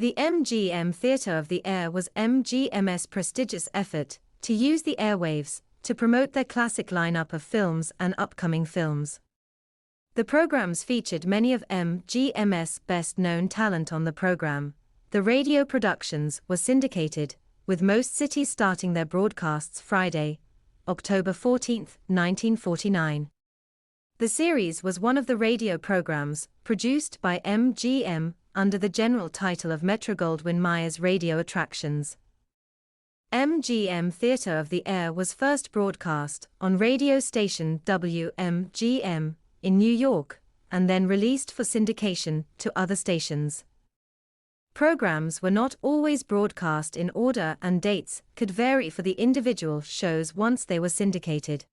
The MGM Theatre of the Air was MGM's prestigious effort to use the airwaves to promote their classic lineup of films and upcoming films. The programs featured many of MGM's best-known talent on the program. The radio productions were syndicated, with most cities starting their broadcasts Friday, October 14, 1949. The series was one of the radio programs produced by MGM under the general title of Metro-Goldwyn-Mayer's Radio Attractions. MGM Theatre of the Air was first broadcast on radio station WMGM in New York, and then released for syndication to other stations. Programs were not always broadcast in order and dates could vary for the individual shows once they were syndicated.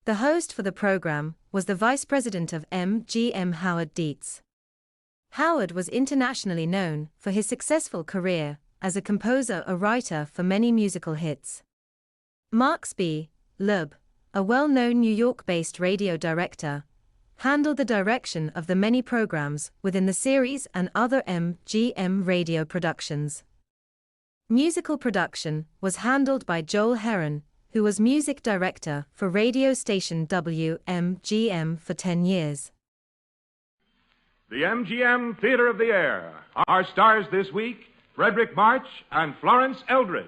The host for the program was the vice president of MGM, Howard Dietz. Howard was internationally known for his successful career as a composer and writer for many musical hits. Marks B. Loeb, a well-known New York-based radio director, handled the direction of the many programs within the series and other MGM radio productions. Musical production was handled by Joel Herron, who was music director for radio station WMGM for 10 years. The MGM Theatre of the Air. Our stars this week, Frederick March and Florence Eldridge.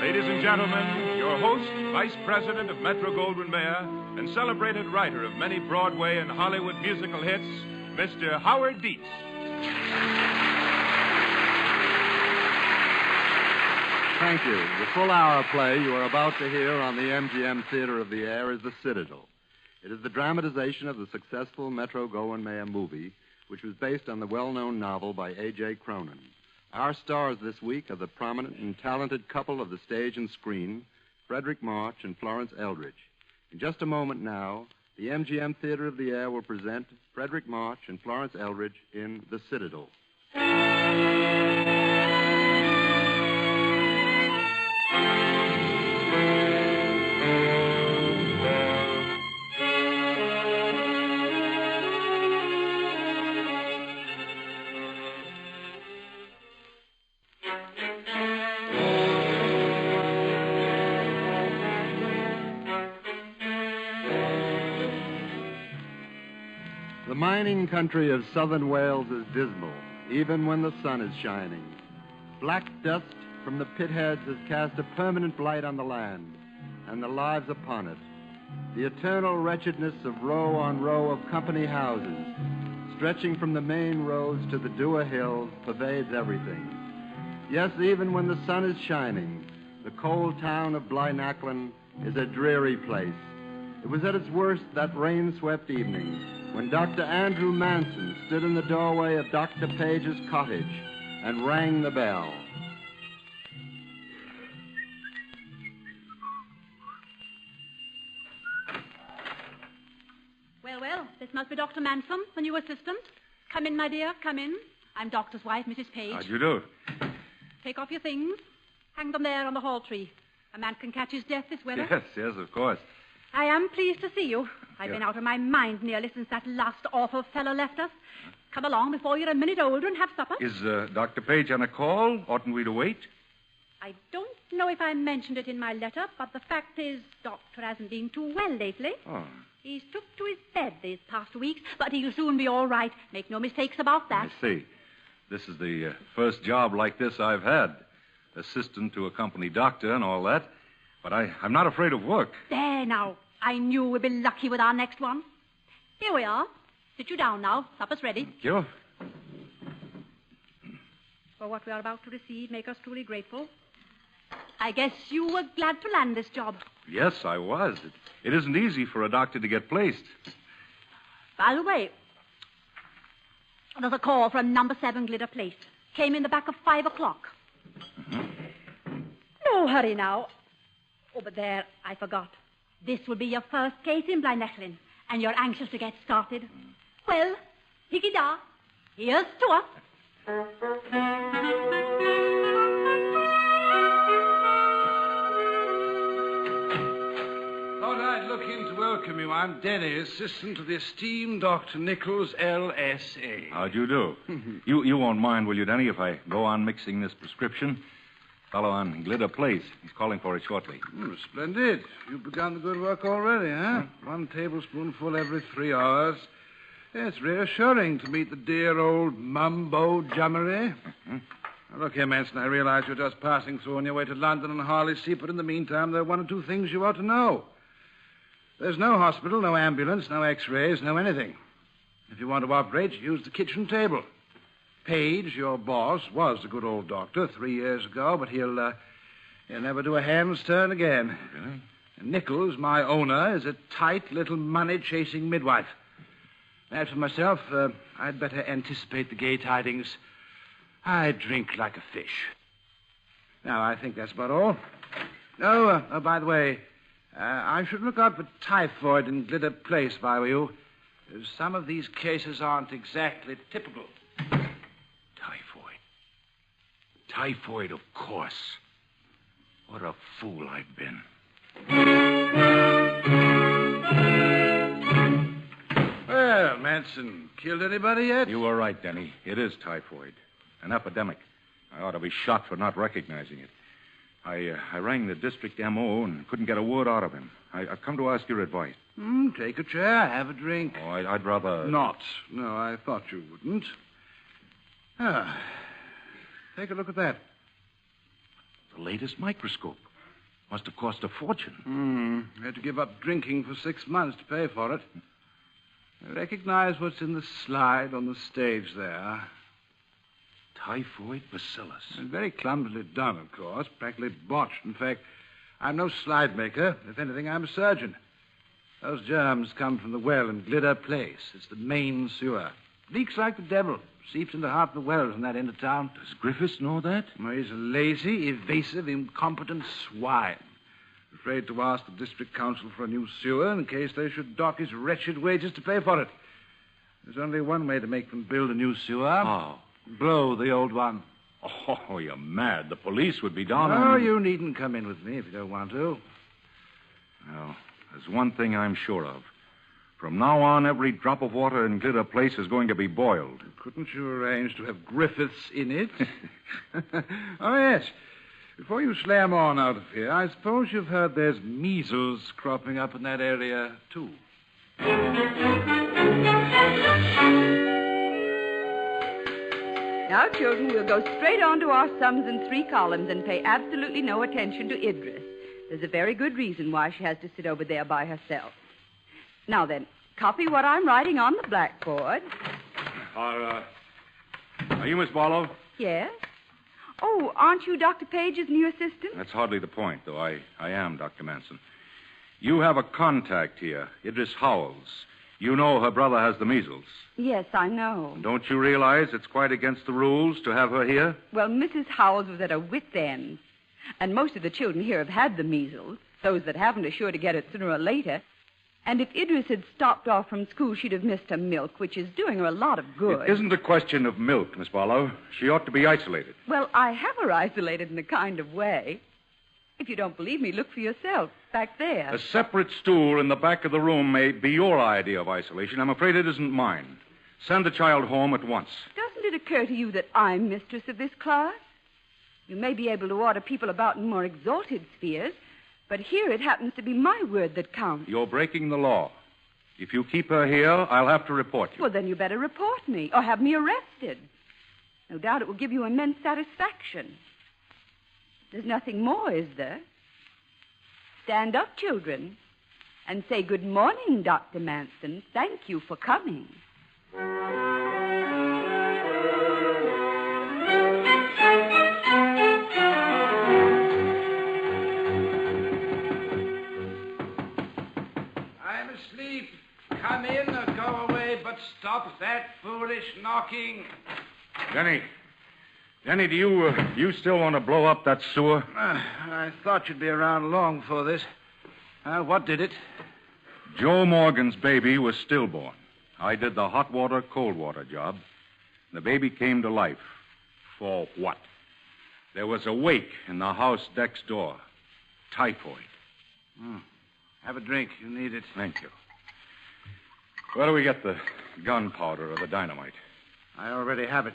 Ladies and gentlemen, your host, Vice President of Metro-Goldwyn-Mayer, and celebrated writer of many Broadway and Hollywood musical hits, Mr. Howard Dietz. Thank you. The full-hour play you are about to hear on the MGM Theatre of the Air is The Citadel. It is the dramatization of the successful Metro-Goldwyn-Mayer movie, which was based on the well-known novel by A.J. Cronin. Our stars this week are the prominent and talented couple of the stage and screen, Frederick March and Florence Eldridge. In just a moment now, the MGM Theatre of the Air will present Frederick March and Florence Eldridge in The Citadel. The mining country of southern Wales is dismal, even when the sun is shining. Black dust from the pit heads has cast a permanent blight on the land and the lives upon it. The eternal wretchedness of row on row of company houses, stretching from the main roads to the Dewar Hills, pervades everything. Yes, even when the sun is shining, the cold town of Blaenachlin is a dreary place. It was at its worst that rain-swept evening when Dr. Andrew Manson stood in the doorway of Dr. Page's cottage and rang the bell. Well, this must be Dr. Manson, the new assistant. Come in, my dear, come in. I'm Doctor's wife, Mrs. Page. How do you do? Take off your things. Hang them there on the hall tree. A man can catch his death this weather. Yes, of course. I am pleased to see you. I've been out of my mind nearly since that last awful fellow left us. Come along before you're a minute older and have supper. Is Dr. Page on a call? Oughtn't we to wait? I don't know if I mentioned it in my letter, but the fact is, Doctor hasn't been too well lately. Oh. He's took to his bed these past weeks, but he'll soon be all right. Make no mistakes about that. I see. This is the first job like this I've had. Assistant to a company doctor and all that. But I'm not afraid of work. There now. I knew we'd be lucky with our next one. Here we are. Sit you down now. Supper's ready. Thank you. For what we are about to receive, make us truly grateful. I guess you were glad to land this job. Yes, I was. It isn't easy for a doctor to get placed. By the way, there's a call from number 7 Glitter Place. Came in the back of 5 o'clock. Mm-hmm. No hurry now. Oh, but there, I forgot. This will be your first case in Blaenachlin, and you're anxious to get started. Well, hickey-da. Here's to us. Thought I'd look in to welcome you. I'm Denny, assistant to the esteemed Dr. Nichols, L.S.A. How'd you do? You won't mind, will you, Denny, if I go on mixing this prescription? Fellow on Glitter Place. He's calling for it shortly. Splendid. You've begun the good work already, huh? 1 tablespoonful every 3 hours. It's reassuring to meet the dear old mumbo-jummery. Now, look here, Manson, I realize you're just passing through on your way to London and Harley Seat, but in the meantime, there are 1 or 2 things you ought to know. There's no hospital, no ambulance, no x-rays, no anything. If you want to operate, use the kitchen table. Page, your boss, was a good old doctor 3 years ago, but he'll never do a hand's turn again. Really? And Nichols, my owner, is a tight little money-chasing midwife. As for myself, I'd better anticipate the gay tidings. I drink like a fish. Now, I think that's about all. Oh, by the way, I should look out for typhoid in Glitter Place if I were you. Some of these cases aren't exactly typical. Typhoid, of course. What a fool I've been. Well, Manson, killed anybody yet? You were right, Denny. It is typhoid. An epidemic. I ought to be shot for not recognizing it. I rang the district M.O. and couldn't get a word out of him. I've come to ask your advice. Take a chair, have a drink. Oh, I'd rather... Not. No, I thought you wouldn't. Take a look at that. The latest microscope. Must have cost a fortune. Had to give up drinking for 6 months to pay for it. I recognize what's in the slide on the stage there. Typhoid bacillus. And very clumsily done, of course. Practically botched. In fact, I'm no slide maker. If anything, I'm a surgeon. Those germs come from the well in Glitter Place. It's the main sewer. Leaks like the devil. Seeps into half the wells in that end of town. Does Griffiths know that? Well, he's a lazy, evasive, incompetent swine. Afraid to ask the district council for a new sewer in case they should dock his wretched wages to pay for it. There's only one way to make them build a new sewer. How? Blow the old one. Oh, you're mad. The police would be down No, on... you needn't come in with me if you don't want to. Well, there's one thing I'm sure of. From now on, every drop of water in Glitter Place is going to be boiled. Couldn't you arrange to have Griffiths in it? Oh, yes. Before you slam on out of here, I suppose you've heard there's measles cropping up in that area, too. Now, children, we'll go straight on to our sums in 3 columns and pay absolutely no attention to Idris. There's a very good reason why she has to sit over there by herself. Now then, copy what I'm writing on the blackboard. Are you Miss Barlow? Yes? Oh, aren't you Dr. Page's new assistant? That's hardly the point, though. I am, Dr. Manson. You have a contact here, Idris Howells. You know her brother has the measles. Yes, I know. Don't you realize it's quite against the rules to have her here? Well, Mrs. Howells was at her wit's end. And most of the children here have had the measles. Those that haven't are sure to get it sooner or later. And if Idris had stopped off from school, she'd have missed her milk, which is doing her a lot of good. It isn't a question of milk, Miss Barlow. She ought to be isolated. Well, I have her isolated in a kind of way. If you don't believe me, look for yourself. Back there. A separate stool in the back of the room may be your idea of isolation. I'm afraid it isn't mine. Send the child home at once. Doesn't it occur to you that I'm mistress of this class? You may be able to order people about in more exalted spheres, but here it happens to be my word that counts. You're breaking the law. If you keep her here, I'll have to report you. Well, then you better report me or have me arrested. No doubt it will give you immense satisfaction. There's nothing more, is there? Stand up, children, and say good morning, Dr. Manson. Thank you for coming. I'm asleep. Come in or go away, but stop that foolish knocking. Denny, do you still want to blow up that sewer? I thought you'd be around long for this. What did it? Joe Morgan's baby was stillborn. I did the hot water, cold water job. The baby came to life. For what? There was a wake in the house next door. Typhoid. Have a drink. You need it. Thank you. Where do we get the gunpowder or the dynamite? I already have it.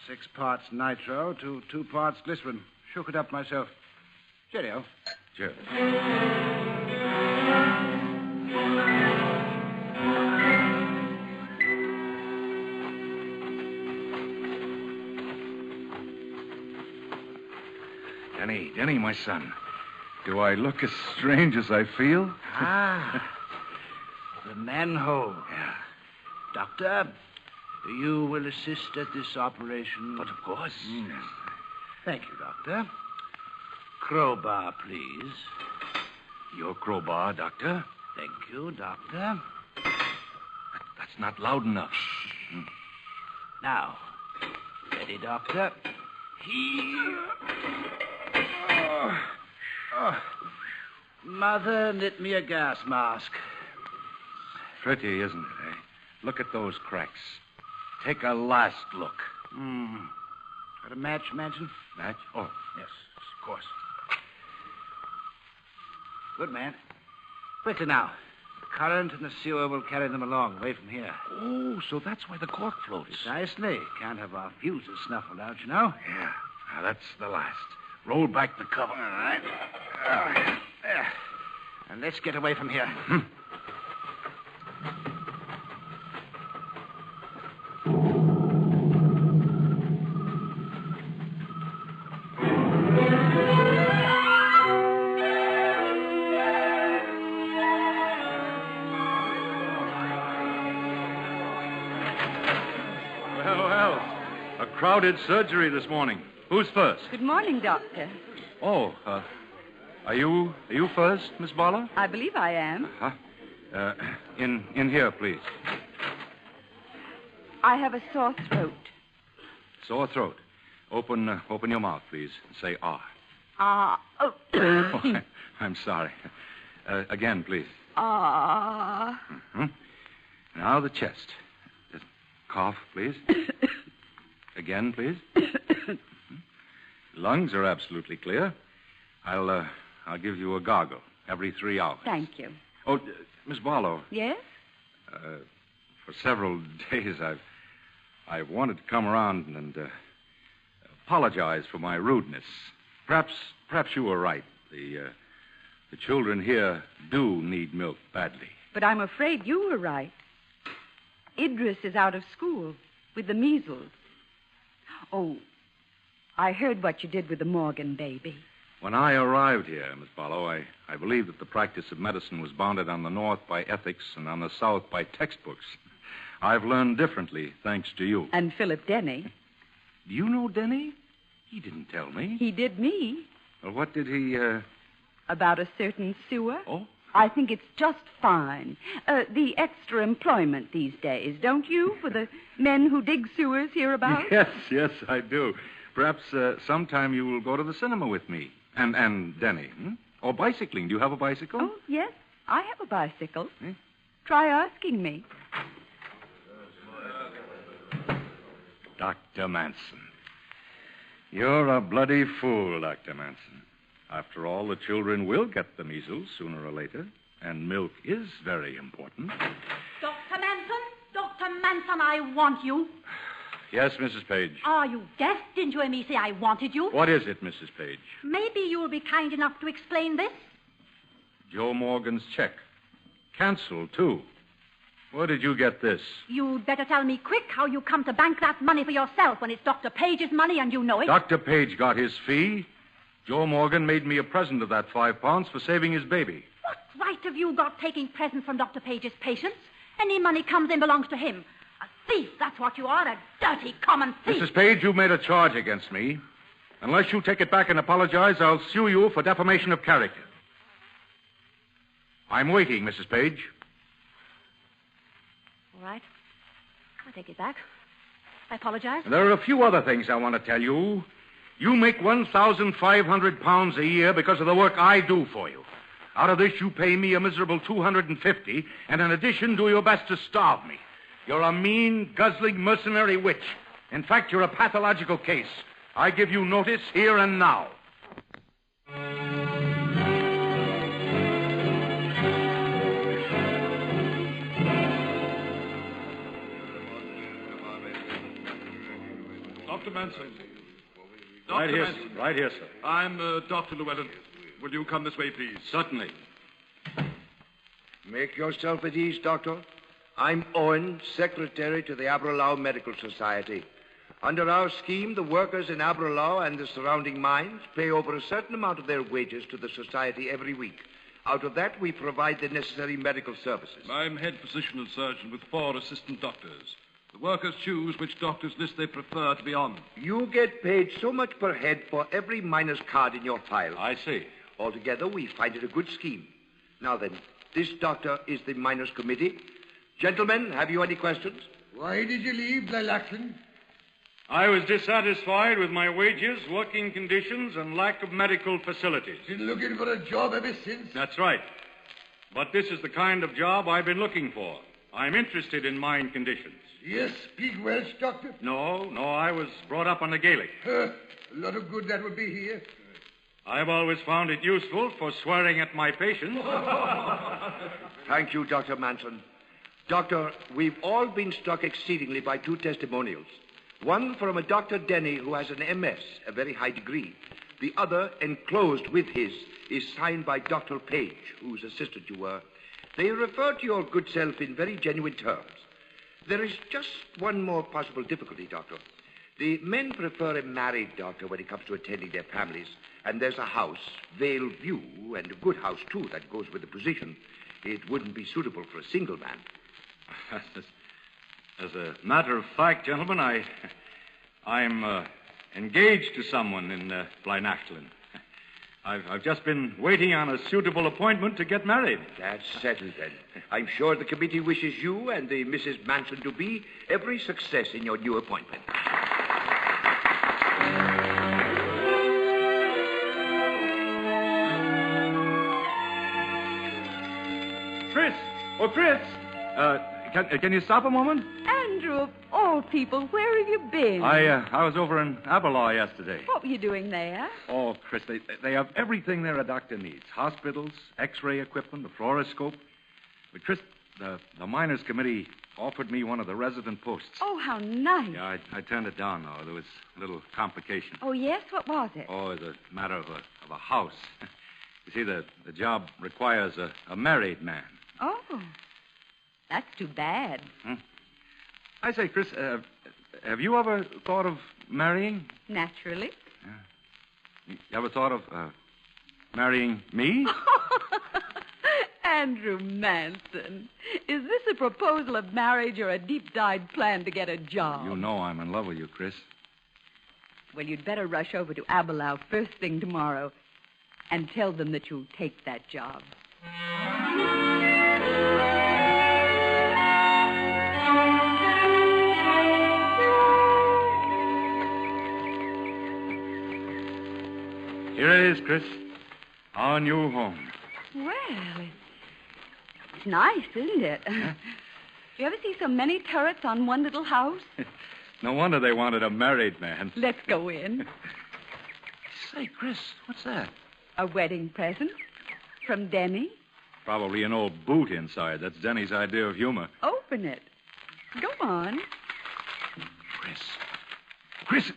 6 parts nitro to 2 parts glycerin. Shook it up myself. Cheerio. Cheers. Denny, my son. Do I look as strange as I feel? The manhole. Yeah. Doctor, you will assist at this operation. But of course. Yes. Thank you, Doctor. Crowbar, please. Your crowbar, Doctor? Thank you, Doctor. That's not loud enough. Now, ready, Doctor? Here. Mother, knit me a gas mask. Pretty, isn't it, eh? Look at those cracks. Take a last look. Got a match, Manson? Match? Oh, Yes, of course. Good man. Quickly now. The current and the sewer will carry them along, away from here. Oh, so that's why the cork floats. Precisely. Can't have our fuses snuffled out, you know. Yeah. Now, that's the last. Roll back the cover. All right. There. And let's get away from here. Well. A crowded surgery this morning. Who's first? Good morning, Doctor. Oh, are you first, Miss Barlow? I believe I am. In here, please. I have a sore throat. Sore throat. Open your mouth, please. Say ah. Oh. Oh, I'm sorry. Again, please. Now the chest. Just cough, please. Again, please. Lungs are absolutely clear. I'll give you a gargle every 3 hours. Thank you. Oh, Miss Barlow. Yes? For several days, I've wanted to come around and apologize for my rudeness. Perhaps you were right. The children here do need milk badly. But I'm afraid you were right. Idris is out of school with the measles. Oh, I heard what you did with the Morgan baby. When I arrived here, Miss Barlow, I believed that the practice of medicine was bounded on the north by ethics and on the south by textbooks. I've learned differently, thanks to you. And Philip Denny. Do you know Denny? He didn't tell me. He did me. Well, what did he, About a certain sewer? Oh? I think it's just fine. The extra employment these days, don't you, for the men who dig sewers hereabouts? Yes, I do. Perhaps sometime you will go to the cinema with me. And Denny. Or bicycling. Do you have a bicycle? Oh, yes. I have a bicycle. Try asking me. Dr. Manson. You're a bloody fool, Dr. Manson. After all, the children will get the measles sooner or later, and milk is very important. Dr. Manson, I want you. Yes, Mrs. Page. Are you deaf? Didn't you hear me say I wanted you? What is it, Mrs. Page? Maybe you'll be kind enough to explain this. Joe Morgan's check. Canceled, too. Where did you get this? You'd better tell me quick how you come to bank that money for yourself when it's Dr. Page's money and you know it. Dr. Page got his fee. Joe Morgan made me a present of that £5 for saving his baby. What right have you got taking presents from Dr. Page's patients? Any money comes in belongs to him. A thief, that's what you are, a dirty, common thief. Mrs. Page, you've made a charge against me. Unless you take it back and apologize, I'll sue you for defamation of character. I'm waiting, Mrs. Page. All right. I take it back. I apologize. There are a few other things I want to tell you. You make £1,500 a year because of the work I do for you. Out of this, you pay me a miserable $250, and in addition, do your best to starve me. You're a mean, guzzling, mercenary witch, In fact, you're a pathological case. I give you notice here and now. Dr. Manson. Right Dr. here, Manson. right here, sir. I'm Dr. Llewellyn. Will you come this way, please? Certainly. Make yourself at ease, Doctor. I'm Owen, Secretary to the Aberlour Medical Society. Under our scheme, the workers in Aberlour and the surrounding mines pay over a certain amount of their wages to the Society every week. Out of that, we provide the necessary medical services. I'm head physician and surgeon with 4 assistant doctors. The workers choose which doctor's list they prefer to be on. You get paid so much per head for every miner's card in your file. I see. Altogether, we find it a good scheme. Now then, this doctor is the miners' committee. Gentlemen, have you any questions? Why did you leave Lilacsland? I was dissatisfied with my wages, working conditions, and lack of medical facilities. Been looking for a job ever since? That's right. But this is the kind of job I've been looking for. I'm interested in mine conditions. You speak Welsh, Doctor? No, I was brought up on the Gaelic. A lot of good that would be here. I've always found it useful for swearing at my patients. Thank you, Dr. Manson. Doctor, we've all been struck exceedingly by 2 testimonials. One from a Dr. Denny who has an MS, a very high degree. The other, enclosed with his, is signed by Dr. Page, whose assistant you were. They refer to your good self in very genuine terms. There is just one more possible difficulty, Doctor. The men prefer a married doctor when it comes to attending their families, and there's a house, Vale View, and a good house, too, that goes with the position. It wouldn't be suitable for a single man. As a matter of fact, gentlemen, I'm engaged to someone in Blynachlan. I've just been waiting on a suitable appointment to get married. That's settled, then. I'm sure the committee wishes you and the Mrs. Manson-to-be every success in your new appointment. Chris! Oh, Chris! Can you stop a moment? Andrew, of all people, where have you been? I was over in Aberlour yesterday. What were you doing there? Oh, Chris, they have everything there a doctor needs. Hospitals, X-ray equipment, the fluoroscope. But, Chris, the miners' committee offered me one of the resident posts. Oh, how nice. Yeah, I turned it down, though. There was a little complication. Oh, yes? What was it? Oh, it's a matter of a house. You see, the job requires a married man. Oh, that's too bad. I say, Chris, have you ever thought of marrying? Naturally. You ever thought of marrying me? Andrew Manson, is this a proposal of marriage or a deep-dyed plan to get a job? You know I'm in love with you, Chris. Well, you'd better rush over to Aberlour first thing tomorrow and tell them that you'll take that job. Here it is, Chris. Our new home. Well, it's nice, isn't it? Huh? Do you ever see so many turrets on one little house? No wonder they wanted a married man. Let's go in. Say, Chris, what's that? A wedding present from Denny. Probably an old boot inside. That's Denny's idea of humor. Open it. Go on. Chris,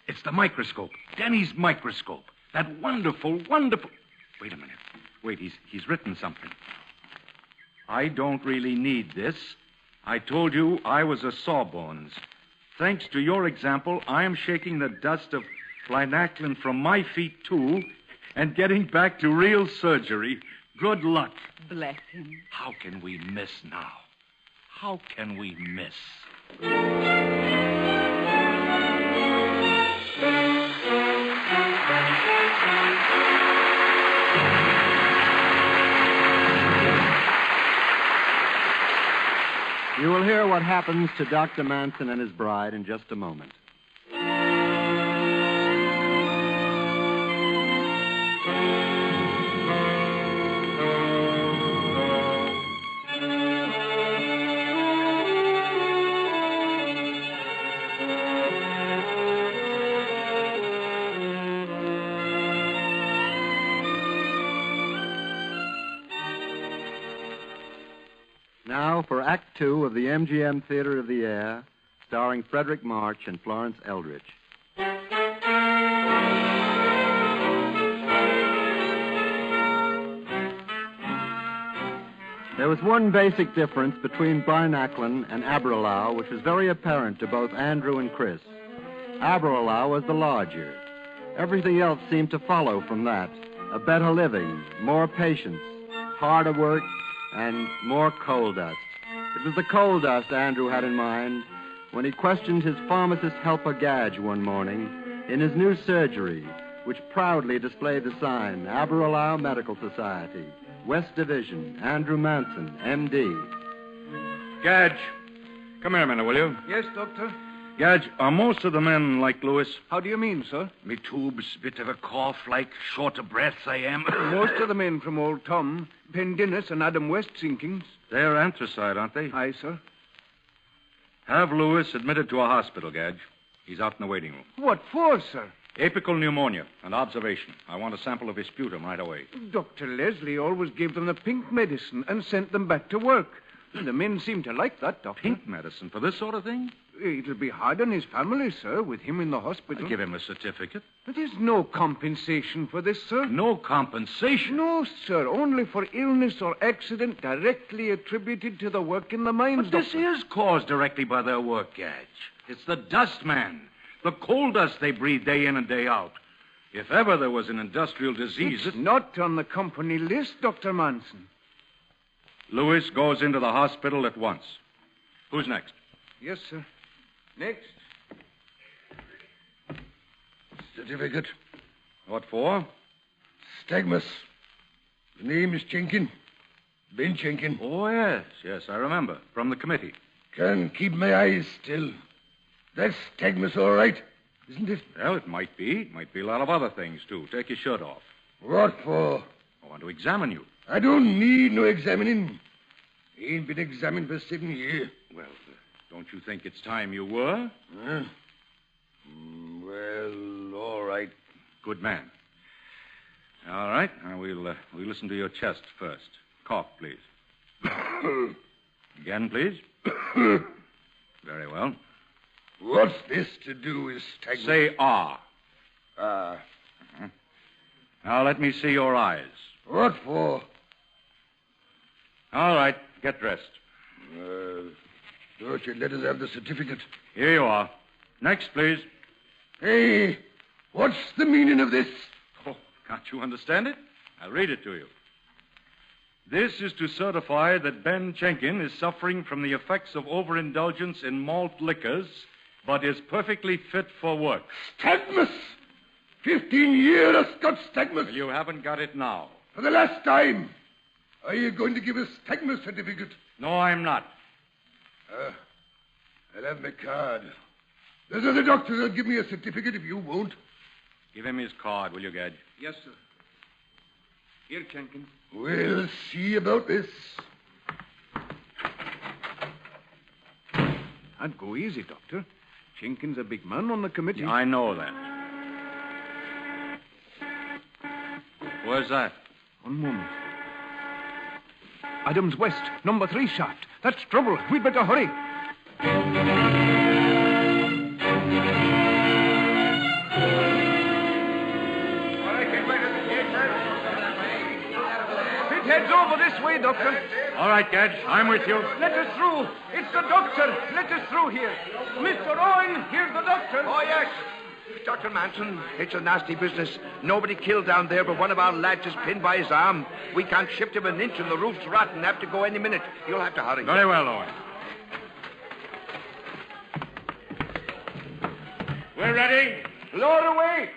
it's the microscope. Denny's microscope. That wonderful... Wait a minute. Wait, he's written something. I don't really need this. I told you I was a sawbones. Thanks to your example, I am shaking the dust of Blynachlan from my feet, too, and getting back to real surgery. Good luck. Bless him. How can we miss now? How can we miss? You will hear what happens to Dr. Manson and his bride in just a moment. now for Act Two of the MGM Theater of the Air, starring Frederick March and Florence Eldridge. There was one basic difference between Barnacle and Aberlour, which was very apparent to both Andrew and Chris. Aberlour was the lodger. Everything else seemed to follow from that. A better living, more patience, harder work, and more coal dust. It was the coal dust Andrew had in mind when he questioned his pharmacist helper Gadge one morning in his new surgery, which proudly displayed the sign, Aberlour Medical Society, West Division, Andrew Manson, M.D. Gadge, come here a minute, will you? Yes, Doctor? Gadge, are most of the men like Lewis? How do you mean, sir? Me tube's bit of a cough, like short of breath I am. Most of the men from Old Tom, Pendennis and Adam West sinkings. They're anthracite, aren't they? Aye, sir. Have Lewis admitted to a hospital, Gadge. He's out in the waiting room. What for, sir? Apical pneumonia and observation. I want a sample of his sputum right away. Dr. Leslie always gave them the pink medicine and sent them back to work. The men seem to like that, Doctor. Pink medicine for this sort of thing? It'll be hard on his family, sir, with him in the hospital. I'll give him a certificate. There's no compensation for this, sir. No compensation? No, sir. Only for illness or accident directly attributed to the work in the mines, But this Doctor. is caused directly by their work, Gadge. It's the dust, man. The coal dust they breathe day in and day out. If ever there was an industrial disease... It's not on the company list, Dr. Manson. Lewis goes into the hospital at once. Who's next? Yes, sir. Next. Certificate. What for? Stagmus. The name is Jenkin. Ben Jenkin. Oh, yes, I remember. From the committee. Can't keep my eyes still. That's Stagmus, all right, isn't it? Well, it might be. It might be a lot of other things, too. Take your shirt off. What for? I want to examine you. I don't need no examining. Ain't been examined for 7 years. Well, don't you think it's time you were? Huh? Well, all right. Good man. All right. Now we'll listen to your chest first. Cough, please. Again, please. Very well. What's this to do with Stagmus? Say ah. Ah. Now let me see your eyes. What for? All right. Get dressed. Thought you'd let us have the certificate. Here you are. Next, please. Hey, what's the meaning of this? Oh, can't you understand it? I'll read it to you. This is to certify that Ben Jenkin is suffering from the effects of overindulgence in malt liquors, but is perfectly fit for work. Stagmus! 15 years I've got Stagmus. Well, you haven't got it now. For the last time. Are you going to give us Stagmus certificate? No, I'm not. I'll have my card. There's other doctors that'll give me a certificate if you won't. Give him his card, will you, Gadge? Yes, sir. Here, Jenkin. We'll see about this. I'd go easy, Doctor. Jenkin's a big man on the committee. I know that. Where's that? One moment. Adams West, number 3 shaft. That's trouble. We'd better hurry. Pithead's over this way, Doctor. All right, Gadge. I'm with you. Let us through. It's the doctor. Let us through here. Mr. Owen, here's the doctor. Oh, yes. Dr. Manson, it's a nasty business. Nobody killed down there, but one of our lads is pinned by his arm. We can't shift him an inch, and the roof's rotten. Have to go any minute. You'll have to hurry. Very well, Owen. We're ready. Lower away.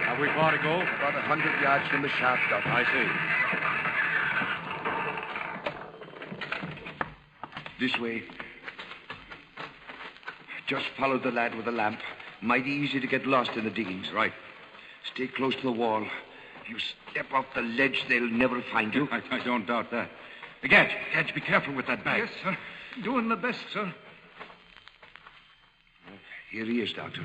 Have we far to go? About 100 yards from the shaft, Doctor. I see. This way. Just follow the lad with the lamp. Mighty easy to get lost in the diggings. Right. Stay close to the wall. If you step off the ledge, they'll never find you. I don't doubt that. Gadge, be careful with that bag. Yes, sir. Doing the best, sir. Here he is, Doctor.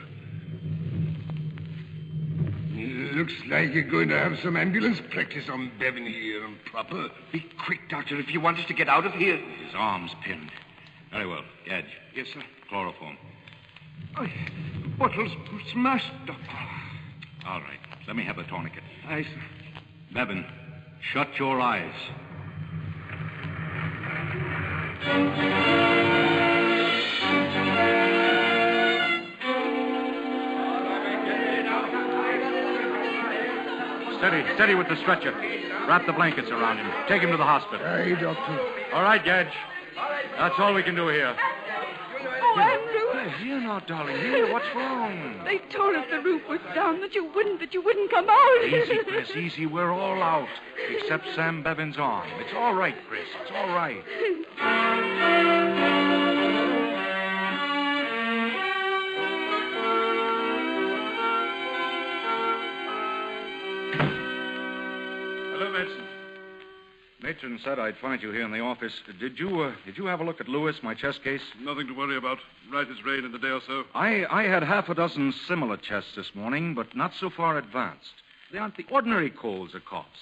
Looks like you're going to have some ambulance practice on Bevan here and proper. Be quick, Doctor, if you want us to get out of here. His arm's pinned. Very well. Edge. Yes, sir. Chloroform. Oh, bottle's smashed, Doctor. All right. Let me have the tourniquet. Aye, sir. Bevan, shut your eyes. Steady with the stretcher. Wrap the blankets around him. Take him to the hospital. Aye, Doctor. All right, Gedge. That's all we can do here. Oh, Andrew. Here now, darling. Here, what's wrong? They told us the roof was down, that you wouldn't come out. Easy, Chris, easy. We're all out, except Sam Bevan's arm. It's all right, Chris. It's all right. Hello, Mason. Matron said I'd find you here in the office. Did you have a look at Lewis, my chest case? Nothing to worry about. Right as rain in a day or so. I had half a dozen similar chests this morning, but not so far advanced. They aren't the ordinary colds or coughs.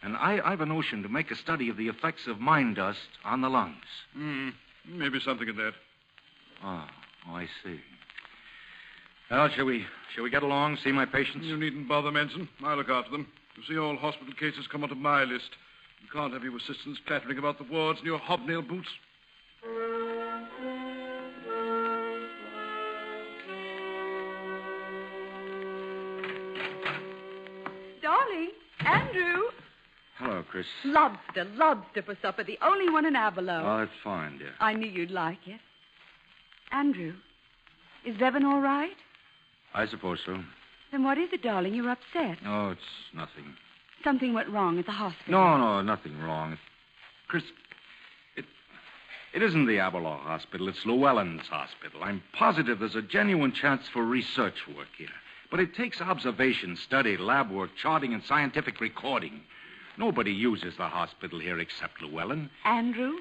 And I've a notion to make a study of the effects of mine dust on the lungs. Maybe something in that. Oh, I see. Well, shall we get along, see my patients? You needn't bother, Manson. I'll look after them. You see, all hospital cases come onto my list. You can't have your assistants clattering about the wards in your hobnail boots. Darling, Andrew. Hello, Chris. Lobster for supper. The only one in Avalon. Oh, that's fine, dear. I knew you'd like it. Andrew, is Bevan all right? I suppose so. Then what is it, darling? You're upset. Oh, it's nothing. Something went wrong at the hospital. No, nothing wrong. Chris, it isn't the Avalon Hospital. It's Llewellyn's hospital. I'm positive there's a genuine chance for research work here. But it takes observation, study, lab work, charting, and scientific recording. Nobody uses the hospital here except Llewellyn. Andrew,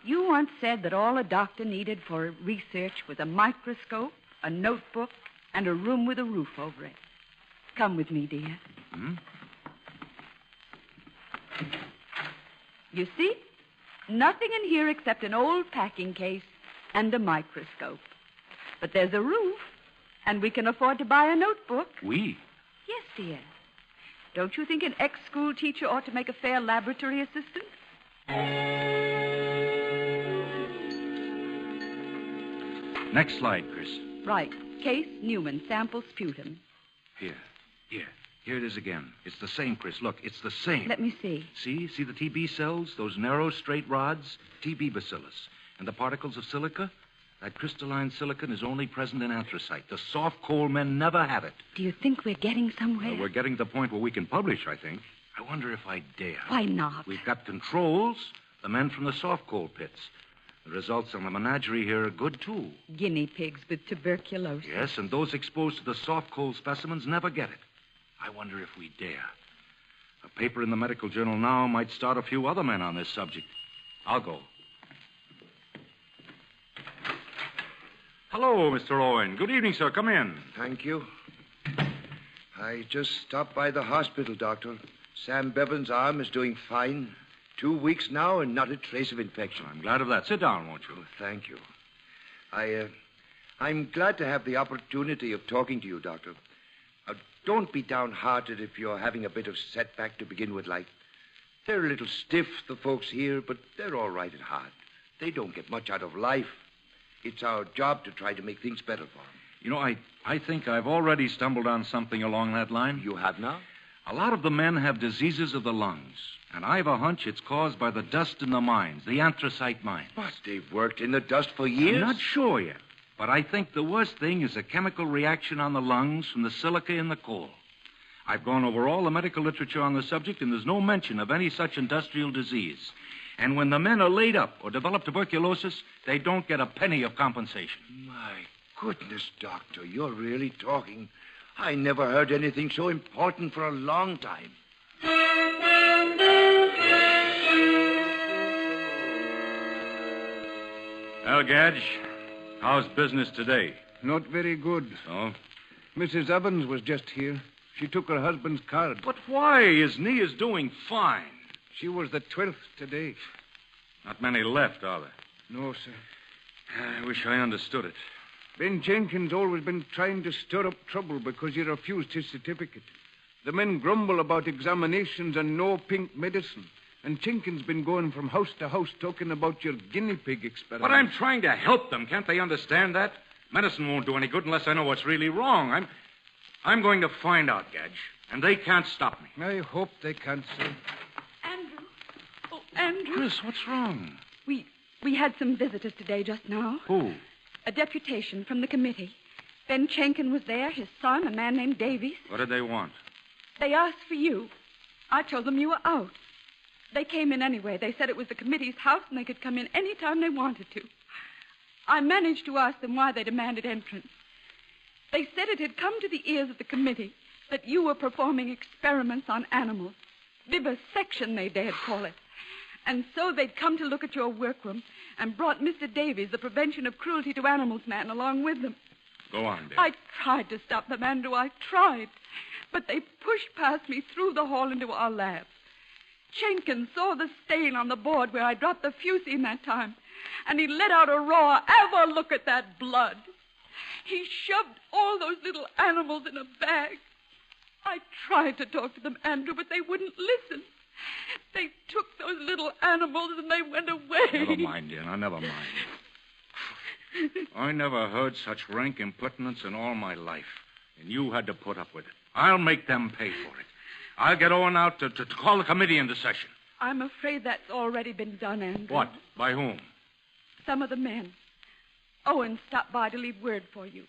you once said that all a doctor needed for research was a microscope, a notebook, and a room with a roof over it. Come with me, dear. You see? Nothing in here except an old packing case and a microscope. But there's a roof, and we can afford to buy a notebook. We? Yes, dear. Don't you think an ex-school teacher ought to make a fair laboratory assistant? Next slide, Chris. Right. Case Newman, sample sputum. Here it is again. It's the same, Chris. Look, it's the same. Let me see. See the TB cells? Those narrow, straight rods? TB bacillus. And the particles of silica? That crystalline silicon is only present in anthracite. The soft coal men never have it. Do you think we're getting somewhere? We're getting to the point where we can publish, I think. I wonder if I dare. Why not? We've got controls, the men from the soft coal pits. The results on the menagerie here are good, too. Guinea pigs with tuberculosis. Yes, and those exposed to the soft coal specimens never get it. I wonder if we dare. A paper in the medical journal now might start a few other men on this subject. I'll go. Hello, Mr. Owen. Good evening, sir. Come in. Thank you. I just stopped by the hospital, Doctor. Sam Bevan's arm is doing fine. 2 weeks now and not a trace of infection. I'm glad of that. Sit down, won't you? Oh, thank you. I'm glad to have the opportunity of talking to you, Doctor. Don't be downhearted if you're having a bit of setback to begin with, like. They're a little stiff, the folks here, but they're all right at heart. They don't get much out of life. It's our job to try to make things better for them. You know, I think I've already stumbled on something along that line. You have now? A lot of the men have diseases of the lungs, and I've a hunch it's caused by the dust in the mines, the anthracite mines. But they've worked in the dust for years. I'm not sure yet, but I think the worst thing is a chemical reaction on the lungs from the silica in the coal. I've gone over all the medical literature on the subject, and there's no mention of any such industrial disease. And when the men are laid up or develop tuberculosis, they don't get a penny of compensation. My goodness, Doctor, you're really talking. I never heard anything so important for a long time. Well, Gadge, how's business today? Not very good. Oh? Mrs. Evans was just here. She took her husband's card. But why? His knee is doing fine. She was the 12th today. Not many left, are there? No, sir. I wish I understood it. Ben Jenkins always been trying to stir up trouble because he refused his certificate. The men grumble about examinations and no pink medicine. And Jenkins been going from house to house talking about your guinea pig experiment. But I'm trying to help them. Can't they understand that? Medicine won't do any good unless I know what's really wrong. I'm going to find out, Gadge. And they can't stop me. I hope they can't, sir. Andrew. Oh, Andrew. Chris, what's wrong? We had some visitors today just now. Who? A deputation from the committee. Ben Schenken was there, his son, a man named Davies. What did they want? They asked for you. I told them you were out. They came in anyway. They said it was the committee's house and they could come in any time they wanted to. I managed to ask them why they demanded entrance. They said it had come to the ears of the committee that you were performing experiments on animals. Vivisection, they dared call it. And so they'd come to look at your workroom and brought Mr. Davies, the Prevention of Cruelty to Animals man, along with them. Go on, dear. I tried to stop them, Andrew. I tried. But they pushed past me through the hall into our lab. Jenkins saw the stain on the board where I dropped the fusine that time, and he let out a roar. Have a look at that blood. He shoved all those little animals in a bag. I tried to talk to them, Andrew, but they wouldn't listen. They took those little animals and they went away. Never mind, dear. Now, never mind. I never heard such rank impertinence in all my life, and you had to put up with it. I'll make them pay for it. I'll get Owen out to call the committee into session. I'm afraid that's already been done, Andrew. What? By whom? Some of the men. Owen stopped by to leave word for you.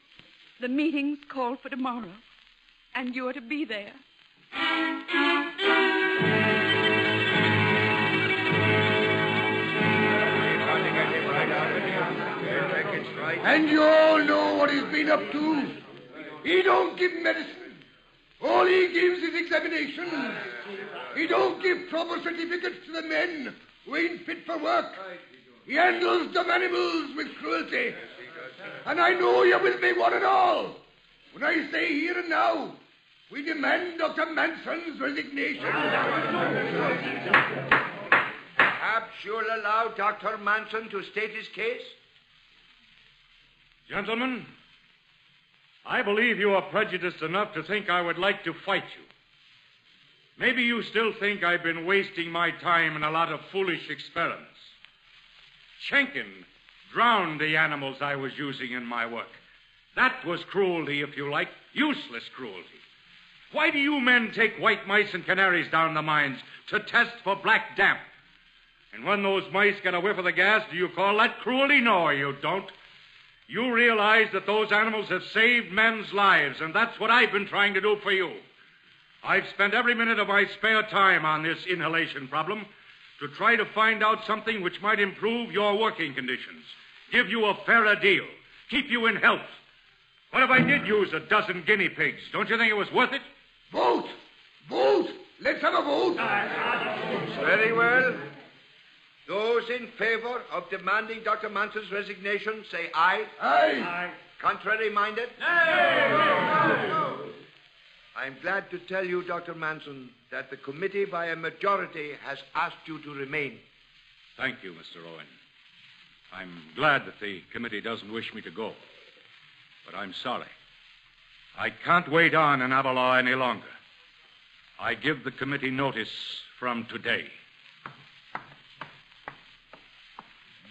The meeting's called for tomorrow, and you're to be there. And you all know what he's been up to. He don't give medicine. All he gives is examinations. He don't give proper certificates to the men who ain't fit for work. He handles dumb animals with cruelty. And I know you're with me one and all when I say here and now, we demand Dr. Manson's resignation. Perhaps you'll allow Dr. Manson to state his case? Gentlemen, I believe you are prejudiced enough to think I would like to fight you. Maybe you still think I've been wasting my time in a lot of foolish experiments. Schenken drowned the animals I was using in my work. That was cruelty, if you like, useless cruelty. Why do you men take white mice and canaries down the mines to test for black damp? And when those mice get a whiff of the gas, do you call that cruelty? No, you don't. You realize that those animals have saved men's lives, and that's what I've been trying to do for you. I've spent every minute of my spare time on this inhalation problem to try to find out something which might improve your working conditions, give you a fairer deal, keep you in health. What if I did use a dozen guinea pigs? Don't you think it was worth it? Vote! Vote! Let's have a vote! Very well. Those in favor of demanding Dr. Manson's resignation, say aye. Aye. Contrary-minded? No. I'm glad to tell you, Dr. Manson, that the committee by a majority has asked you to remain. Thank you, Mr. Owen. I'm glad that the committee doesn't wish me to go. But I'm sorry. I can't wait on in Avalaw any longer. I give the committee notice from today.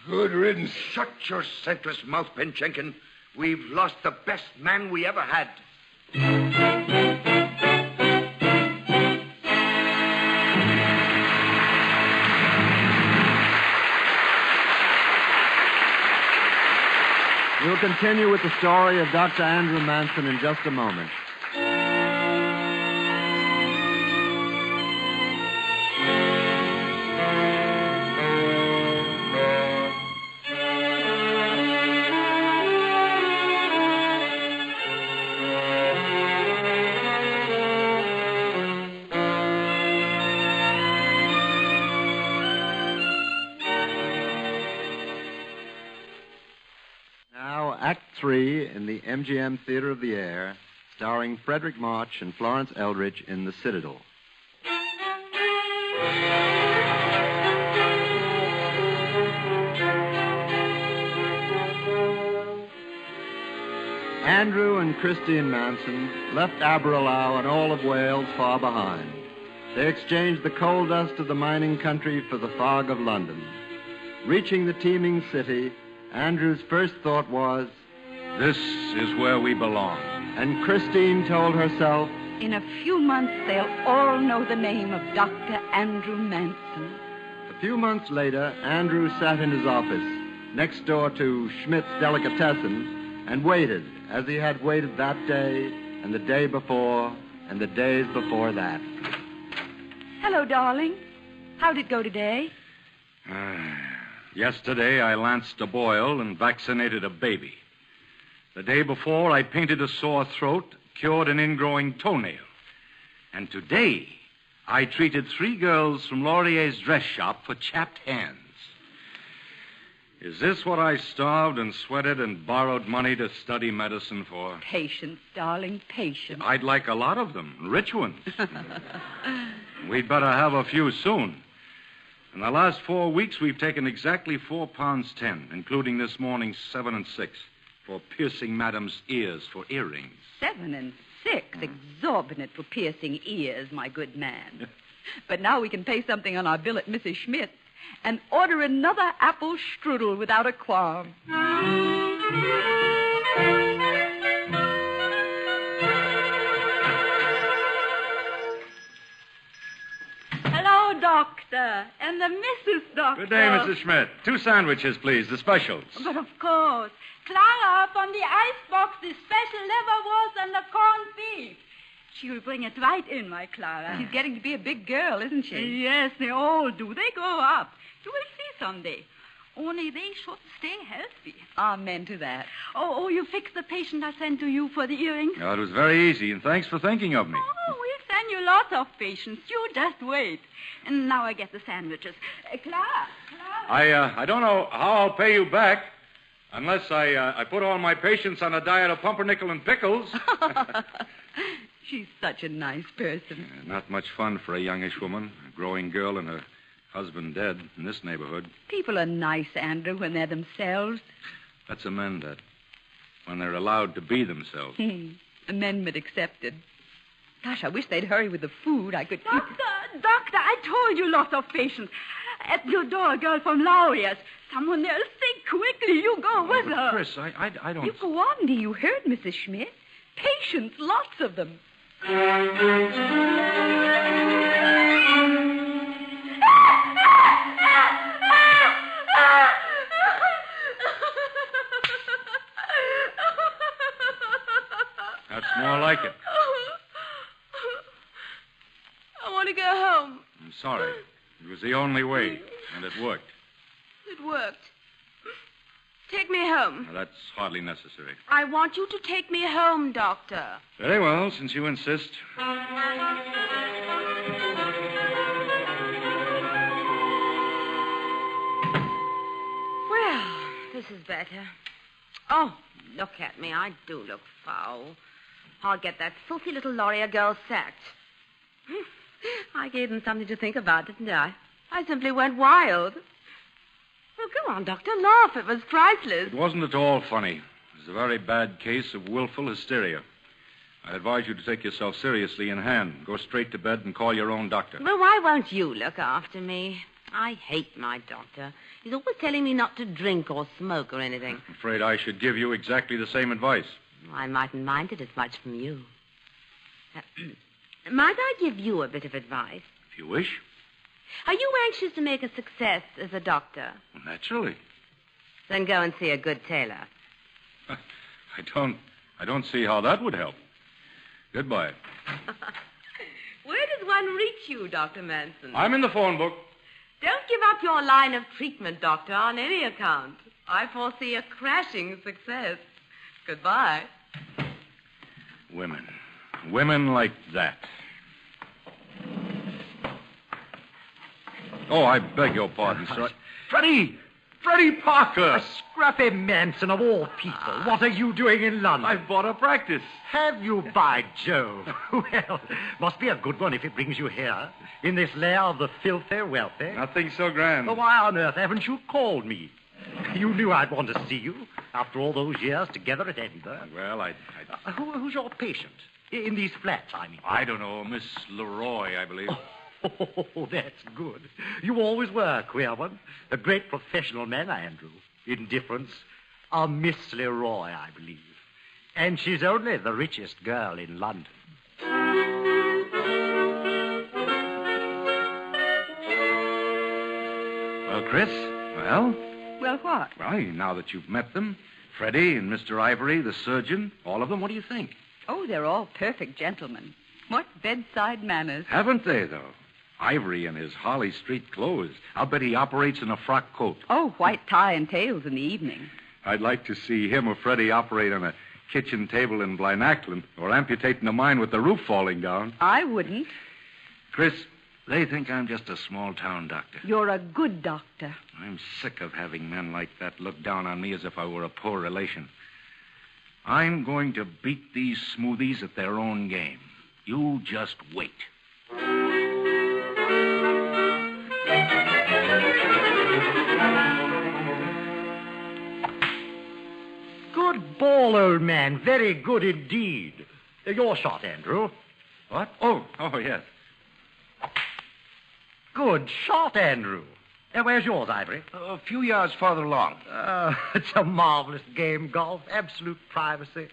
Good riddance. Shut your senseless mouth, Ben Schenken. We've lost the best man we ever had. We'll continue with the story of Dr. Andrew Manson in just a moment. Act 3 in the MGM Theater of the Air, starring Frederick March and Florence Eldridge in The Citadel. Andrew and Christine Manson left Aberlour and all of Wales far behind. They exchanged the coal dust of the mining country for the fog of London. Reaching the teeming city, Andrew's first thought was, "This is where we belong." And Christine told herself, in a few months, they'll all know the name of Dr. Andrew Manson. a few months later, Andrew sat in his office, next door to Schmidt's Delicatessen, and waited, as he had waited that day, and the day before, and the days before that. Hello, darling. How'd it go today? Yesterday, I lanced a boil and vaccinated a baby. The day before, I painted a sore throat, cured an ingrowing toenail. And today, I treated 3 girls from Laurier's dress shop for chapped hands. Is this what I starved and sweated and borrowed money to study medicine for? Patience, darling, patience. I'd like a lot of them, rich ones. We'd better have a few soon. In the last 4 weeks, we've taken exactly 4 pounds 10, including this morning's 7 and 6, for piercing Madam's ears for earrings. 7 and 6. Exorbitant for piercing ears, my good man. But now we can pay something on our bill at Mrs. Schmidt's and order another apple strudel without a qualm. Hello, Doctor, and the Mrs. Doctor. Good day, Mrs. Schmidt. 2 sandwiches, please, the specials. But of course. Clara, from the icebox, the special liverwurst and the corned beef. She will bring it right in, my Clara. She's getting to be a big girl, isn't she? Yes, they all do. They grow up. You will see someday. Only they should stay healthy. Amen to that. Oh, you fixed the patient I sent to you for the earrings? Oh, it was very easy, and thanks for thinking of me. Oh, we'll send you lots of patients. You just wait. And now I get the sandwiches. Clara. I don't know how I'll pay you back unless I put all my patients on a diet of pumpernickel and pickles. She's such a nice person. Not much fun for a youngish woman, a growing girl and her husband dead in this neighborhood. People are nice, Andrew, when they're themselves. That's amend that. When they're allowed to be themselves. Amendment accepted. Gosh, I wish they'd hurry with the food. I could... Doctor, I told you lots of patients. At your door, a girl from Laurier's. Someone there sick. Quickly, you go with her. Chris, I don't... You go on, dear. You heard Mrs. Schmidt. Patients, lots of them. That's more like it. I want to go home. I'm sorry. It was the only way, and it worked. It worked. Take me home. Now, that's hardly necessary. I want you to take me home, Doctor. Very well, since you insist. Well, this is better. Oh, look at me. I do look foul. I'll get that filthy little Laurier girl sacked. I gave them something to think about, didn't I? I simply went wild. Well, go on, Doctor. Laugh. It was priceless. It wasn't at all funny. It was a very bad case of willful hysteria. I advise you to take yourself seriously in hand. Go straight to bed and call your own doctor. Well, why won't you look after me? I hate my doctor. He's always telling me not to drink or smoke or anything. I'm afraid I should give you exactly the same advice. I mightn't mind it as much from you. Might I give you a bit of advice? If you wish. Are you anxious to make a success as a doctor? Well, naturally. Then go and see a good tailor. I don't see how that would help. Goodbye. Where does one reach you, Dr. Manson? I'm in the phone book. Don't give up your line of treatment, Doctor, on any account. I foresee a crashing success. Goodbye. Women. Women like that. Oh, I beg your pardon, sir. Freddie! Freddie Parker! Scruffy Manson of all people. What are you doing in London? I've bought a practice. Have you, by Jove? Well, must be a good one if it brings you here, in this lair of the filthy wealthy. Nothing so grand. Well, why on earth haven't you called me? You knew I'd want to see you after all those years together at Edinburgh. Well, Who's your patient? In these flats, I mean. I don't know. Miss Leroy, I believe. Oh, that's good. You always were a queer one. A great professional man, Andrew. Indifference. A Miss Leroy, I believe. And she's only the richest girl in London. Well, Chris, well? Well, what? Well, now that you've met them, Freddie and Mr. Ivory, the surgeon, all of them, what do you think? Oh, they're all perfect gentlemen. What bedside manners. Haven't they, though? Ivory in his Harley Street clothes. I'll bet he operates in a frock coat. Oh, white tie and tails in the evening. I'd like to see him or Freddie operate on a kitchen table in Blynacklin or amputating a mine with the roof falling down. I wouldn't. Chris, they think I'm just a small-town doctor. You're a good doctor. I'm sick of having men like that look down on me as if I were a poor relation. I'm going to beat these smoothies at their own game. You just wait. Good ball, old man. Very good indeed. Your shot, Andrew. What? Oh, yes. Good shot, Andrew. Where's yours, Ivory? A few yards farther along. It's a marvelous game, golf. Absolute privacy.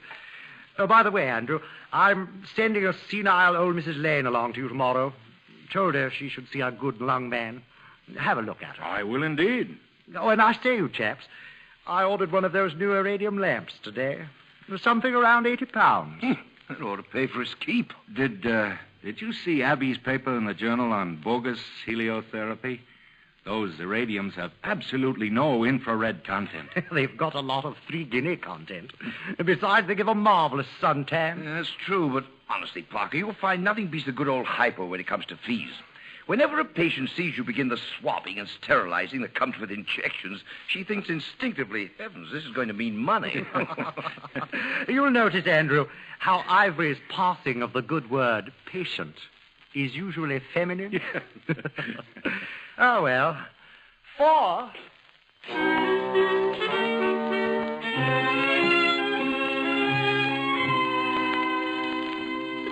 By the way, Andrew, I'm sending a senile old Mrs. Lane along to you tomorrow. Told her she should see a good lung man. Have a look at her. I will indeed. Oh, and I say, you chaps, I ordered one of those new iridium lamps today. It was something around £80. That ought to pay for his keep. Did you see Abby's paper in the journal on bogus heliotherapy? Those iridiums have absolutely no infrared content. They've got a lot of 3 Guinea content. Besides, they give a marvelous suntan. Yeah, that's true, but honestly, Parker, you'll find nothing beats the good old hypo when it comes to fees. Whenever a patient sees you begin the swabbing and sterilizing that comes with injections, she thinks instinctively, heavens, this is going to mean money. You'll notice, Andrew, how Ivory's passing of the good word patient is usually feminine. Oh, well. 4.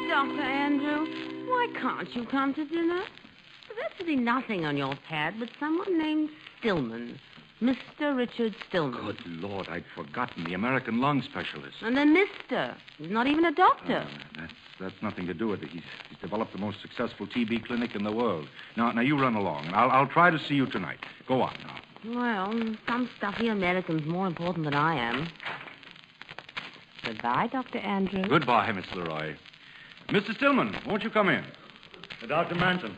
Dr. Andrew, why can't you come to dinner? There's absolutely nothing on your pad but someone named Stillman. Mr. Richard Stillman. Good Lord, I'd forgotten the American lung specialist. And then Mr. He's not even a doctor. That's nothing to do with it. He's developed the most successful TB clinic in the world. Now you run along, and I'll try to see you tonight. Go on now. Well, some stuffy American's more important than I am. Goodbye, Dr. Andrew. Goodbye, Miss Leroy. Mr. Stillman, won't you come in? Dr. Manson,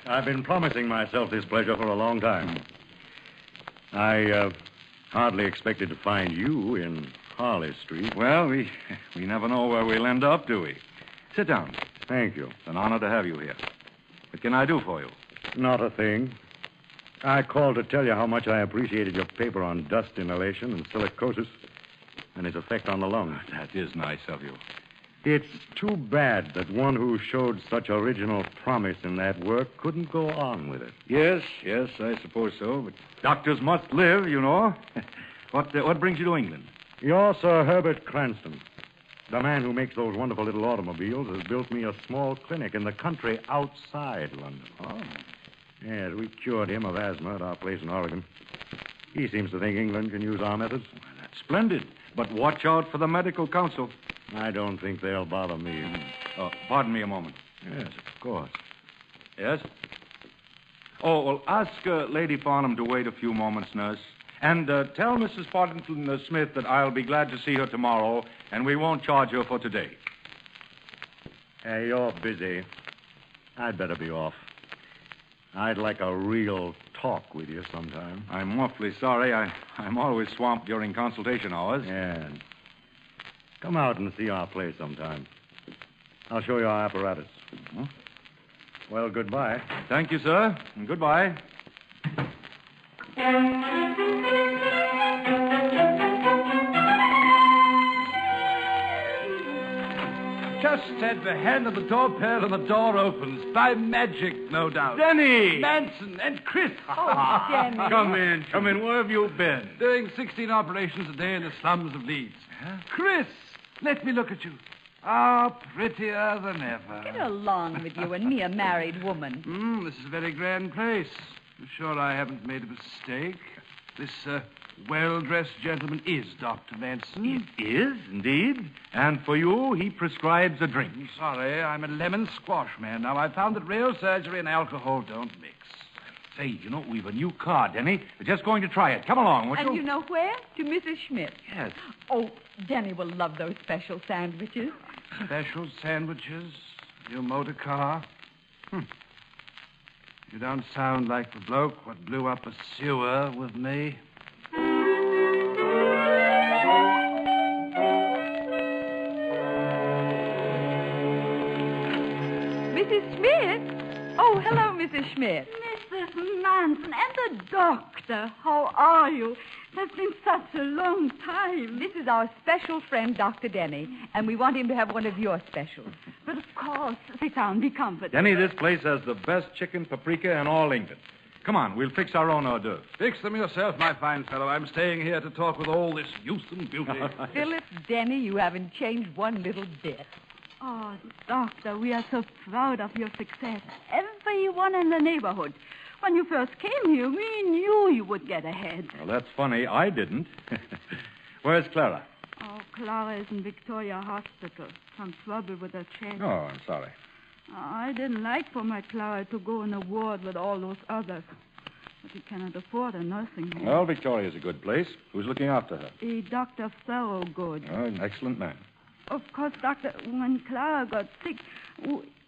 I've been promising myself this pleasure for a long time. I hardly expected to find you in Harley Street. Well, we never know where we'll end up, do we? Sit down. Thank you. It's an honor to have you here. What can I do for you? Not a thing. I called to tell you how much I appreciated your paper on dust inhalation and silicosis and its effect on the lungs. That is nice of you. It's too bad that one who showed such original promise in that work couldn't go on with it. Yes, I suppose so. But doctors must live, you know. What brings you to England? You're Sir Herbert Cranston. The man who makes those wonderful little automobiles has built me a small clinic in the country outside London. Oh. Yes, we cured him of asthma at our place in Oregon. He seems to think England can use our methods. Well, that's splendid. But watch out for the medical council. I don't think they'll bother me. Oh, pardon me a moment. Yes, of course. Yes? Oh, well, ask Lady Farnham to wait a few moments, nurse. And tell Mrs. Partington Smith that I'll be glad to see her tomorrow, and we won't charge her for today. Hey, you're busy. I'd better be off. I'd like a real talk with you sometime. I'm awfully sorry. I'm always swamped during consultation hours. Yeah. Come out and see our place sometime. I'll show you our apparatus. Well, goodbye. Thank you, sir, and goodbye. Just at the hand of the doorbell and the door opens. By magic, no doubt. Denny! Manson and Chris. Oh, Denny. Come in, come in. Where have you been? Doing 16 operations a day in the slums of Leeds. Huh? Chris, let me look at you. Ah, prettier than ever. Get along with you and me, a married woman. This is a very grand place. I'm sure I haven't made a mistake. This well-dressed gentleman is Dr. Manson. It is, indeed. And for you, he prescribes a drink. I'm sorry, I'm a lemon squash man. Now, I've found that real surgery and alcohol don't mix. Say, you know, we've a new car, Denny. We're just going to try it. Come along, won't you? And you know where? To Mrs. Schmidt. Yes. Oh, Denny will love those special sandwiches. Special sandwiches, your motor car. You don't sound like the bloke what blew up a sewer with me. Mrs. Schmidt? Oh, hello, Mrs. Schmidt. Mrs. Manson and the doctor, how are you? It's been such a long time. This is our special friend, Dr. Denny, and we want him to have one of your specials. But of course, sit down, be comfortable. Denny, this place has the best chicken paprika in all England. Come on, we'll fix our own hors d'oeuvres. Fix them yourself, my fine fellow. I'm staying here to talk with all this youth and beauty. Philip, Denny, you haven't changed one little bit. Oh, doctor, we are so proud of your success. Everyone in the neighborhood. When you first came here, we knew you would get ahead. Well, that's funny. I didn't. Where's Clara? Oh, Clara is in Victoria Hospital. Some trouble with her chest. Oh, I'm sorry. I didn't like for my Clara to go in a ward with all those others. But he cannot afford a nursing home. Well, Victoria's a good place. Who's looking after her? A Dr. Thorogood. Oh, an excellent man. Of course, Doctor, when Clara got sick,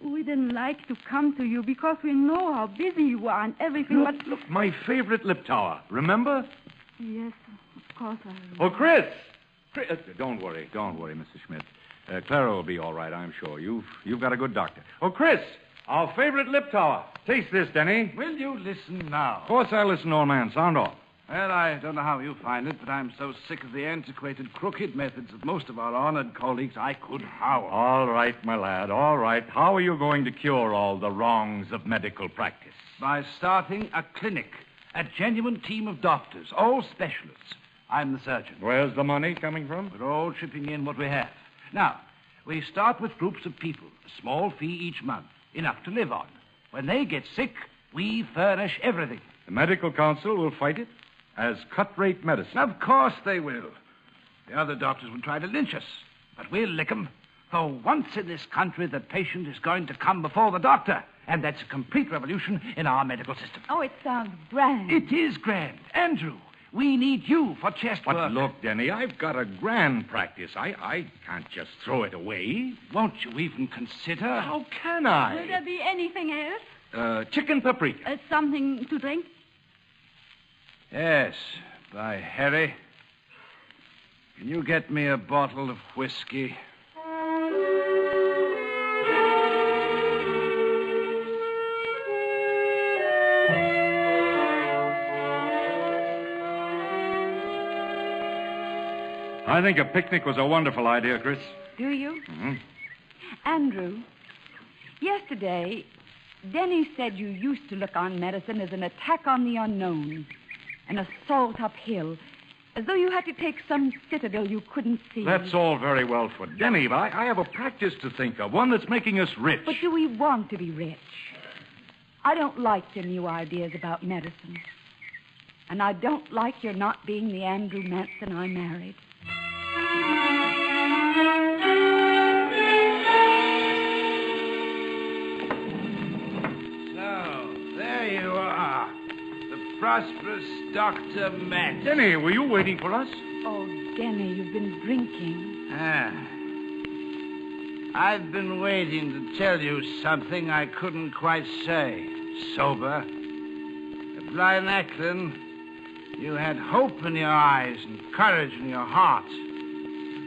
we didn't like to come to you because we know how busy you are and everything, Look, my favorite lip tower. Remember? Yes, of course I remember. Oh, Chris! Don't worry, Mrs. Schmidt. Clara will be all right, I'm sure. You've got a good doctor. Oh, Chris! Our favorite lip tower. Taste this, Denny. Will you listen now? Of course I'll listen, old man. Sound off. Well, I don't know how you find it, but I'm so sick of the antiquated, crooked methods of most of our honored colleagues, I could howl. All right, my lad, all right. How are you going to cure all the wrongs of medical practice? By starting a clinic. A genuine team of doctors, all specialists. I'm the surgeon. Where's the money coming from? We're all chipping in what we have. Now, we start with groups of people, a small fee each month, enough to live on. When they get sick, we furnish everything. The medical council will fight it as cut-rate medicine. Of course they will. The other doctors will try to lynch us, but we'll lick 'em. For once in this country, the patient is going to come before the doctor, and that's a complete revolution in our medical system. Oh, it sounds grand. It is grand. Andrew, we need you for chest work. But look, Denny, I've got a grand practice. I can't just throw it away. Won't you even consider? How can Will I? there be anything else? Chicken paprika. Something to drink? Yes, by Harry. Can you get me a bottle of whiskey? I think a picnic was a wonderful idea, Chris. Do you? Mm-hmm. Andrew, yesterday, Denny said you used to look on medicine as an attack on the unknown, an assault uphill, as though you had to take some citadel you couldn't see. That's all very well for Denny, but I have a practice to think of, one that's making us rich. But do we want to be rich? I don't like your new ideas about medicine. And I don't like your not being the Andrew Manson I married. So, there you are. The prosperous Dr. Manson. Denny, were you waiting for us? Oh, Denny, you've been drinking. I've been waiting to tell you something I couldn't quite say. Sober. At Rhinelander, you had hope in your eyes and courage in your heart.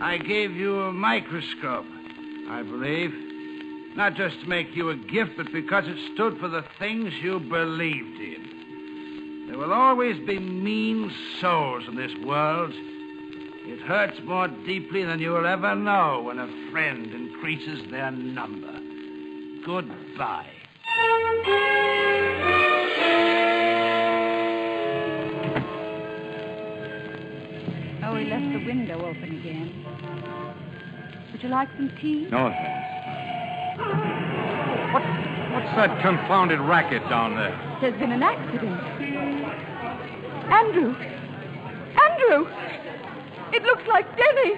I gave you a microscope, I believe. Not just to make you a gift, but because it stood for the things you believed in. There will always be mean souls in this world. It hurts more deeply than you will ever know when a friend increases their number. Goodbye. Oh, he left the window open again. Would you like some tea? No, thanks. What's that confounded racket down there? There's been an accident. Andrew! Andrew! It looks like Denny!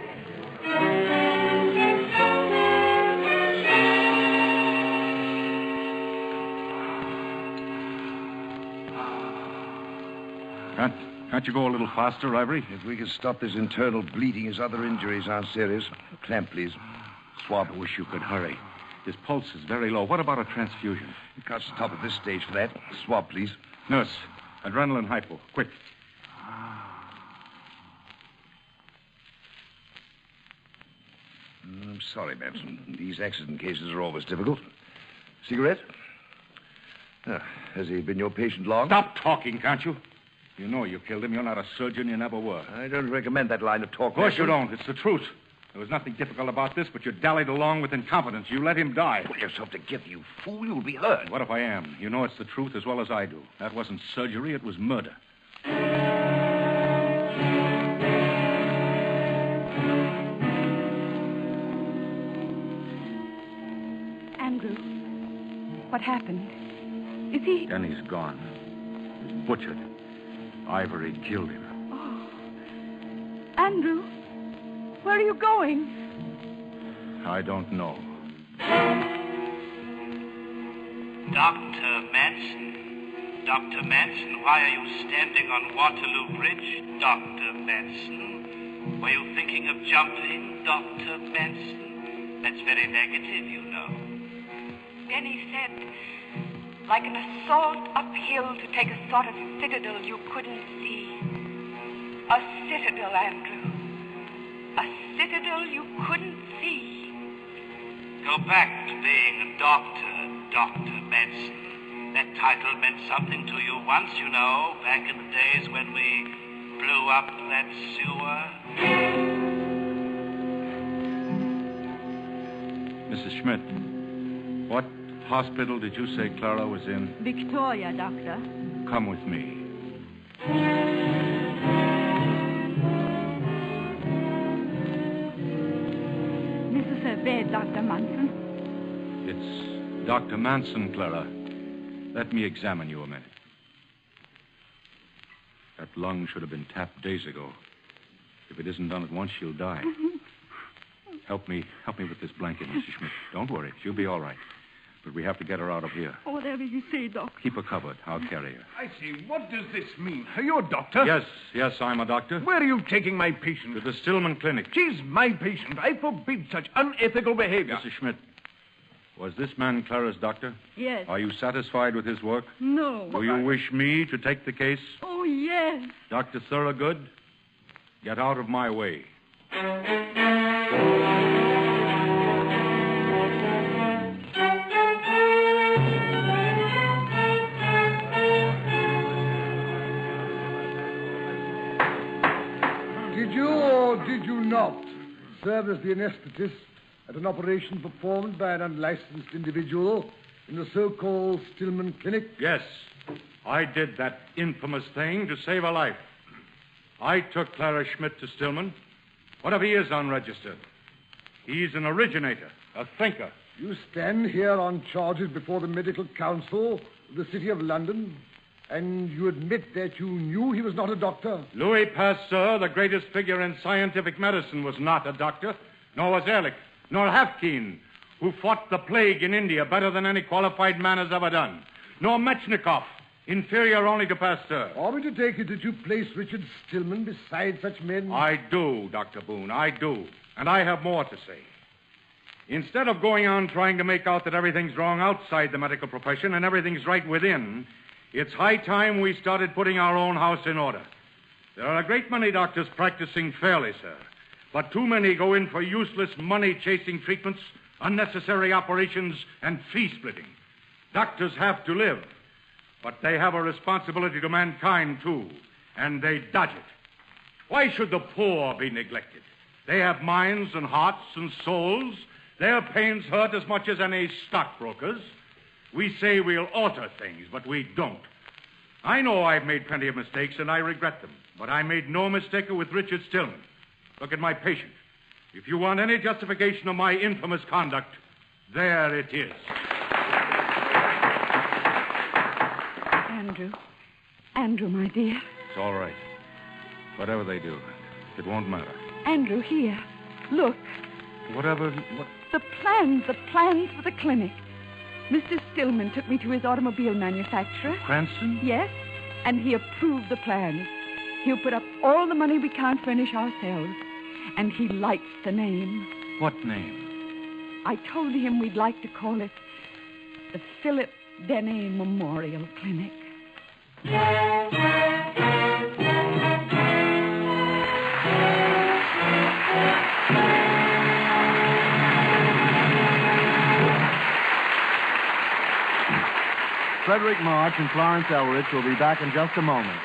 Can't you go a little faster, Ivory? If we could stop this internal bleeding, his other injuries aren't serious. Clamp, please. Swab. I wish you could hurry. His pulse is very low. What about a transfusion? You can't stop at this stage for that. Swab, please. Nurse, adrenaline hypo. Quick. I'm sorry, Manson. These accident cases are always difficult. Cigarette? Has he been your patient long? Stop talking, can't you? You know you killed him. You're not a surgeon. You never were. I don't recommend that line of talk. Of course Manson. you don't. It's the truth. There was nothing difficult about this, but you dallied along with incompetence. You let him die. Pull yourself together, you fool. You'll be hurt. What if I am? You know it's the truth as well as I do. That wasn't surgery. It was murder. Andrew, what happened? Is he... Denny's gone. He's butchered. Ivory killed him. Oh. Andrew, where are you going? I don't know. Dr. Manson. Dr. Manson, why are you standing on Waterloo Bridge? Dr. Manson. Were you thinking of jumping, Dr. Manson? That's very negative, you know. Denny said, like an assault uphill to take a sort of citadel you couldn't see. A citadel, Andrew. A citadel you couldn't see. Go back to being a doctor, Dr. Manson. That title meant something to you once, you know, back in the days when we blew up that sewer. Mrs. Schmidt, what hospital did you say Clara was in? Victoria, Doctor. Come with me. This is her bed, Dr. Manson. It's Dr. Manson, Clara. Let me examine you a minute. That lung should have been tapped days ago. If it isn't done at once, she'll die. Help me with this blanket, Mrs. Schmidt. Don't worry. She'll be all right. But we have to get her out of here. Whatever you say, Doc. Keep her covered. I'll carry her. I see. What does this mean? Are you a doctor? Yes, I'm a doctor. Where are you taking my patient? To the Stillman Clinic. She's my patient. I forbid such unethical behavior. Mrs. Schmidt, was this man Clara's doctor? Yes. Are you satisfied with his work? No. Do you wish me to take the case? Oh, yes. Dr. Thorogood, get out of my way. Did you or did you not serve as the anesthetist at an operation performed by an unlicensed individual in the so-called Stillman Clinic? Yes, I did that infamous thing to save a life. I took Clara Schmidt to Stillman. What if he is unregistered? He's an originator, a thinker. You stand here on charges before the Medical Council of the City of London, and you admit that you knew he was not a doctor? Louis Pasteur, the greatest figure in scientific medicine, was not a doctor, nor was Ehrlich, nor Havkine, who fought the plague in India better than any qualified man has ever done, nor Metchnikoff, inferior only to Pasteur. Are we to take it that you place Richard Stillman beside such men? I do, Dr. Boone, I do. And I have more to say. Instead of going on trying to make out that everything's wrong outside the medical profession and everything's right within, it's high time we started putting our own house in order. There are a great many doctors practicing fairly, sir. But too many go in for useless money-chasing treatments, unnecessary operations, and fee-splitting. Doctors have to live. But they have a responsibility to mankind, too, and they dodge it. Why should the poor be neglected? They have minds and hearts and souls. Their pains hurt as much as any stockbrokers. We say we'll alter things, but we don't. I know I've made plenty of mistakes, and I regret them. But I made no mistake with Richard Stillman. Look at my patient. If you want any justification of my infamous conduct, there it is. Andrew, my dear. It's all right. Whatever they do, it won't matter. Andrew, here. Look. What? The plans for the clinic. Mr. Stillman took me to his automobile manufacturer. Cranston? Yes, and he approved the plans. He'll put up all the money we can't furnish ourselves. And he likes the name. What name? I told him we'd like to call it the Philip Denny Memorial Clinic. Frederick March and Florence Elrich will be back in just a moment.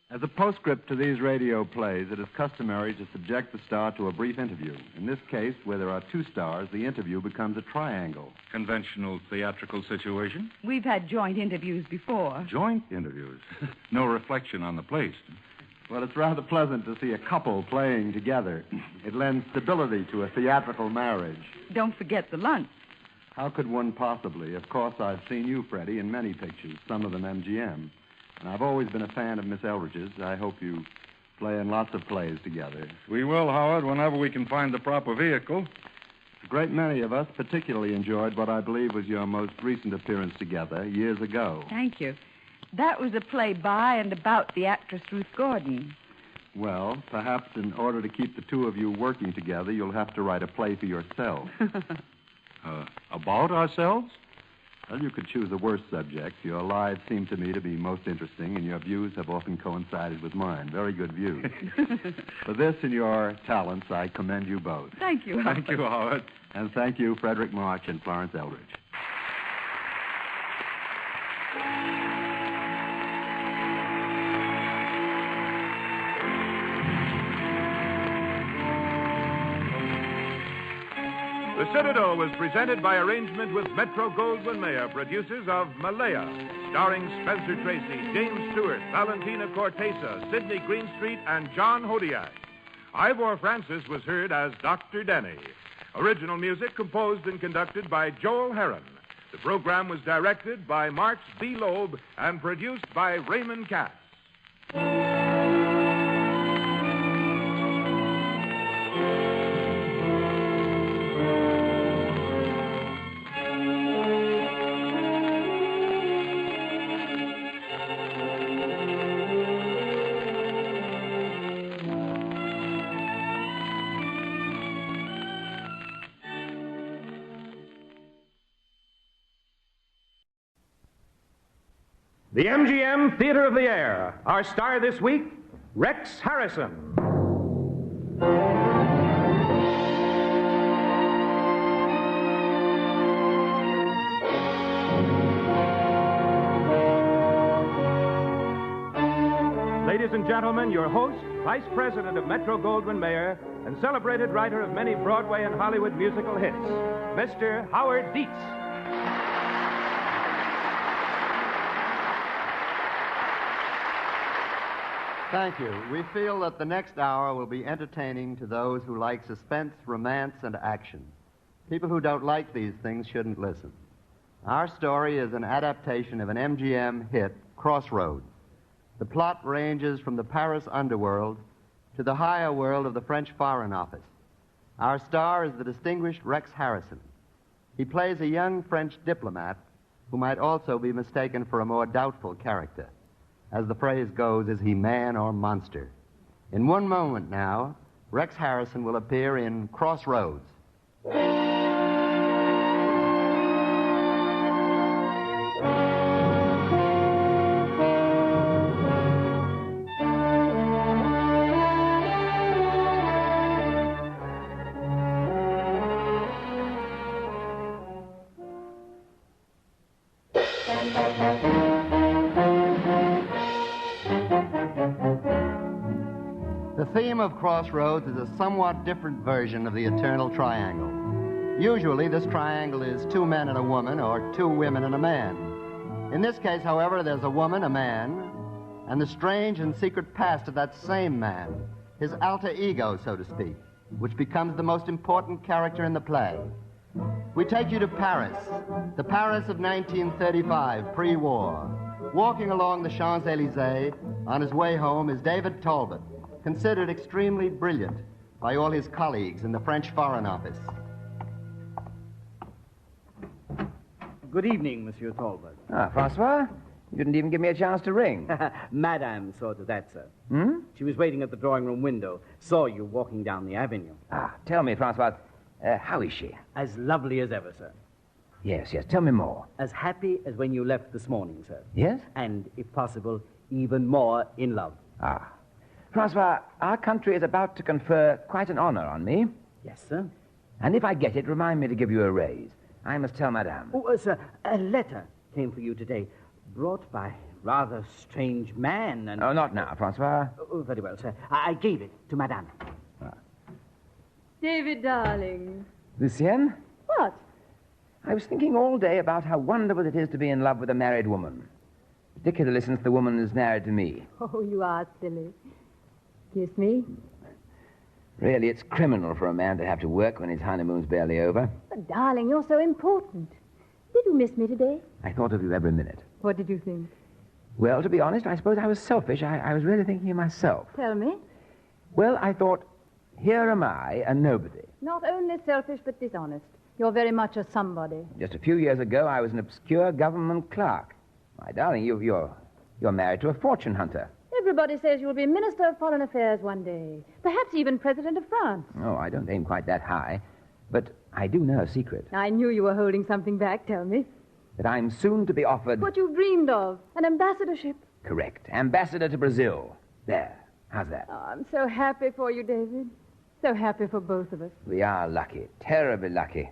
As a postscript to these radio plays, it is customary to subject the star to a brief interview. In this case, where there are two stars, the interview becomes a triangle. Conventional theatrical situation? We've had joint interviews before. Joint interviews? No reflection on the place. Well, it's rather pleasant to see a couple playing together. It lends stability to a theatrical marriage. Don't forget the lunch. How could one possibly? Of course, I've seen you, Freddie, in many pictures, some of them MGM. And I've always been a fan of Miss Elrich's. I hope you play in lots of plays together. We will, Howard, whenever we can find the proper vehicle. A great many of us particularly enjoyed what I believe was your most recent appearance together years ago. Thank you. That was a play by and about the actress Ruth Gordon. Well, perhaps in order to keep the two of you working together, you'll have to write a play for yourself. About ourselves? Well, you could choose a worse subject. Your lives seem to me to be most interesting, and your views have often coincided with mine. Very good views. For this and your talents, I commend you both. Thank you, Howard. Thank you, Howard. And thank you, Frederick March and Florence Elrich. The Citadel was presented by arrangement with Metro-Goldwyn-Mayer, producers of Malaya, starring Spencer Tracy, James Stewart, Valentina Cortesa, Sidney Greenstreet, and John Hodiak. Ivor Francis was heard as Dr. Denny. Original music composed and conducted by Joel Herron. The program was directed by March B. Loeb and produced by Raymond Katz. The MGM Theater of the Air. Our star this week, Rex Harrison. Ladies and gentlemen, your host, Vice President of Metro-Goldwyn-Mayer, and celebrated writer of many Broadway and Hollywood musical hits, Mr. Howard Dietz. Thank you. We feel that the next hour will be entertaining to those who like suspense, romance, and action. People who don't like these things shouldn't listen. Our story is an adaptation of an MGM hit, Crossroads. The plot ranges from the Paris underworld to the higher world of the French Foreign Office. Our star is the distinguished Rex Harrison. He plays a young French diplomat who might also be mistaken for a more doubtful character. As the phrase goes, is he man or monster? In one moment now, Rex Harrison will appear in Crossroads, The theme of Crossroads is a somewhat different version of the eternal triangle. Usually, this triangle is two men and a woman, or two women and a man. In this case, however, there's a woman, a man, and the strange and secret past of that same man, his alter ego, so to speak, which becomes the most important character in the play. We take you to Paris, the Paris of 1935, pre-war. Walking along the Champs-Élysées on his way home is David Talbot, considered extremely brilliant by all his colleagues in the French Foreign Office. Good evening, Monsieur Talbot. Ah, Francois, you didn't even give me a chance to ring. Madame saw to that, sir. Hmm? She was waiting at the drawing room window, saw you walking down the avenue. Ah, tell me, Francois, how is she? As lovely as ever, sir. Yes, tell me more. As happy as when you left this morning, sir. Yes? And, if possible, even more in love. Ah. Francois, our country is about to confer quite an honor on me. Yes, sir. And if I get it, remind me to give you a raise. I must tell Madame. Oh, sir, a letter came for you today, brought by a rather strange man and... Oh, not now, Francois. Oh, very well, sir. I gave it to Madame. David, darling. Lucienne? What? I was thinking all day about how wonderful it is to be in love with a married woman. Particularly since the woman is married to me. Oh, you are silly. Kiss me. Really, it's criminal for a man to have to work when his honeymoon's barely over. But, darling, you're so important. Did you miss me today? I thought of you every minute. What did you think? Well, to be honest, I suppose I was selfish. I was really thinking of myself. Tell me. Well, I thought, here am I, a nobody. Not only selfish, but dishonest. You're very much a somebody. Just a few years ago, I was an obscure government clerk. My darling, you're married to a fortune hunter. Everybody says you'll be Minister of Foreign Affairs one day. Perhaps even President of France. Oh, I don't aim quite that high. But I do know a secret. I knew you were holding something back. Tell me. That I'm soon to be offered... What you've dreamed of. An ambassadorship. Correct. Ambassador to Brazil. There. How's that? Oh, I'm so happy for you, David. So happy for both of us. We are lucky. Terribly lucky.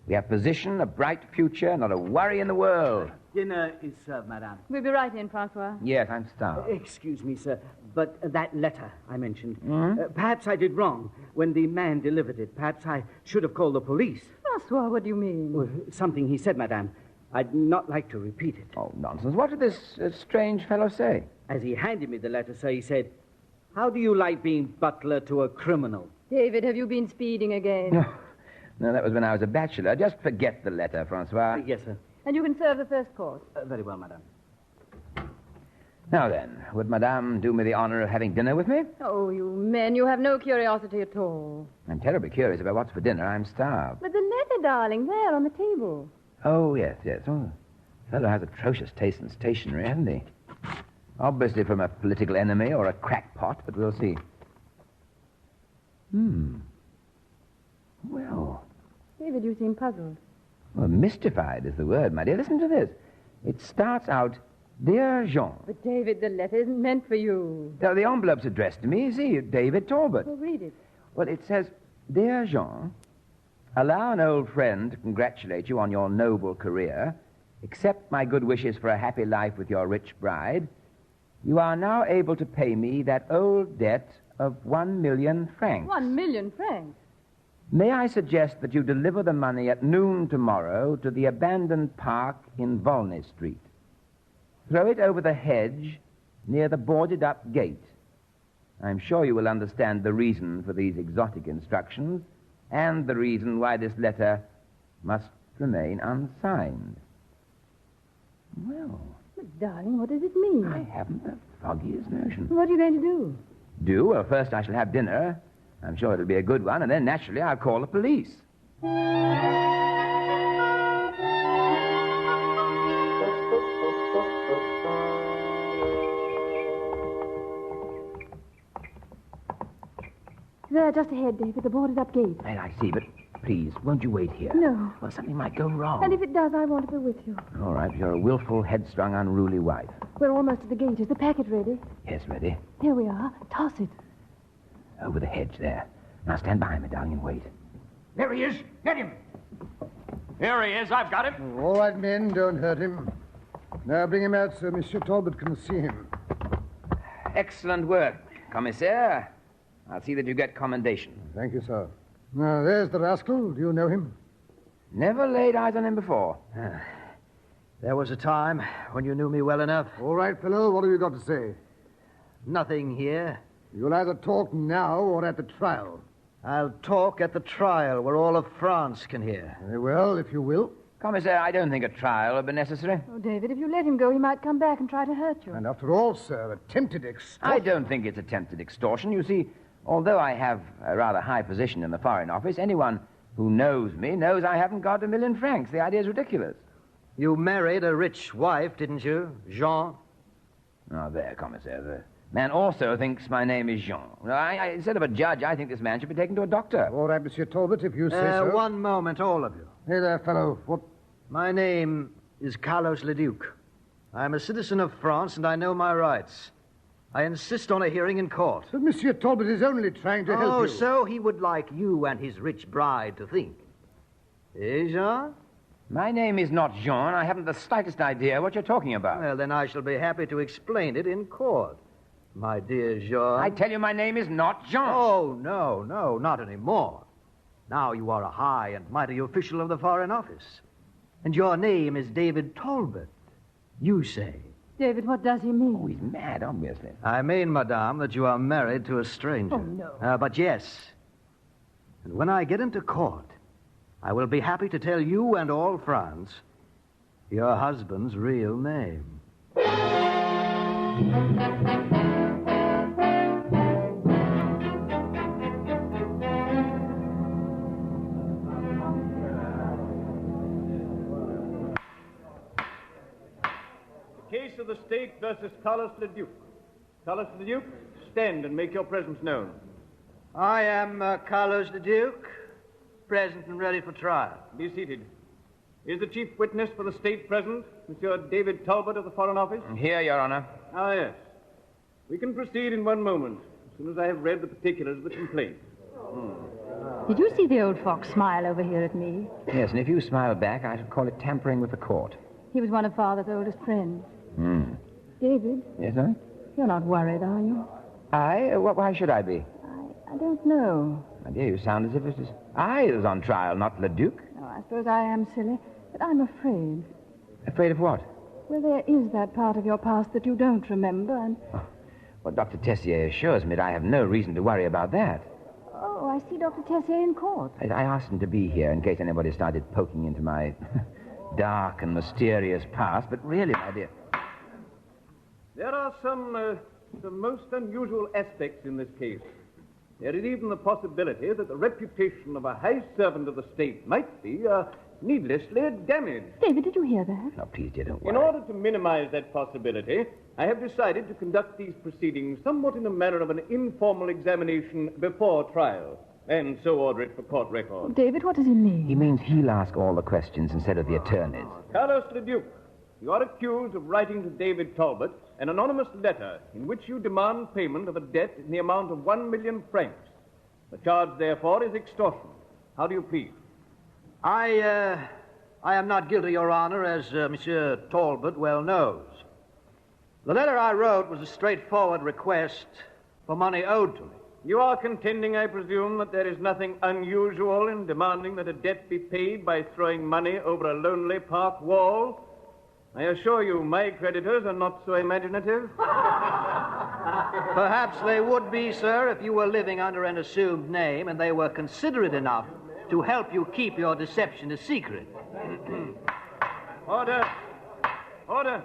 We have position, a bright future, not a worry in the world. Dinner is served, Madame. We'll be right in, Francois. Yes, I'm starved. Excuse me, sir, but that letter I mentioned, Hmm? perhaps I did wrong when the man delivered it. Perhaps I should have called the police. Francois, what do you mean? Well, something he said, Madame. I'd not like to repeat it. Oh, nonsense. What did this strange fellow say? As he handed me the letter, sir, he said, "How do you like being butler to a criminal?" David, have you been speeding again? No, that was when I was a bachelor. Just forget the letter, Francois. Yes, sir. And you can serve the first course. Very well, Madame. Now then, would Madame do me the honor of having dinner with me? Oh, you men, you have no curiosity at all. I'm terribly curious about what's for dinner. I'm starved. But the letter, darling, there on the table. Oh, yes. Oh, the fellow has atrocious taste in stationery, hasn't he? Obviously from a political enemy or a crackpot, but we'll see. Well... David, you seem puzzled. Well, mystified is the word, my dear. Listen to this. It starts out, Dear Jean. But, David, the letter isn't meant for you. Now, the envelope's addressed to me. See, David Talbot. Well, read it. Well, it says, Dear Jean, allow an old friend to congratulate you on your noble career. Accept my good wishes for a happy life with your rich bride. You are now able to pay me that old debt of 1 million francs. 1 million francs? May I suggest that you deliver the money at noon tomorrow to the abandoned park in Volney Street. Throw it over the hedge near the boarded-up gate. I'm sure you will understand the reason for these exotic instructions and the reason why this letter must remain unsigned. Well... But, darling, what does it mean? I haven't the foggiest notion. What are you going to do? Do? Well, first I shall have dinner. I'm sure it'll be a good one, and then, naturally, I'll call the police. There, just ahead, David, the boarded-up gate. Well, I see, but please, won't you wait here? No. Well, something might go wrong. And if it does, I want to go with you. All right, you're a willful, headstrong, unruly wife. We're almost at the gate. Is the packet ready? Yes, ready. Here we are. Toss it. Over the hedge there. Now stand behind me, darling, and wait. There he is. Get him. Here he is. I've got him. All right, men, don't hurt him. Now bring him out so Monsieur Talbot can see him. Excellent work, Commissaire. I'll see that you get commendation. Thank you, sir. Now, there's the rascal. Do you know him? Never laid eyes on him before. There was a time when you knew me well enough. All right, fellow, what have you got to say? Nothing here. You'll either talk now or at the trial. I'll talk at the trial where all of France can hear. Very well, if you will. Commissaire, I don't think a trial would be necessary. Oh, David, if you let him go, he might come back and try to hurt you. And after all, sir, attempted extortion. I don't think it's attempted extortion. You see, although I have a rather high position in the Foreign Office, anyone who knows me knows I haven't got £1,000,000 francs. The idea is ridiculous. You married a rich wife, didn't you, Jean? Oh, there, Commissaire. The man also thinks my name is Jean. Instead of a judge, I think this man should be taken to a doctor. All right, Monsieur Talbot, if you say so. One moment, all of you. Hey there, fellow. What? My name is Carlos Leduc. I'm a citizen of France, and I know my rights. I insist on a hearing in court. But Monsieur Talbot is only trying to help you. Oh, so he would like you and his rich bride to think. Eh, Jean? My name is not Jean. I haven't the slightest idea what you're talking about. Well, then I shall be happy to explain it in court. My dear Jean. I tell you, my name is not Jean. Oh, no, not anymore. Now you are a high and mighty official of the Foreign Office. And your name is David Talbot. You say. David, what does he mean? Oh, he's mad, obviously. I mean, madame, that you are married to a stranger. Oh, no. But yes. And when I get into court, I will be happy to tell you and all France your husband's real name. Case of the state versus Carlos Leduc. Carlos Leduc, stand and make your presence known. I am Carlos Leduc, present and ready for trial. Be seated. Is the chief witness for the state present, Monsieur David Talbot of the Foreign Office? Here, Your Honor. Ah, yes. We can proceed in one moment, as soon as I have read the particulars of the complaint. Did you see the old fox smile over here at me? Yes, and if you smile back, I should call it tampering with the court. He was one of Father's oldest friends. David? Yes, sir? You're not worried, are you? Why should I be? I don't know. My dear, you sound as if it was I that was on trial, not Leduc. Oh, I suppose I am silly, but I'm afraid. Afraid of what? Well, there is that part of your past that you don't remember, and... Well, Dr. Tessier assures me that I have no reason to worry about that. Oh, I see Dr. Tessier in court. I asked him to be here in case anybody started poking into my dark and mysterious past, but really, my dear... There are some most unusual aspects in this case. There is even the possibility that the reputation of a high servant of the state might be needlessly damaged. David, did you hear that? No, please, dear, don't worry. In order to minimize that possibility, I have decided to conduct these proceedings somewhat in the manner of an informal examination before trial, and so order it for court record. David, what does he mean? He means he'll ask all the questions instead of the attorneys. Carlos Leduc, you are accused of writing to David Talbot an anonymous letter in which you demand payment of a debt in the amount of 1,000,000 francs. The charge, therefore, is extortion. How do you plead? I am not guilty, Your Honor, as Monsieur Talbot well knows. The letter I wrote was a straightforward request for money owed to me. You are contending, I presume, that there is nothing unusual in demanding that a debt be paid by throwing money over a lonely park wall? I assure you, my creditors are not so imaginative. Perhaps they would be, sir, if you were living under an assumed name and they were considerate enough to help you keep your deception a secret. Order. Order.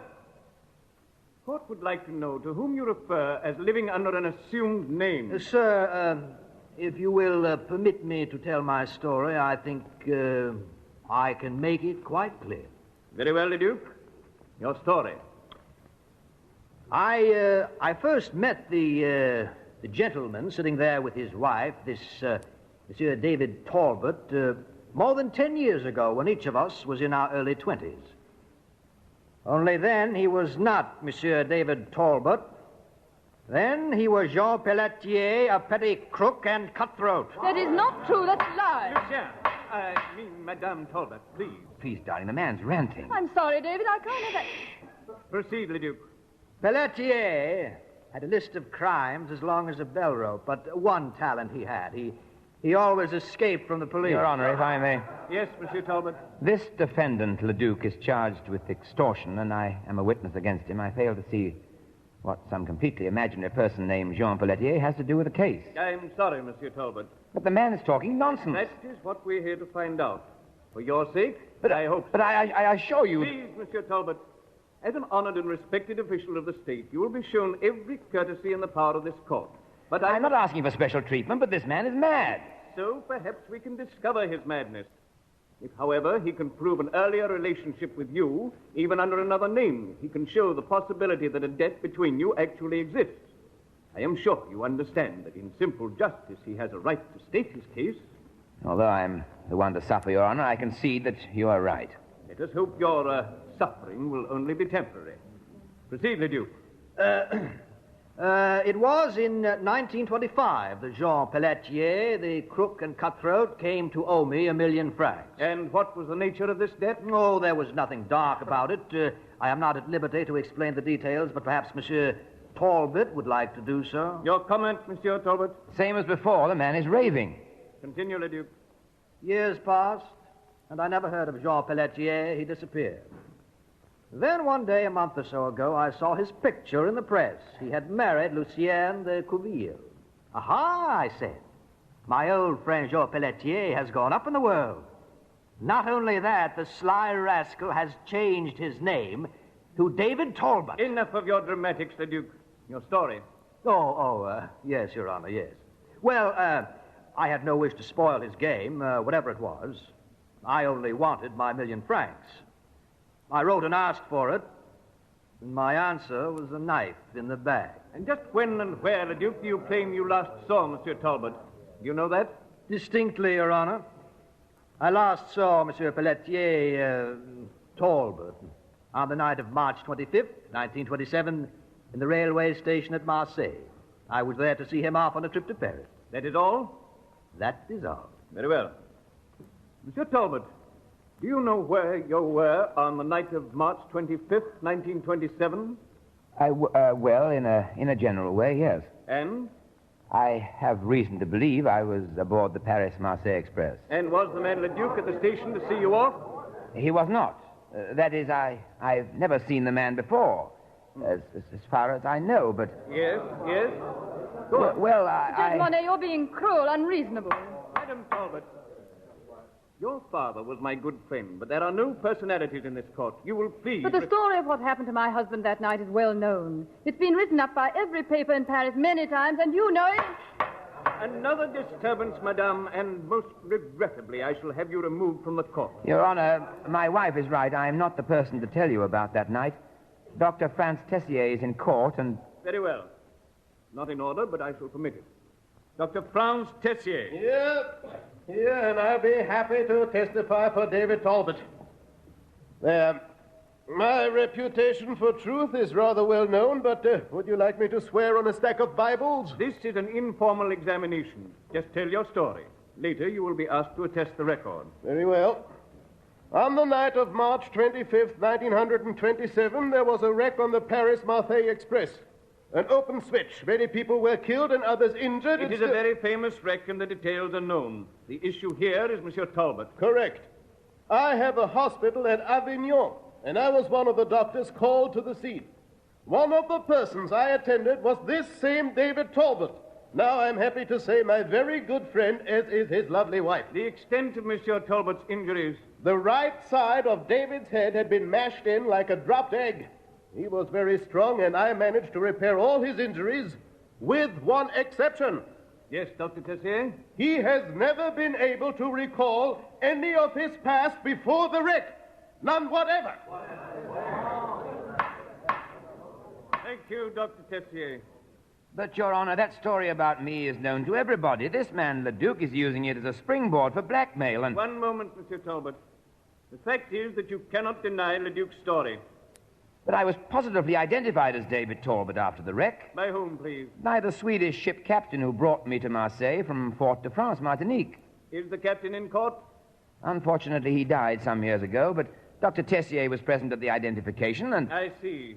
Court would like to know to whom you refer as living under an assumed name. Sir, if you will permit me to tell my story, I think I can make it quite clear. Very well, Leduc. Your story. I first met the gentleman sitting there with his wife, this Monsieur David Talbot, more than 10 years ago when each of us was in our early 20s. Only then he was not Monsieur David Talbot. Then he was Jean Pelletier, a petty crook and cutthroat. That is not true. That's a lie. Lucien, I mean Madame Talbot, please. Please, darling, the man's ranting. I'm sorry, David. I can't have that. Proceed, Leduc. Pelletier had a list of crimes as long as a bell rope, but one talent he had. He always escaped from the police. Your Honor, if I may. Yes, Monsieur Talbot. This defendant, Leduc, is charged with extortion, and I am a witness against him. I fail to see what some completely imaginary person named Jean Pelletier has to do with the case. I'm sorry, Monsieur Talbot. But the man is talking nonsense. That is what we're here to find out. For your sake, But I hope so. But I assure you... Please, Monsieur Talbot, as an honored and respected official of the state, you will be shown every courtesy in the power of this court. But I'm not asking for special treatment, but this man is mad. So perhaps we can discover his madness. If, however, he can prove an earlier relationship with you, even under another name, he can show the possibility that a debt between you actually exists. I am sure you understand that in simple justice he has a right to state his case. Although I'm the one to suffer, Your Honor, I concede that you are right. Let us hope your suffering will only be temporary. Proceed, Leduc. It was in 1925 that Jean Pelletier, the crook and cutthroat, came to owe me 1 million francs. And what was the nature of this debt? Oh, there was nothing dark about it. I am not at liberty to explain the details, but perhaps Monsieur Talbot would like to do so. Your comment, Monsieur Talbot? Same as before, the man is raving. Continue, Leduc. Years passed, and I never heard of Jean Pelletier. He disappeared. Then one day, a month or so ago, I saw his picture in the press. He had married Lucienne de Couville. Aha, I said. My old friend Jean Pelletier has gone up in the world. Not only that, the sly rascal has changed his name to David Talbot. Enough of your dramatics, Leduc. Your story. Yes, Your Honor, yes. Well, I had no wish to spoil his game, whatever it was. I only wanted my 1 million francs. I wrote and asked for it, and my answer was a knife in the bag. And just when and where, Leduc, do you claim you last saw Monsieur Talbot? Do you know that? Distinctly, Your Honor. I last saw Monsieur Pelletier Talbot on the night of March 25th, 1927, in the railway station at Marseille. I was there to see him off on a trip to Paris. That is all? That is all. Very well. Monsieur Talbot, do you know where you were on the night of March 25th, 1927? Well, in a general way, yes. And? I have reason to believe I was aboard the Paris-Marseille Express. And was the man Leduc at the station to see you off? He was not. That is, I've never seen the man before, as far as I know, but... Yes. Go on. Well, Judge Monet, you're being cruel, unreasonable. Madam Talbot, your father was my good friend, but there are no personalities in this court. You will please... But the story of what happened to my husband that night is well known. It's been written up by every paper in Paris many times, and you know it. Another disturbance, madame, and most regrettably, I shall have you removed from the court. Your Honor, my wife is right. I am not the person to tell you about that night. Dr. Franz Tessier is in court, and... Very well. Not in order, but I shall permit it. Dr. Franz Tessier. Yeah, and I'll be happy to testify for David Talbot. My reputation for truth is rather well known, but would you like me to swear on a stack of Bibles? This is an informal examination. Just tell your story. Later, you will be asked to attest the record. Very well. On the night of March 25th, 1927, there was a wreck on the Paris-Marseille Express. An open switch. Many people were killed and others injured. It is a very famous wreck, and the details are known. The issue here is Monsieur Talbot. Correct. I have a hospital at Avignon, and I was one of the doctors called to the scene. One of the persons I attended was this same David Talbot. Now I'm happy to say my very good friend, as is his lovely wife. The extent of Monsieur Talbot's injuries? The right side of David's head had been mashed in like a dropped egg. He was very strong, and I managed to repair all his injuries, with one exception. Yes, Dr. Tessier? He has never been able to recall any of his past before the wreck. None whatever. Thank you, Dr. Tessier. But, Your Honor, that story about me is known to everybody. This man, Leduc, is using it as a springboard for blackmail and... One moment, Monsieur Talbot. The fact is that you cannot deny Leduc's story. But I was positively identified as David Talbot after the wreck. By whom, please? By the Swedish ship captain who brought me to Marseille from Fort de France, Martinique. Is the captain in court? Unfortunately, he died some years ago, but Dr. Tessier was present at the identification and... I see.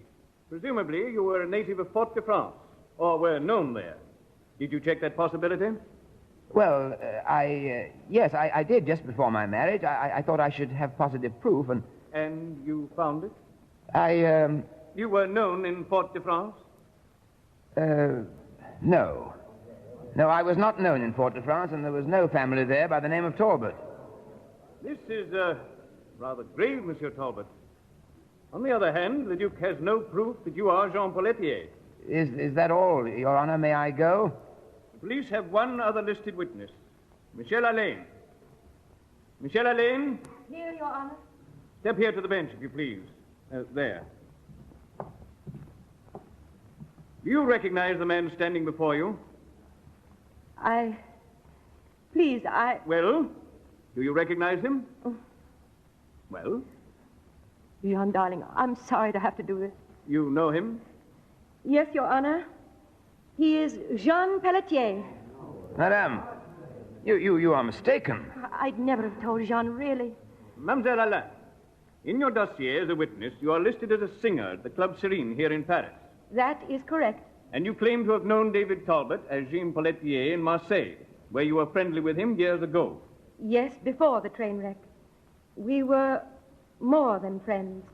Presumably, you were a native of Fort de France, or were known there. Did you check that possibility? Well, yes, I did just before my marriage. I thought I should have positive proof, and... And you found it? You were known in Fort de France? No. No, I was not known in Fort de France, and there was no family there by the name of Talbot. This is, rather grave, Monsieur Talbot. On the other hand, the Duke has no proof that you are Jean Pelletier. Is that all, Your Honor? May I go? The police have one other listed witness, Michel Alain. Michel Alain? Here, Your Honor. Step here to the bench, if you please. There. Do you recognize the man standing before you? Well, do you recognize him? Oh. Well? Jean, darling, I'm sorry to have to do this. You know him? Yes, Your Honor. He is Jean Pelletier. Madame, you are mistaken. I'd never have told Jean, really. Mademoiselle Alain, in your dossier as a witness, you are listed as a singer at the Club Serene here in Paris. That is correct. And you claim to have known David Talbot as Jean Pelletier in Marseille, where you were friendly with him years ago. Yes, before the train wreck. We were more than friends.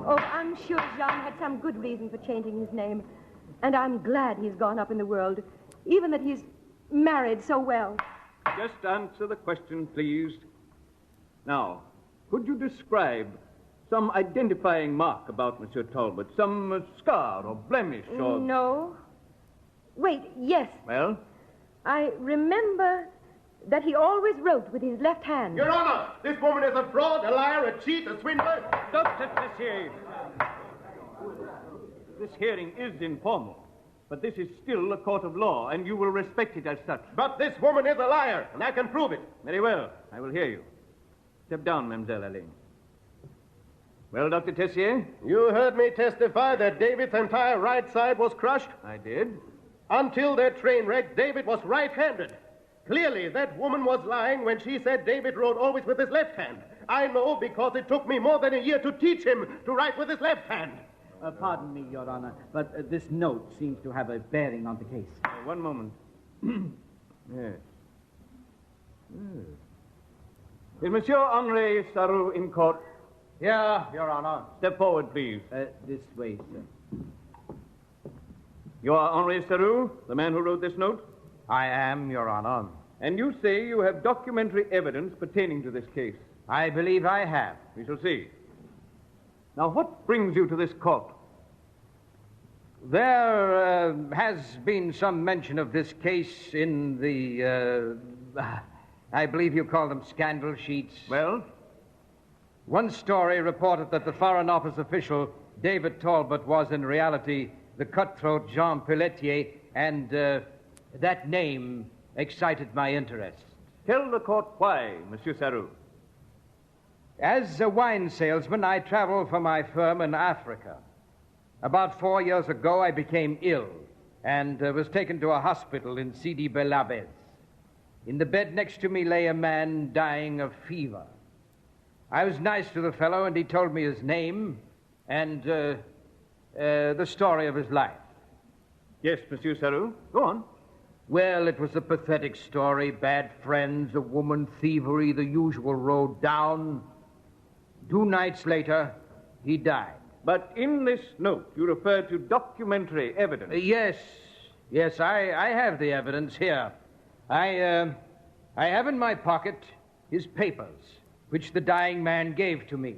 Oh, I'm sure Jean had some good reason for changing his name. And I'm glad he's gone up in the world, even that he's married so well. Just answer the question, please. Now, could you describe some identifying mark about Monsieur Talbot? Some scar or blemish or... No. Wait, yes. Well? I remember that he always wrote with his left hand. Your Honor, this woman is a fraud, a liar, a cheat, a swindler. Dr. Tessier. This hearing is informal, but this is still a court of law, and you will respect it as such. But this woman is a liar, and I can prove it. Very well. I will hear you. Step down, Mademoiselle Alain. Well, Dr. Tessier? You heard me testify that David's entire right side was crushed? I did. Until that train wreck, David was right-handed. Clearly, that woman was lying when she said David wrote always with his left hand. I know because it took me more than a year to teach him to write with his left hand. Pardon me, Your Honor, but this note seems to have a bearing on the case. One moment. Yes. Is Monsieur Henri Sarou in court? Yeah, Your Honor. Step forward, please. This way, sir. You are Henri Sarou, the man who wrote this note? I am, Your Honor. And you say you have documentary evidence pertaining to this case? I believe I have. We shall see. Now, what brings you to this court? There has been some mention of this case in the, I believe you call them scandal sheets. Well? One story reported that the Foreign Office official, David Talbot, was in reality the cutthroat Jean Pelletier, and that name excited my interest. Tell the court why, Monsieur Sarou. As a wine salesman, I traveled for my firm in Africa. About 4 years ago, I became ill and was taken to a hospital in Sidi Bel Abbes. In the bed next to me lay a man dying of fever. I was nice to the fellow, and he told me his name and the story of his life. Yes, Monsieur Sarou. Go on. Well, it was a pathetic story. Bad friends, a woman, thievery, the usual road down. 2 nights later, he died. But in this note, you refer to documentary evidence. Yes, I have the evidence here. I have in my pocket his papers, which the dying man gave to me.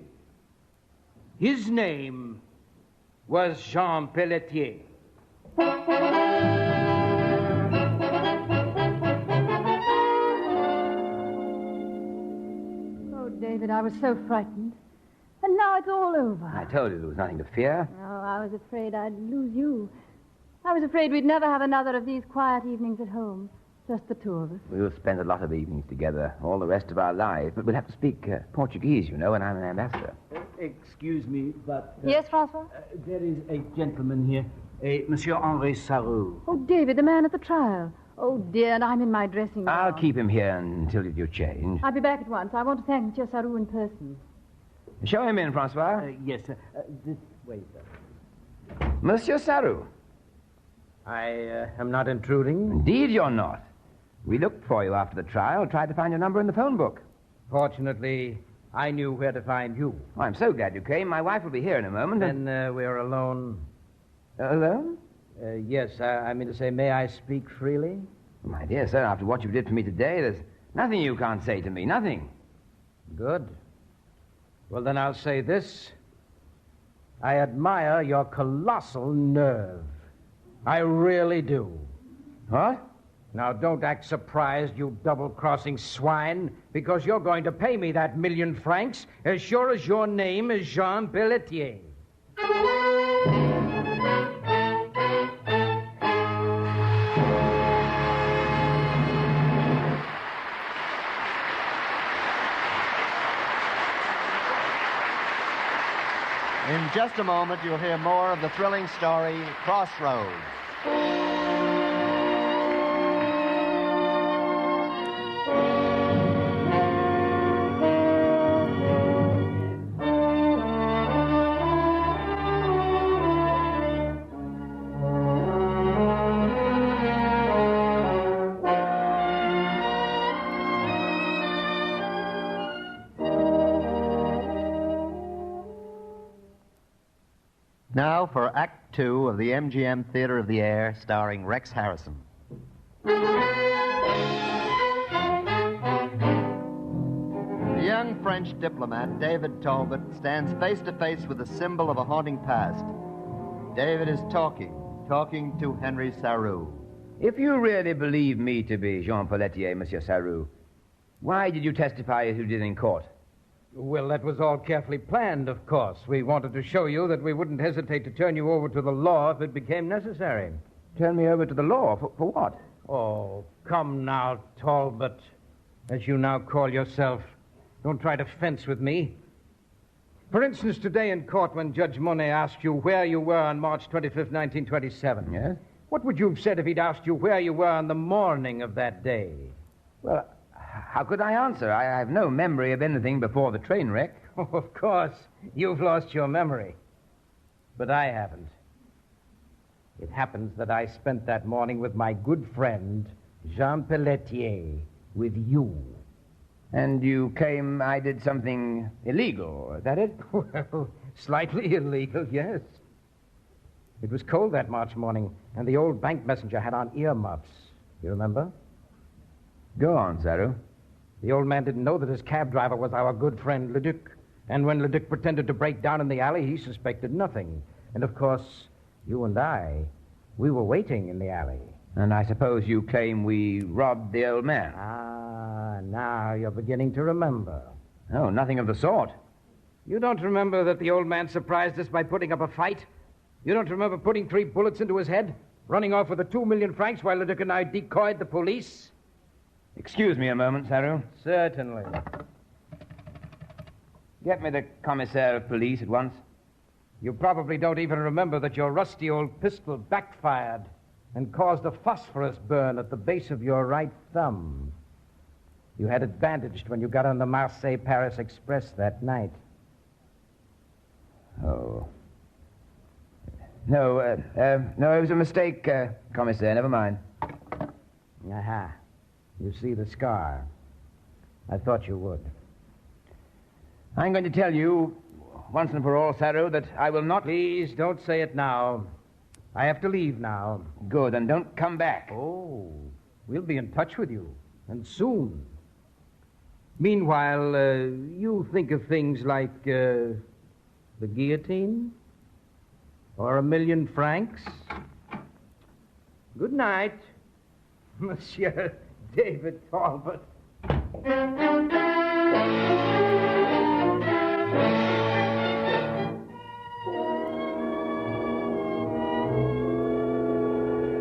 His name was Jean Pelletier. Oh, David, I was so frightened. And now it's all over. I told you there was nothing to fear. Oh, I was afraid I'd lose you. I was afraid we'd never have another of these quiet evenings at home. Just the two of us. We'll spend a lot of evenings together, all the rest of our lives, but we'll have to speak Portuguese, you know, and I'm an ambassador. Excuse me, but... Yes, Francois? There is a gentleman here, Monsieur Henri Sarou. Oh, David, the man at the trial. Oh, dear, and I'm in my dressing gown. I'll keep him here until you change. I'll be back at once. I want to thank Monsieur Sarou in person. Show him in, Francois. Yes, sir. This way, sir. Monsieur Sarou. I am not intruding. Indeed you're not. We looked for you after the trial, tried to find your number in the phone book. Fortunately, I knew where to find you. Oh, I'm so glad you came. My wife will be here in a moment. Then we're alone. Alone? Yes, I mean to say, may I speak freely? My dear sir, after what you did for me today, there's nothing you can't say to me. Nothing. Good. Well, then I'll say this. I admire your colossal nerve. I really do. What? Now, don't act surprised, you double-crossing swine, because you're going to pay me that 1,000,000 francs as sure as your name is Jean Pelletier. In just a moment, you'll hear more of the thrilling story, Crossroads. Now for Act Two of the MGM Theater of the Air, starring Rex Harrison. The young French diplomat, David Talbot, stands face to face with the symbol of a haunting past. David is talking to Henry Sarou. If you really believe me to be Jean Pelletier, Monsieur Sarou, why did you testify as you did in court? Well, that was all carefully planned, of course. We wanted to show you that we wouldn't hesitate to turn you over to the law if it became necessary. Turn me over to the law? For what? Oh, come now, Talbot, as you now call yourself. Don't try to fence with me. For instance, today in court when Judge Monet asked you where you were on March 25th, 1927. Yes? What would you have said if he'd asked you where you were on the morning of that day? Well, how could I answer? I have no memory of anything before the train wreck. Oh, of course. You've lost your memory. But I haven't. It happens that I spent that morning with my good friend, Jean Pelletier, with you. And you claim I did something illegal, is that it? Well, slightly illegal, yes. It was cold that March morning, and the old bank messenger had on earmuffs. You remember? Go on, Sarou. The old man didn't know that his cab driver was our good friend Leduc. And when Leduc pretended to break down in the alley, he suspected nothing. And, of course, you and I, we were waiting in the alley. And I suppose you claim we robbed the old man. Ah, now you're beginning to remember. Oh, nothing of the sort. You don't remember that the old man surprised us by putting up a fight? You don't remember putting 3 bullets into his head, running off with the 2,000,000 francs while Leduc and I decoyed the police? Excuse me a moment, Sarou. Certainly. Get me the commissaire of police at once. You probably don't even remember that your rusty old pistol backfired and caused a phosphorus burn at the base of your right thumb. You had it bandaged when you got on the Marseille-Paris Express that night. Oh. No, it was a mistake, commissaire. Never mind. Aha. You see the scar. I thought you would. I'm going to tell you, once and for all, Sarou, that I will not... Please, don't say it now. I have to leave now. Good, and don't come back. Oh, we'll be in touch with you, and soon. Meanwhile, you think of things like the guillotine? Or 1,000,000 francs? Good night, Monsieur David Talbot.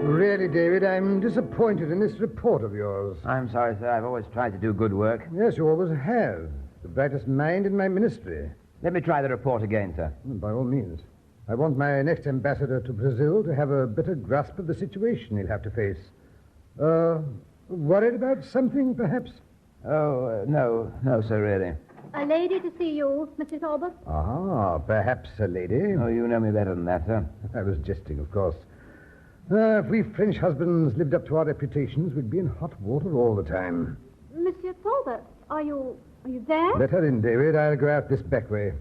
Really, David, I'm disappointed in this report of yours. I'm sorry, sir. I've always tried to do good work. Yes, you always have. The brightest mind in my ministry. Let me try the report again, sir. By all means. I want my next ambassador to Brazil to have a better grasp of the situation he'll have to face. Worried about something, perhaps? Oh, no, sir, really. A lady to see you, Mr. Talbot. Ah, perhaps a lady. Oh, you know me better than that, sir. I was jesting, of course. If we French husbands lived up to our reputations, we'd be in hot water all the time. Monsieur Talbot, are you there? Let her in, David. I'll go out this back way.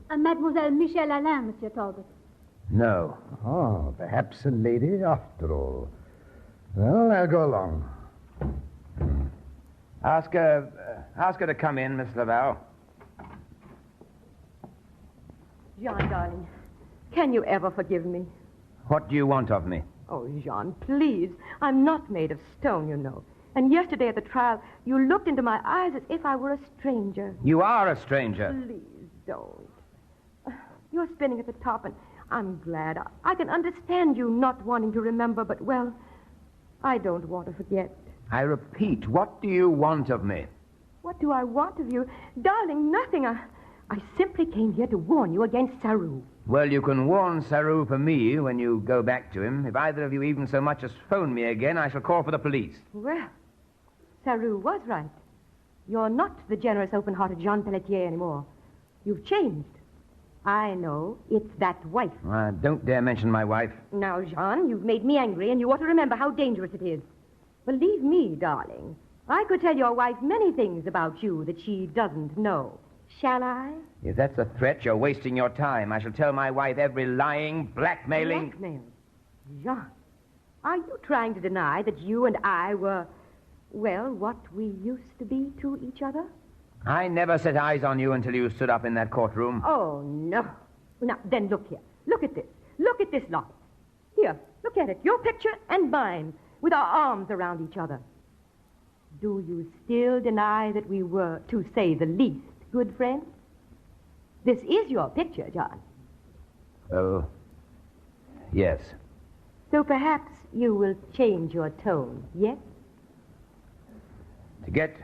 Mademoiselle Michel Alain, Monsieur Talbot. No. Ah, perhaps a lady after all. Well, I'll go along. Ask her to come in, Miss Laval. Jean, darling, can you ever forgive me? What do you want of me? Oh, Jean, please. I'm not made of stone, you know. And yesterday at the trial, you looked into my eyes as if I were a stranger. You are a stranger. Please don't. You're spinning at the top, and I'm glad. I can understand you not wanting to remember, but, well, I don't want to forget. I repeat, what do you want of me? What do I want of you? Darling, nothing. I simply came here to warn you against Saru. Well, you can warn Saru for me when you go back to him. If either of you even so much as phone me again, I shall call for the police. Well, Saru was right. You're not the generous, open-hearted Jean Pelletier anymore. You've changed. I know. It's that wife. Don't dare mention my wife. Now, Jean, you've made me angry, and you ought to remember how dangerous it is. Believe me, darling, I could tell your wife many things about you that she doesn't know. Shall I? If that's a threat, you're wasting your time. I shall tell my wife every lying, blackmailing... Blackmail? Jean, are you trying to deny that you and I were, well, what we used to be to each other? I never set eyes on you until you stood up in that courtroom. Oh, no. Now, then look here. Look at this. Look at this lot. Here, look at it. Your picture and mine, with our arms around each other. Do you still deny that we were, to say the least, good friends? This is your picture, John. Oh, yes. So perhaps you will change your tone, yes? To get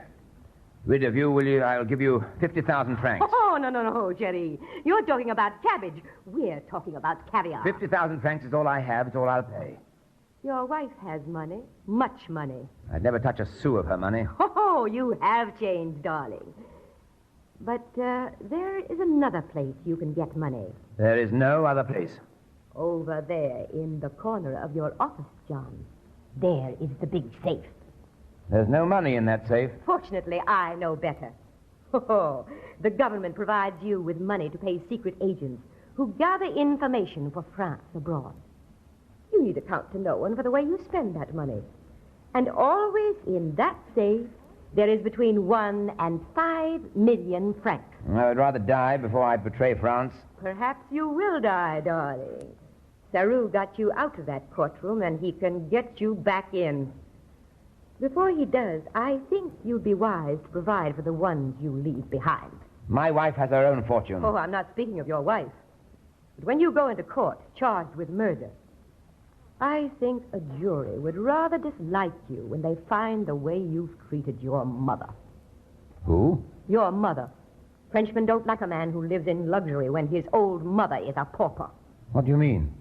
rid of you, I'll give you 50,000 francs. Oh, no, Jerry. You're talking about cabbage. We're talking about caviar. 50,000 francs is all I have. It's all I'll pay. Your wife has money. Much money. I'd never touch a sou of her money. Oh, you have changed, darling. But there is another place you can get money. There is no other place. Over there in the corner of your office, John. There is the big safe. There's no money in that safe. Fortunately, I know better. Oh, the government provides you with money to pay secret agents who gather information for France abroad. You need account to no one for the way you spend that money. And always in that safe, there is between 1 and 5 million francs. I would rather die before I betray France. Perhaps you will die, darling. Saru got you out of that courtroom, and he can get you back in. Before he does, I think you'd be wise to provide for the ones you leave behind. My wife has her own fortune. Oh, I'm not speaking of your wife. But when you go into court charged with murder, I think a jury would rather dislike you when they find the way you've treated your mother. Who? Your mother. Frenchmen don't like a man who lives in luxury when his old mother is a pauper. What do you mean?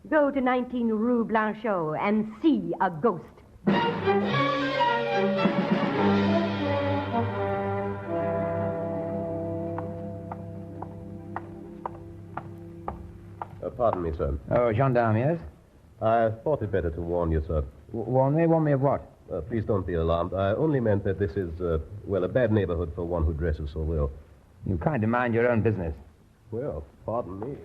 Go to 19 Rue Blanchot and see a ghost. Pardon me, sir. Oh, gendarme, yes? I thought it better to warn you, sir. Warn me? Warn me of what? Please don't be alarmed. I only meant that this is, well, a bad neighborhood for one who dresses so well. You kind of mind your own business. Well, pardon me.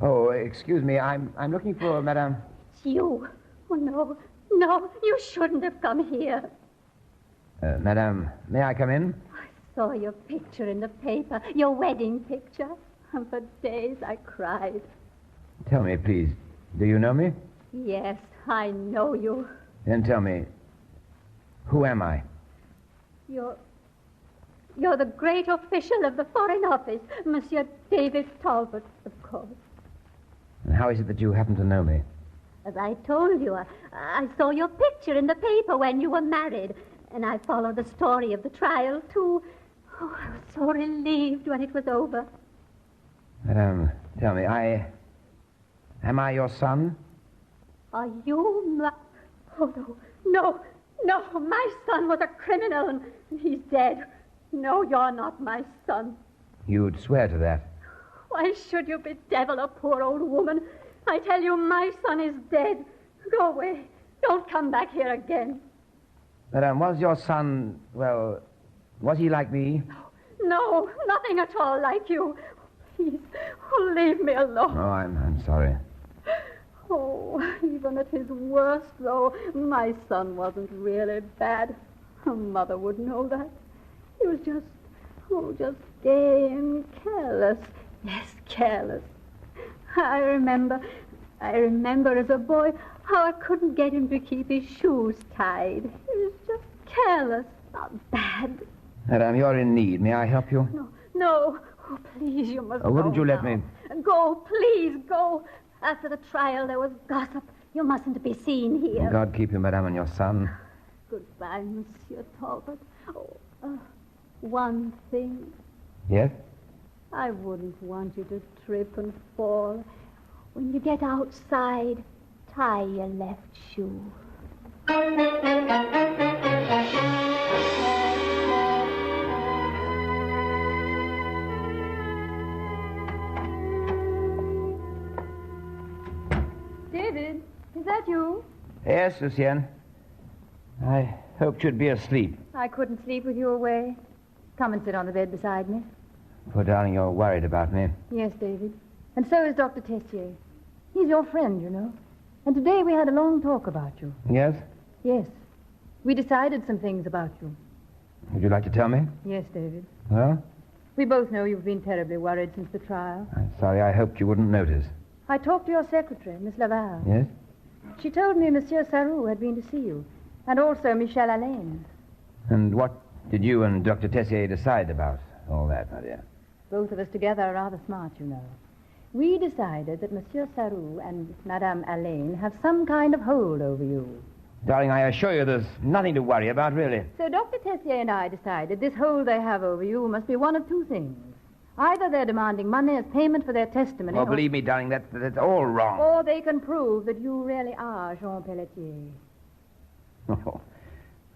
Oh, excuse me. I'm looking for Madame... It's you. Oh, no. No, you shouldn't have come here. Madame, may I come in? I saw your picture in the paper, your wedding picture. And for days I cried. Tell me, please, do you know me? Yes, I know you. Then tell me, who am I? You're You're the great official of the Foreign Office, Monsieur David Talbot, of course. And how is it that you happen to know me? As I told you, I saw your picture in the paper when you were married, and I followed the story of the trial, too. Oh, I was so relieved when it was over. Madame, tell me, am I your son? Are you my... Oh, no, my son was a criminal, and he's dead. No, you're not my son. You'd swear to that. Why should you bedevil a poor old woman? I tell you, my son is dead. Go away. Don't come back here again. Madame, was your son, well, was he like me? No, nothing at all like you. Please, leave me alone. Oh, I'm sorry. Oh, even at his worst, though, my son wasn't really bad. Mother would know that. He was just gay and careless. Yes, careless. I remember as a boy how I couldn't get him to keep his shoes tied. He was just careless, not bad. Madame, you're in need. May I help you? No. Oh, please, you must go. Wouldn't you let me? Go, please, go. After the trial, there was gossip. You mustn't be seen here. God keep you, Madame, and your son. Goodbye, Monsieur Talbot. Oh, one thing. Yes? I wouldn't want you to trip and fall. When you get outside, tie your left shoe. David, is that you? Yes, Lucienne. I hoped you'd be asleep. I couldn't sleep with you away. Come and sit on the bed beside me. Poor darling, you're worried about me. Yes, David. And so is Dr. Tessier. He's your friend, you know. And today we had a long talk about you. Yes? Yes. We decided some things about you. Would you like to tell me? Yes, David. Well? We both know you've been terribly worried since the trial. I'm sorry. I hoped you wouldn't notice. I talked to your secretary, Miss Laval. Yes? She told me Monsieur Sarou had been to see you, and also Michel Alain. And what did you and Dr. Tessier decide about all that, my dear? Both of us together are rather smart, you know. We decided that Monsieur Sarou and Madame Alain have some kind of hold over you. Darling, I assure you there's nothing to worry about, really. So Dr. Tessier and I decided this hold they have over you must be one of two things. Either they're demanding money as payment for their testimony... Oh, believe me, darling, that's all wrong. Or they can prove that you really are Jean Pelletier.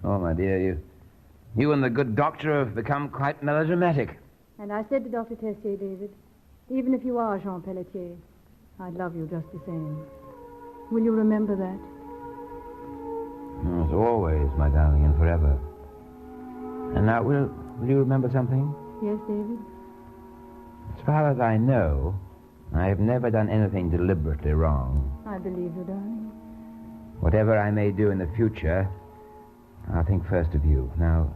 Oh, my dear, you and the good doctor have become quite melodramatic. And I said to Dr. Tessier, David, even if you are Jean Pelletier, I'd love you just the same. Will you remember that? As always, my darling, and forever. And now, will you remember something? Yes, David? As far as I know, I have never done anything deliberately wrong. I believe you, darling. Whatever I may do in the future, I'll think first of you. Now,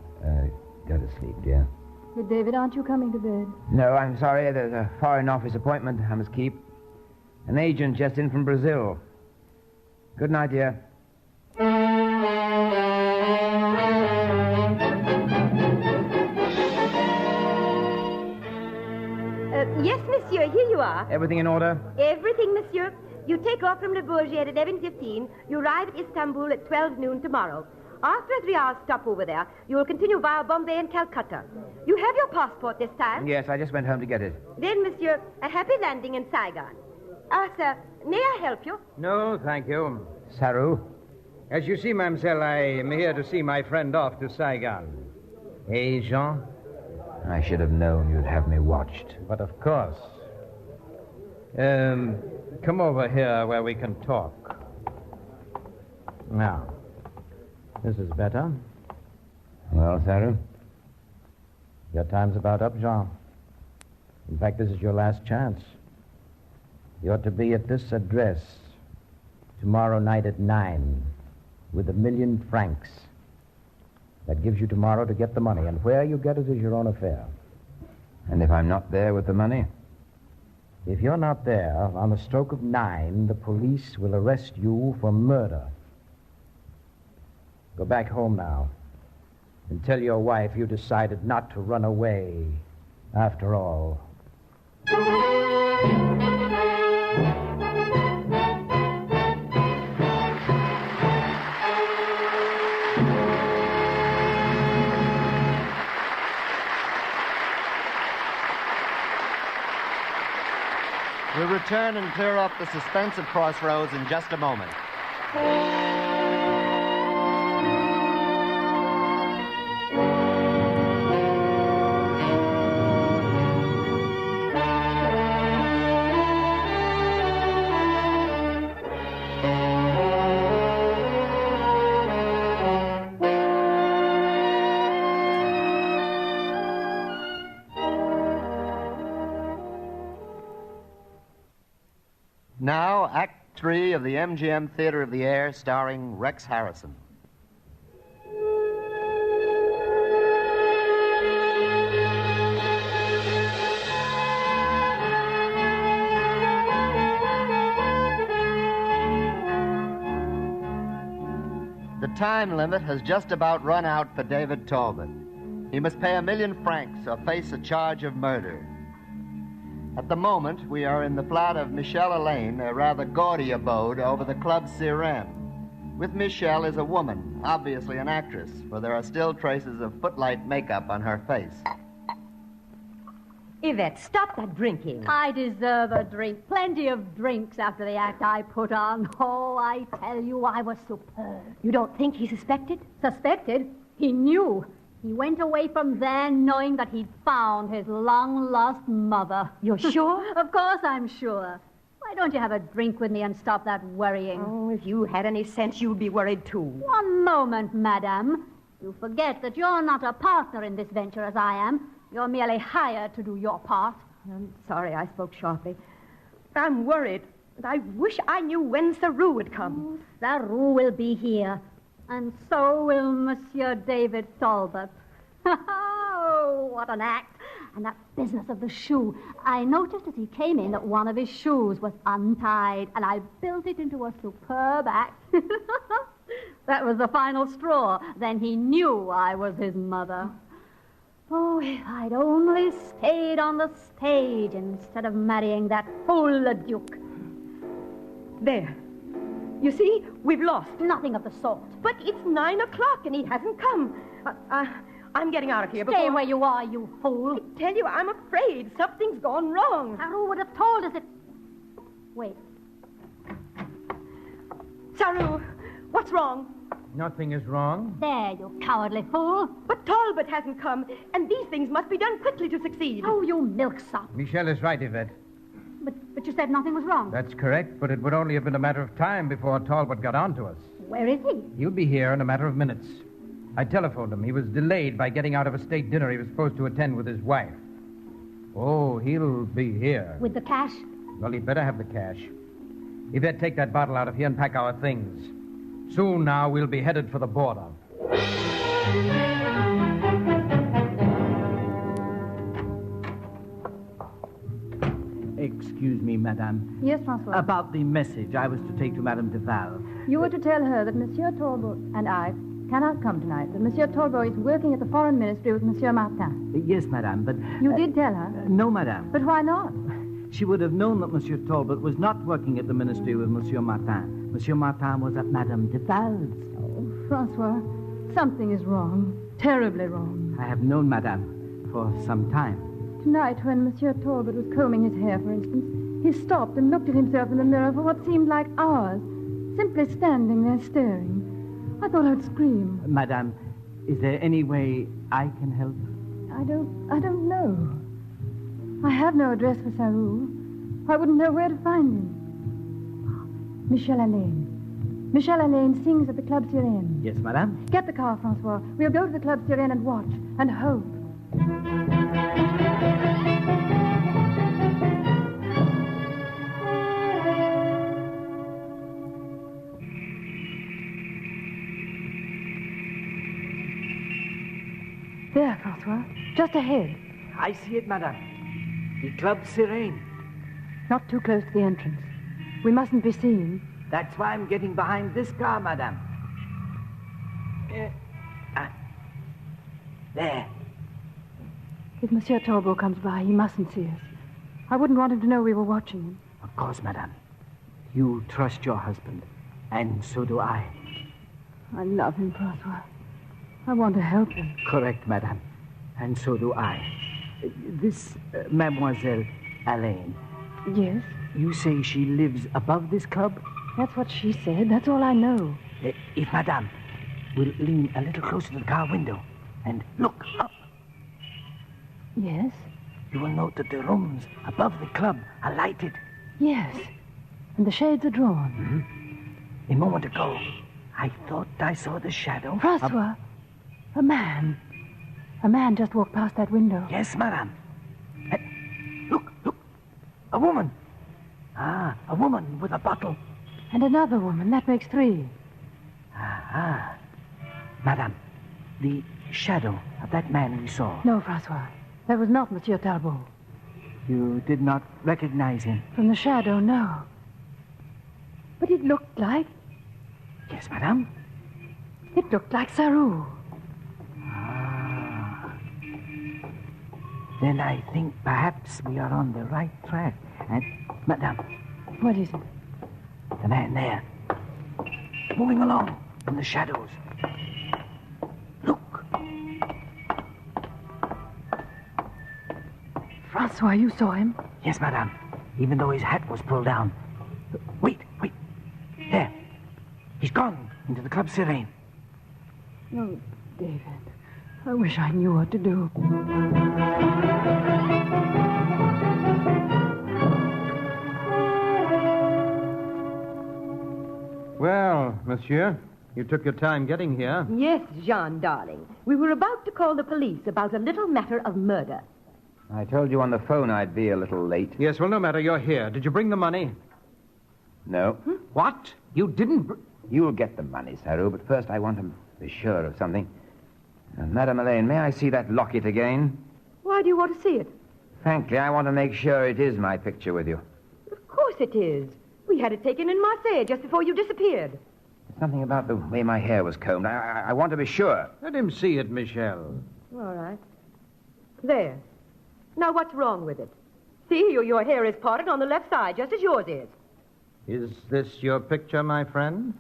go to sleep, dear. But, David, aren't you coming to bed? No, I'm sorry. There's a Foreign Office appointment I must keep. An agent just in from Brazil. Good night, dear. Yes, monsieur, here you are. Everything in order? Everything, monsieur. You take off from Le Bourget at 11:15. You arrive at Istanbul at 12 noon tomorrow. After a 3-hour stop over there, you will continue via Bombay and Calcutta. You have your passport this time? Yes, I just went home to get it. Then, monsieur, a happy landing in Saigon. Sir, may I help you? No, thank you. Sarou? As you see, mademoiselle, I am here to see my friend off to Saigon. Eh, Jean? I should have known you'd have me watched. But of course. Come over here where we can talk. Now, this is better. Well, Sarou? Your time's about up, Jean. In fact, this is your last chance. You're to be at this address tomorrow night at 9 with 1,000,000 francs. That gives you tomorrow to get the money, and where you get it is your own affair. And if I'm not there with the money? If you're not there, on the stroke of 9, the police will arrest you for murder. Go back home now. And tell your wife you decided not to run away after all. We'll return and clear up the suspense of Crossroads in just a moment. Now, Act 3 of the MGM Theater of the Air, starring Rex Harrison. The time limit has just about run out for David Talbot. He must pay 1 million francs or face a charge of murder. At the moment, we are in the flat of Michelle Elaine, a rather gaudy abode over the Club Sirène. With Michelle is a woman, obviously an actress, for there are still traces of footlight makeup on her face. Yvette, stop that drinking. I deserve a drink. Plenty of drinks after the act I put on. Oh, I tell you, I was superb. You don't think he suspected? Suspected? He knew. He went away from there knowing that he'd found his long-lost mother. You're sure? Of course I'm sure. Why don't you have a drink with me and stop that worrying? Oh, if you had any sense, you'd be worried, too. One moment, madame. You forget that you're not a partner in this venture as I am. You're merely hired to do your part. I'm sorry I spoke sharply. I'm worried. I wish I knew when Saru would come. Oh, Saru will be here. And so will Monsieur David Talbot. Oh, what an act. And that business of the shoe. I noticed as he came in that one of his shoes was untied, and I built it into a superb act. That was the final straw. Then he knew I was his mother. Oh, if I'd only stayed on the stage instead of marrying that fool, the Duke. There. You see, we've lost. Nothing of the sort. But it's 9 o'clock and he hasn't come. I'm getting out of here Stay where you are, you fool. I tell you, I'm afraid something's gone wrong. Saru would have told us it... Wait. Saru, what's wrong? Nothing is wrong. There, you cowardly fool. But Talbot hasn't come, and these things must be done quickly to succeed. Oh, you milksop. Michelle is right, Yvette. But you said nothing was wrong. That's correct, but it would only have been a matter of time before Talbot got on to us. Where is he? He'll be here in a matter of minutes. I telephoned him. He was delayed by getting out of a state dinner he was supposed to attend with his wife. Oh, he'll be here. With the cash? Well, he'd better have the cash. Yvette, take that bottle out of here and pack our things. Soon now, we'll be headed for the border. Excuse me, madame. Yes, Francois. About the message I was to take to Madame Duval. You were to tell her that Monsieur Talbot and I cannot come tonight, that Monsieur Talbot is working at the Foreign Ministry with Monsieur Martin. Yes, madame, but... You did tell her? No, madame. But why not? She would have known that Monsieur Talbot was not working at the Ministry with Monsieur Martin. Monsieur Martin was at Madame Duval's. Oh, Francois, something is wrong. Terribly wrong. I have known, madame, for some time. Tonight, when Monsieur Talbot was combing his hair, for instance, he stopped and looked at himself in the mirror for what seemed like hours, simply standing there staring. I thought I'd scream. Madame, is there any way I can help? I don't know. I have no address for Saru. I wouldn't know where to find him. Michelle Elaine. Michelle Elaine sings at the Club Sirène. Yes, madame. Get the car, Francois. We'll go to the Club Sirène and watch and hope. There, Francois. Just ahead. I see it, madame. The Club Sirène. Not too close to the entrance. We mustn't be seen. That's why I'm getting behind this car, madame. There. If Monsieur Talbot comes by, he mustn't see us. I wouldn't want him to know we were watching him. Of course, madame. You trust your husband, and so do I. I love him, Francois. I want to help him. Correct, madame. And so do I. This Mademoiselle Alain. Yes? You say she lives above this club? That's what she said. That's all I know. If madame will lean a little closer to the car window and look up. Yes? You will note that the rooms above the club are lighted. Yes. And the shades are drawn. Mm-hmm. A moment ago, I thought I saw the shadow. Francois, a man. A man just walked past that window. Yes, madame. Look. A woman. Ah, a woman with a bottle. And another woman. That makes 3. Madame, the shadow of that man we saw. No, Francois. That was not Monsieur Talbot. You did not recognize him? From the shadow, no. But it looked like... Yes, madame? It looked like Sarou. Then I think perhaps we are on the right track. And, madame... What is it? The man there. Moving along in the shadows. Look. Francois, you saw him? Yes, madame. Even though his hat was pulled down. Wait. There. He's gone into the Club Sirene. Oh, David. I wish I knew what to do. Well, monsieur, you took your time getting here. Yes, Jean, darling. We were about to call the police about a little matter of murder. I told you on the phone I'd be a little late. Yes, well, no matter. You're here. Did you bring the money? No. What? You didn't... You'll get the money, Saru, but first I want to be sure of something. Madame Elaine, may I see that locket again? Why do you want to see it? Frankly, I want to make sure it is my picture with you. Of course it is. We had it taken in Marseille just before you disappeared. Something about the way my hair was combed. I want to be sure. Let him see it, Michel. All right. There. Now, what's wrong with it? See, your hair is parted on the left side, just as yours is. Is this your picture, my friend?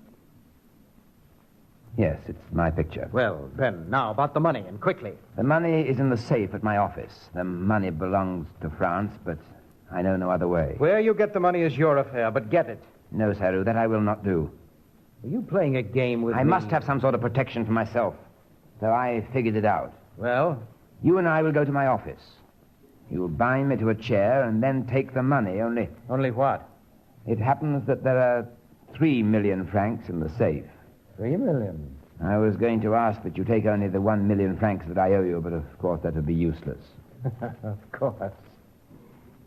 Yes, it's my picture. Well, then, now about the money, and quickly. The money is in the safe at my office. The money belongs to France, but I know no other way. Where you get the money is your affair, but get it. No, Saru, that I will not do. Are you playing a game with me? I must have some sort of protection for myself. So I figured it out. Well? You and I will go to my office. You will bind me to a chair and then take the money, only... Only what? It happens that there are 3 million francs in the safe. 3 million? I was going to ask that you take only the 1 million francs that I owe you, but of course that would be useless. Of course.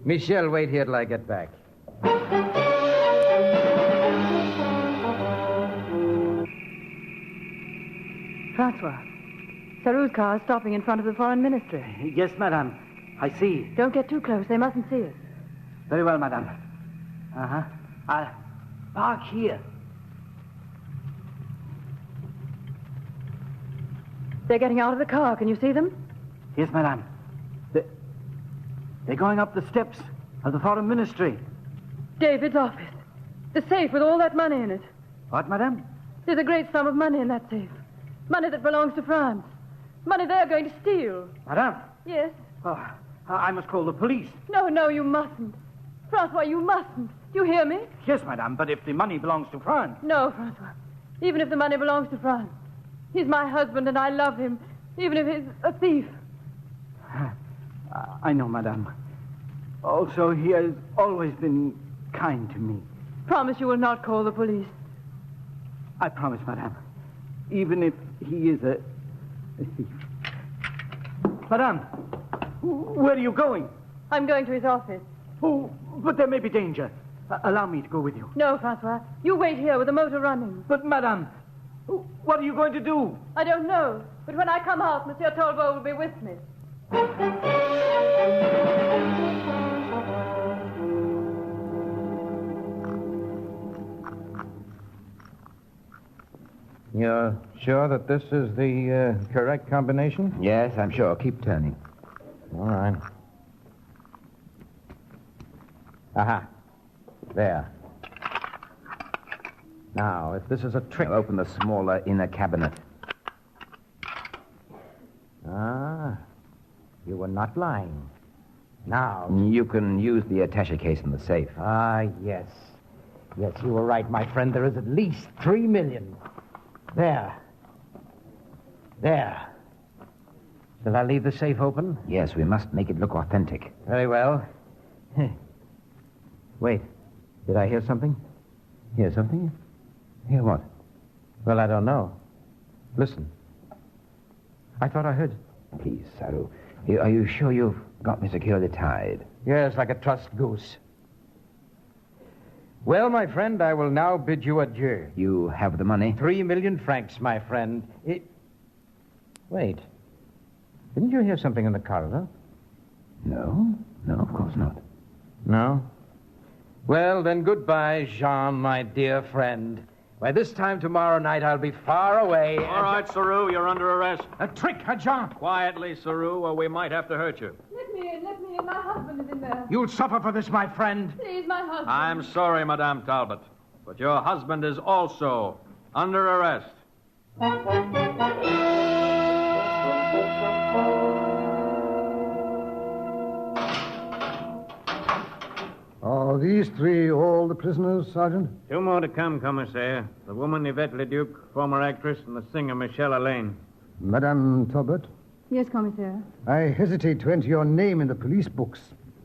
Michel, wait here till I get back. Francois, Sarou's car is stopping in front of the Foreign Ministry. Yes, madame. I see. Don't get too close. They mustn't see us. Very well, madame. Uh-huh. I'll park here. They're getting out of the car. Can you see them? Yes, madame. They're going up the steps of the Foreign Ministry. David's office. The safe with all that money in it. What, madame? There's a great sum of money in that safe. Money that belongs to France. Money they're going to steal. Madame? Yes? Oh, I must call the police. No, you mustn't. Francois, you mustn't. Do you hear me? Yes, madame, but if the money belongs to France... No, Francois. Even if the money belongs to France. He's my husband and I love him, even if he's a thief. I know, madame. Also, he has always been kind to me. Promise you will not call the police. I promise, madame. Even if he is a thief. Madame, where are you going? I'm going to his office. Oh, but there may be danger. Allow me to go with you. No, Francois. You wait here with the motor running. But, madame, what are you going to do? I don't know. But when I come out, Monsieur Talbot will be with me. You're Sure that this is the correct combination? Yes, I'm sure. Keep turning. All right. Aha. There. Now, if this is a trick... Now open the smaller inner cabinet. Ah, you were not lying. Now... You can use the attaché case in the safe. Ah, yes. Yes, you were right, my friend. There is at least 3 million. There. There. Shall I leave the safe open? Yes, we must make it look authentic. Very well. Wait. Did I hear something? Hear something? Hear what? Well, I don't know. Listen. I thought I heard... Please, Saru. Are you sure you've got me securely tied? Yes, like a trussed goose. Well, my friend, I will now bid you adieu. You have the money? 3 million francs, my friend. Wait. Didn't you hear something in the corridor? No. No, of course not. No? Well, then goodbye, Jean, my dear friend. By this time tomorrow night, I'll be far away. All right, Saru, you're under arrest. A trick, Jean. Quietly, Saru, or we might have to hurt you. Let me in. My husband is in there. You'll suffer for this, my friend. Please, my husband. I'm sorry, Madame Talbot, but your husband is also under arrest. Are these 3 all the prisoners, Sergeant? 2 more to come, Commissaire. The woman Yvette Leduc, former actress, and the singer Michelle Allain. Madame Talbot? Yes, Commissaire. I hesitate to enter your name in the police books.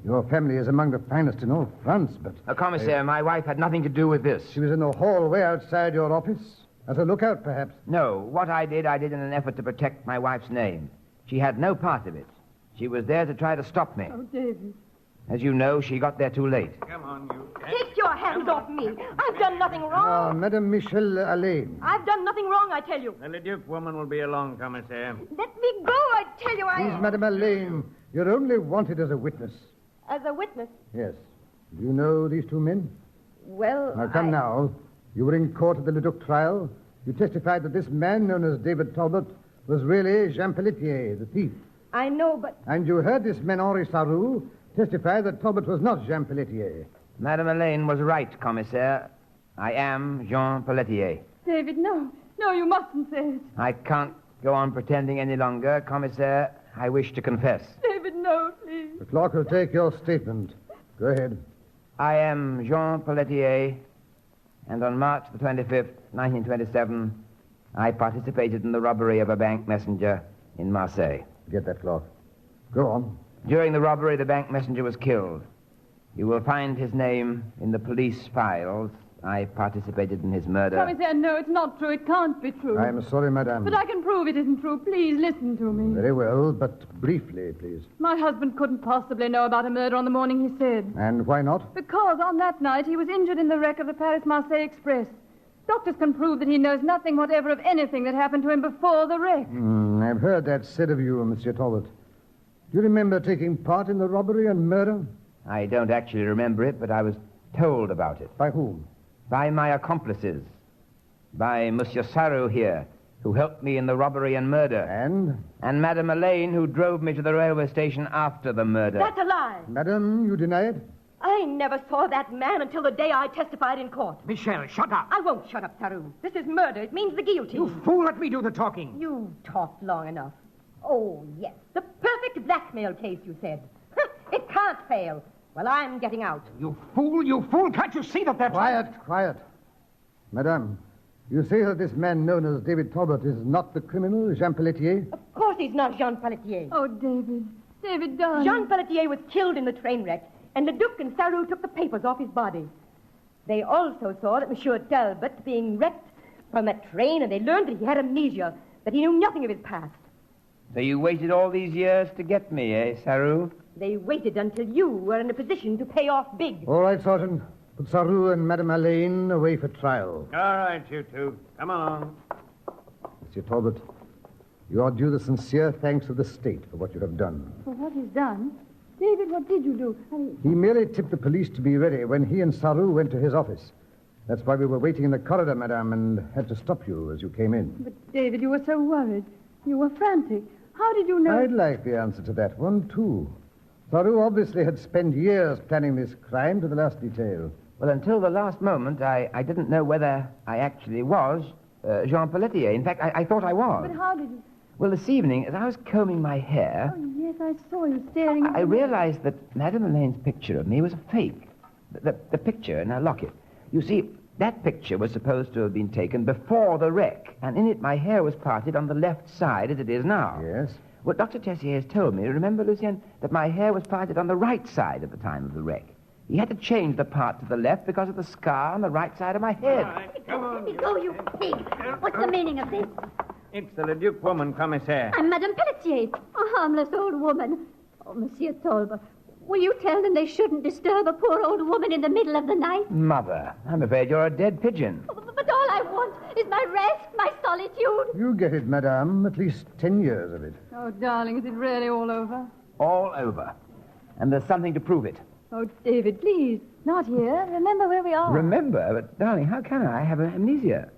Your family is among the finest in all France, but... Commissaire, my wife had nothing to do with this. She was in the hallway outside your office? As a lookout, perhaps? No. What I did in an effort to protect my wife's name. She had no part of it. She was there to try to stop me. Oh, David. As you know, she got there too late. Come on, you. Take your hands off me. I've done nothing wrong. Madame Michelle Allain. I've done nothing wrong, I tell you. The Leduc woman will be along, Commissaire. Let me go, I tell you. Please, Madame Allain, you're only wanted as a witness. As a witness? Yes. Do you know these 2 men? Well, Now, come now. You were in court at the Leduc trial. You testified that this man, known as David Talbot, was really Jean Pelletier, the thief. I know, but... And you heard this man, Henri Saru, testify that Talbot was not Jean Pelletier. Madame Allain was right, Commissaire. I am Jean Pelletier. David, no. No, you mustn't say it. I can't go on pretending any longer, Commissaire. I wish to confess. David, no, please. The clerk will take your statement. Go ahead. I am Jean Pelletier, and on March the 25th, 1927, I participated in the robbery of a bank messenger in Marseille. Get that, clerk. Go on. During the robbery, the bank messenger was killed. You will find his name in the police files. I participated in his murder. Commissaire, no, it's not true. It can't be true. I'm sorry, madame. But I can prove it isn't true. Please listen to me. Very well, but briefly, please. My husband couldn't possibly know about a murder on the morning he said. And why not? Because on that night he was injured in the wreck of the Paris-Marseille Express. Doctors can prove that he knows nothing whatever of anything that happened to him before the wreck. I've heard that said of you, Monsieur Talbot. Do you remember taking part in the robbery and murder? I don't actually remember it, but I was told about it. By whom? By my accomplices. By Monsieur Saru here, who helped me in the robbery and murder. And Madame Allain, who drove me to the railway station after the murder. That's a lie. Madame, you deny it? I never saw that man until the day I testified in court. Michelle, shut up. I won't shut up, Saru. This is murder. It means the guillotine. You fool, let me do the talking. You talked long enough. Oh, yes. The perfect blackmail case, you said. It can't fail. Well, I'm getting out. You fool, you fool. Can't you see that that's... Quiet. Madame, you say that this man known as David Talbot is not the criminal, Jean Pelletier? Of course he's not Jean Pelletier. Oh, David. David, darling. Jean Pelletier was killed in the train wreck, and Leduc and Saru took the papers off his body. They also saw that Monsieur Talbot being wrecked from that train, and they learned that he had amnesia, that he knew nothing of his past. So you waited all these years to get me, eh, Saru? They waited until you were in a position to pay off big. All right, Sergeant. Put Saru and Madame Allain away for trial. All right, you two. Come along. Monsieur Talbot, you are due the sincere thanks of the state for what you have done. For what he's done? David, what did you do? He merely tipped the police to be ready when he and Saru went to his office. That's why we were waiting in the corridor, madame, and had to stop you as you came in. But, David, you were so worried. You were frantic. How did you know? I'd like the answer to that one, too. Thoreau obviously had spent years planning this crime to the last detail. Well, until the last moment, I didn't know whether I actually was Jean Pelletier. In fact, I thought I was. But how did you... Well, this evening, as I was combing my hair, Oh, yes, I saw you staring at I the- realized that Madame Elaine's picture of me was a fake. The picture in her locket. You see, that picture was supposed to have been taken before the wreck, and in it my hair was parted on the left side as it is now. Yes? Well, Dr. Tessier has told me, remember, Lucien, that my hair was parted on the right side at the time of the wreck. He had to change the part to the left because of the scar on the right side of my head. Let me go, you pig. What's the meaning of this? It's the Leduc woman, Commissaire. I'm Madame Pelletier, a harmless old woman. Oh, Monsieur Tolbert, will you tell them they shouldn't disturb a poor old woman in the middle of the night? Mother, I'm afraid you're a dead pigeon. But all I want is my rest, my solitude. You get it, madame. At least 10 years of it. Oh, darling, is it really all over? All over. And there's something to prove it. Oh, David, please. Not here. Remember where we are. Remember? But, darling, how can I have amnesia?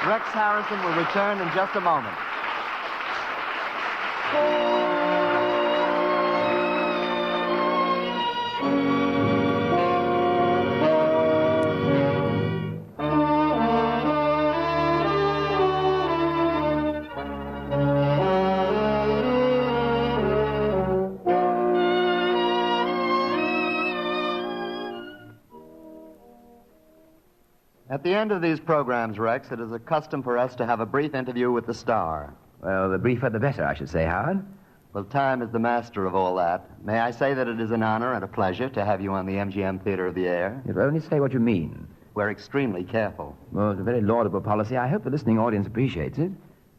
Rex Harrison will return in just a moment. At the end of these programs, Rex, it is a custom for us to have a brief interview with the star. Well, the briefer the better, I should say, Howard. Well, time is the master of all that. May I say that it is an honor and a pleasure to have you on the MGM Theater of the Air? You'll only say what you mean. We're extremely careful. Well, it's a very laudable policy. I hope the listening audience appreciates it.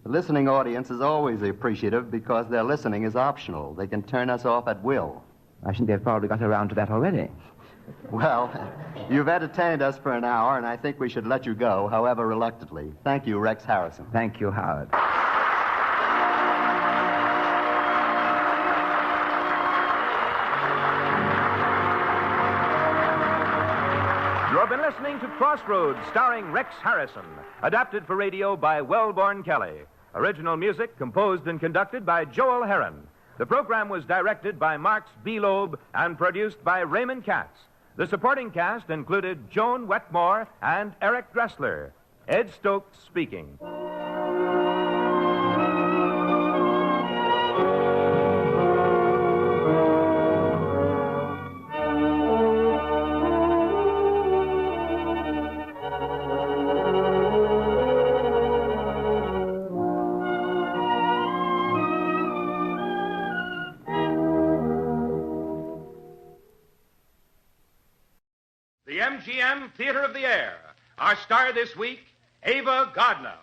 The listening audience is always appreciative because their listening is optional. They can turn us off at will. I think they've probably got around to that already. Well, you've entertained us for an hour, and I think we should let you go, however reluctantly. Thank you, Rex Harrison. Thank you, Howard. You have been listening to Crossroads, starring Rex Harrison, adapted for radio by Wellborn Kelly. Original music composed and conducted by Joel Herron. The program was directed by Marks B. Loeb and produced by Raymond Katz. The supporting cast included Joan Wetmore and Eric Dressler. Ed Stokes speaking. The MGM Theater of the Air. Our star this week, Ava Gardner.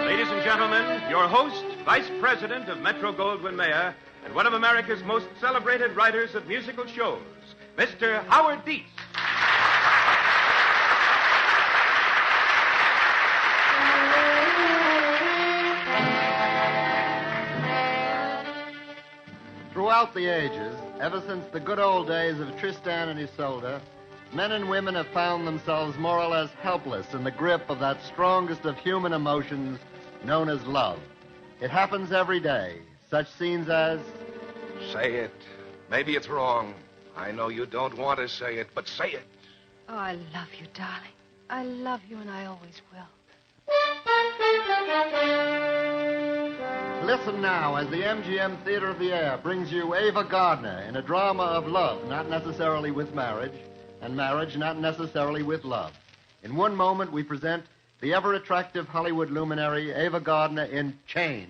Ladies and gentlemen, your host, Vice President of Metro-Goldwyn-Mayer, and one of America's most celebrated writers of musical shows, Mr. Howard Dietz. Throughout the ages, ever since the good old days of Tristan and Isolde, men and women have found themselves more or less helpless in the grip of that strongest of human emotions known as love. It happens every day. Such scenes as... Say it. Maybe it's wrong. I know you don't want to say it, but say it. Oh, I love you, darling. I love you, and I always will. Listen now as the MGM Theater of the Air brings you Ava Gardner in a drama of love, not necessarily with marriage, and marriage not necessarily with love. In one moment, we present the ever-attractive Hollywood luminary Ava Gardner in Chains.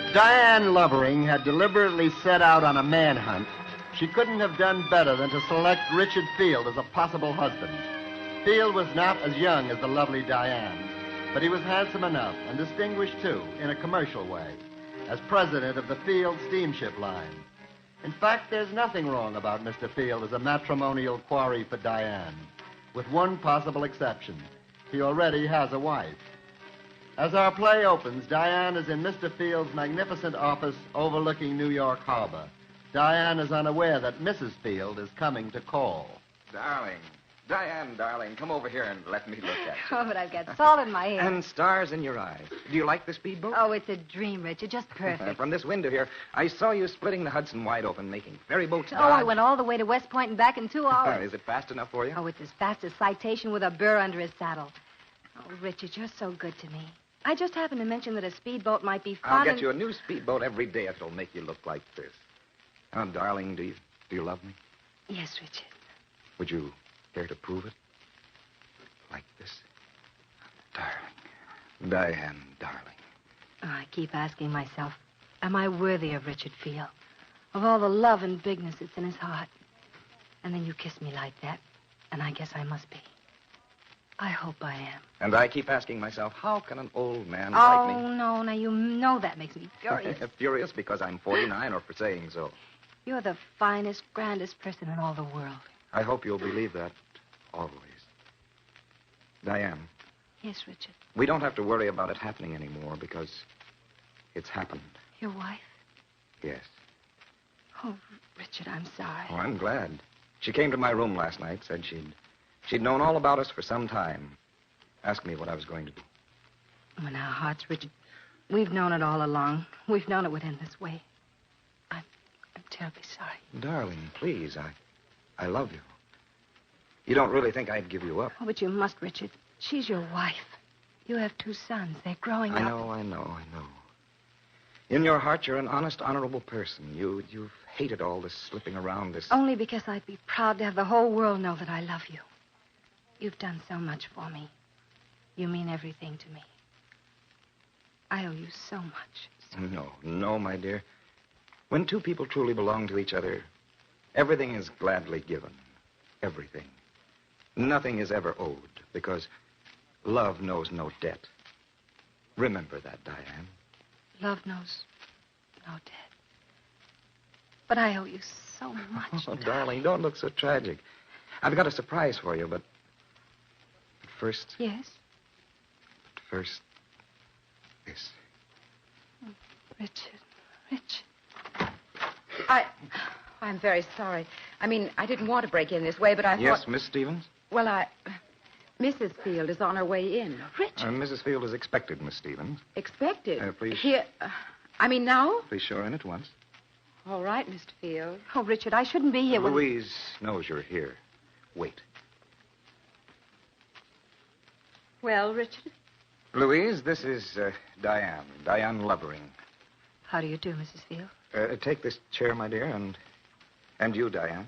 If Diane Lovering had deliberately set out on a manhunt, she couldn't have done better than to select Richard Field as a possible husband. Field was not as young as the lovely Diane, but he was handsome enough and distinguished, too, in a commercial way, as president of the Field Steamship Line. In fact, there's nothing wrong about Mr. Field as a matrimonial quarry for Diane, with one possible exception. He already has a wife. As our play opens, Diane is in Mr. Field's magnificent office overlooking New York Harbor. Diane is unaware that Mrs. Field is coming to call. Darling, Diane, darling, come over here and let me look at you. Oh, but I've got salt in my hair. And stars in your eyes. Do you like the speedboat? Oh, it's a dream, Richard. Just perfect. From this window here, I saw you splitting the Hudson wide open, making ferry boats. Oh, I went all the way to West Point and back in 2 hours. Is it fast enough for you? Oh, it's as fast as citation with a burr under his saddle. Oh, Richard, you're so good to me. I just happened to mention that a speedboat might be fun. I'll get you a new speedboat every day if it'll make you look like this. Oh, darling, do you love me? Yes, Richard. Would you care to prove it? Like this? Darling. Diane, darling. Oh, I keep asking myself, am I worthy of Richard Field? Of all the love and bigness that's in his heart? And then you kiss me like that, and I guess I must be. I hope I am. And I keep asking myself, how can an old man Oh, like me... no, now you know that makes me furious. Furious because I'm 49 or for saying so? You're the finest, grandest person in all the world. I hope you'll believe that always. Diane. Yes, Richard. We don't have to worry about it happening anymore because it's happened. Your wife? Yes. Oh, Richard, I'm sorry. Oh, I'm glad. She came to my room last night, said she'd known all about us for some time. Asked me what I was going to do. In our hearts, Richard, we've known it all along. We've known it would end this way. I'm terribly sorry. Darling, please, I love you. You don't really think I'd give you up? Oh, but you must, Richard. She's your wife. You have 2 sons. They're growing up. I know. In your heart, you're an honest, honorable person. You've hated all this slipping around, this... Only because I'd be proud to have the whole world know that I love you. You've done so much for me. You mean everything to me. I owe you so much. No, my dear. When 2 people truly belong to each other, everything is gladly given. Everything. Nothing is ever owed, because love knows no debt. Remember that, Diane. Love knows no debt. But I owe you so much. Oh, darling, don't look so tragic. I've got a surprise for you, but first... Yes? But first, this. Richard. I'm very sorry. I mean, I didn't want to break in this way, but I thought... Yes, Miss Stevens? Well, Mrs. Field is on her way in. Richard. Mrs. Field is expected, Miss Stevens. Expected? Please. Here... now? Please show her in at once. All right, Mr. Field. Oh, Richard, I shouldn't be here. Louise knows you're here. Wait. Well, Richard? Louise, this is Diane Lovering. How do you do, Mrs. Field? Take this chair, my dear, and you, Diane.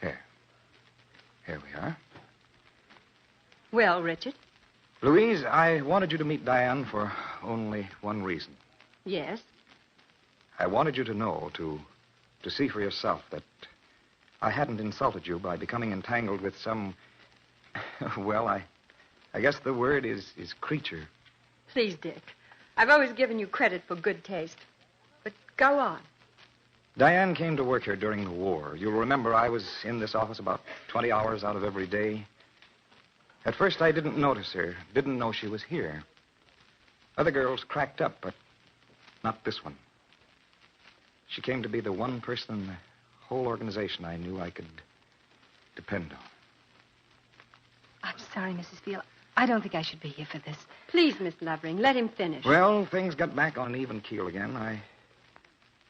Here we are. Well, Richard? Louise, I wanted you to meet Diane for only one reason. Yes? I wanted you to know, to see for yourself that I hadn't insulted you by becoming entangled with some... Well, I guess the word is creature. Please, Dick. I've always given you credit for good taste. But go on. Diane came to work here during the war. You'll remember I was in this office about 20 hours out of every day. At first, I didn't notice her, didn't know she was here. Other girls cracked up, but not this one. She came to be the one person in the whole organization I knew I could depend on. I'm sorry, Mrs. Field. I don't think I should be here for this. Please, Miss Lovering, let him finish. Well, things got back on an even keel again.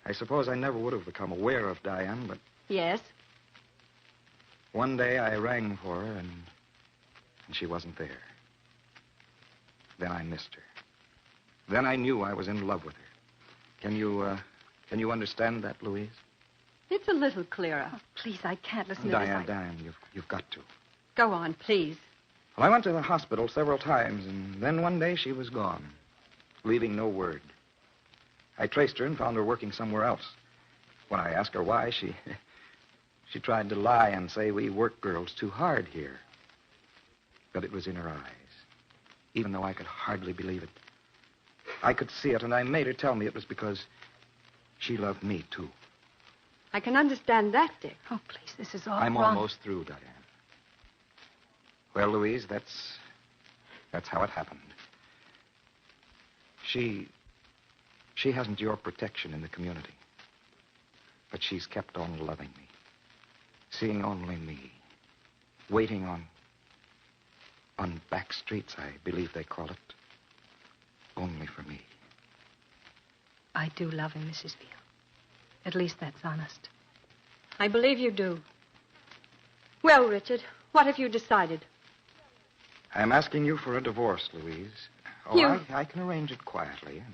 I suppose I never would have become aware of Diane, but... Yes? One day I rang for her, and she wasn't there. Then I missed her. Then I knew I was in love with her. Can you understand that, Louise? It's a little clearer. Oh, please, I can't listen to this. Diane, you've got to. Go on, please. Well, I went to the hospital several times, and then one day she was gone, leaving no word. I traced her and found her working somewhere else. When I asked her why, she tried to lie and say we work girls too hard here. But it was in her eyes, even though I could hardly believe it. I could see it, and I made her tell me it was because she loved me, too. I can understand that, Dick. Oh, please, this is all I'm wrong. almost through, Diane. Well, Louise, that's how it happened. She hasn't your protection in the community. But she's kept on loving me. Seeing only me. Waiting on back streets, I believe they call it. Only for me. I do love him, Mrs. Field. At least that's honest. I believe you do. Well, Richard, what have you decided? I'm asking you for a divorce, Louise. Oh, You- I can arrange it quietly, and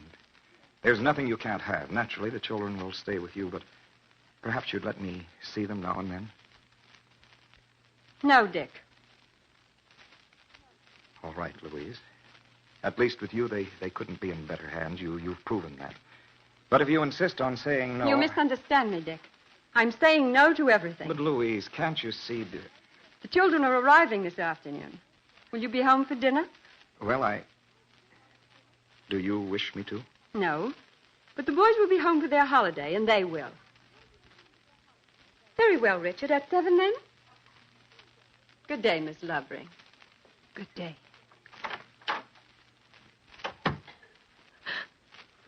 there's nothing you can't have. Naturally, the children will stay with you, but perhaps you'd let me see them now and then. No, Dick. All right, Louise. At least with you, they couldn't be in better hands. You've proven that. But if you insist on saying no... You misunderstand me, Dick. I'm saying no to everything. But, Louise, can't you see... The children are arriving this afternoon. Will you be home for dinner? Well, Do you wish me to? No. But the boys will be home for their holiday, and they will. Very well, Richard. At 7, then? Good day, Miss Lovering. Good day.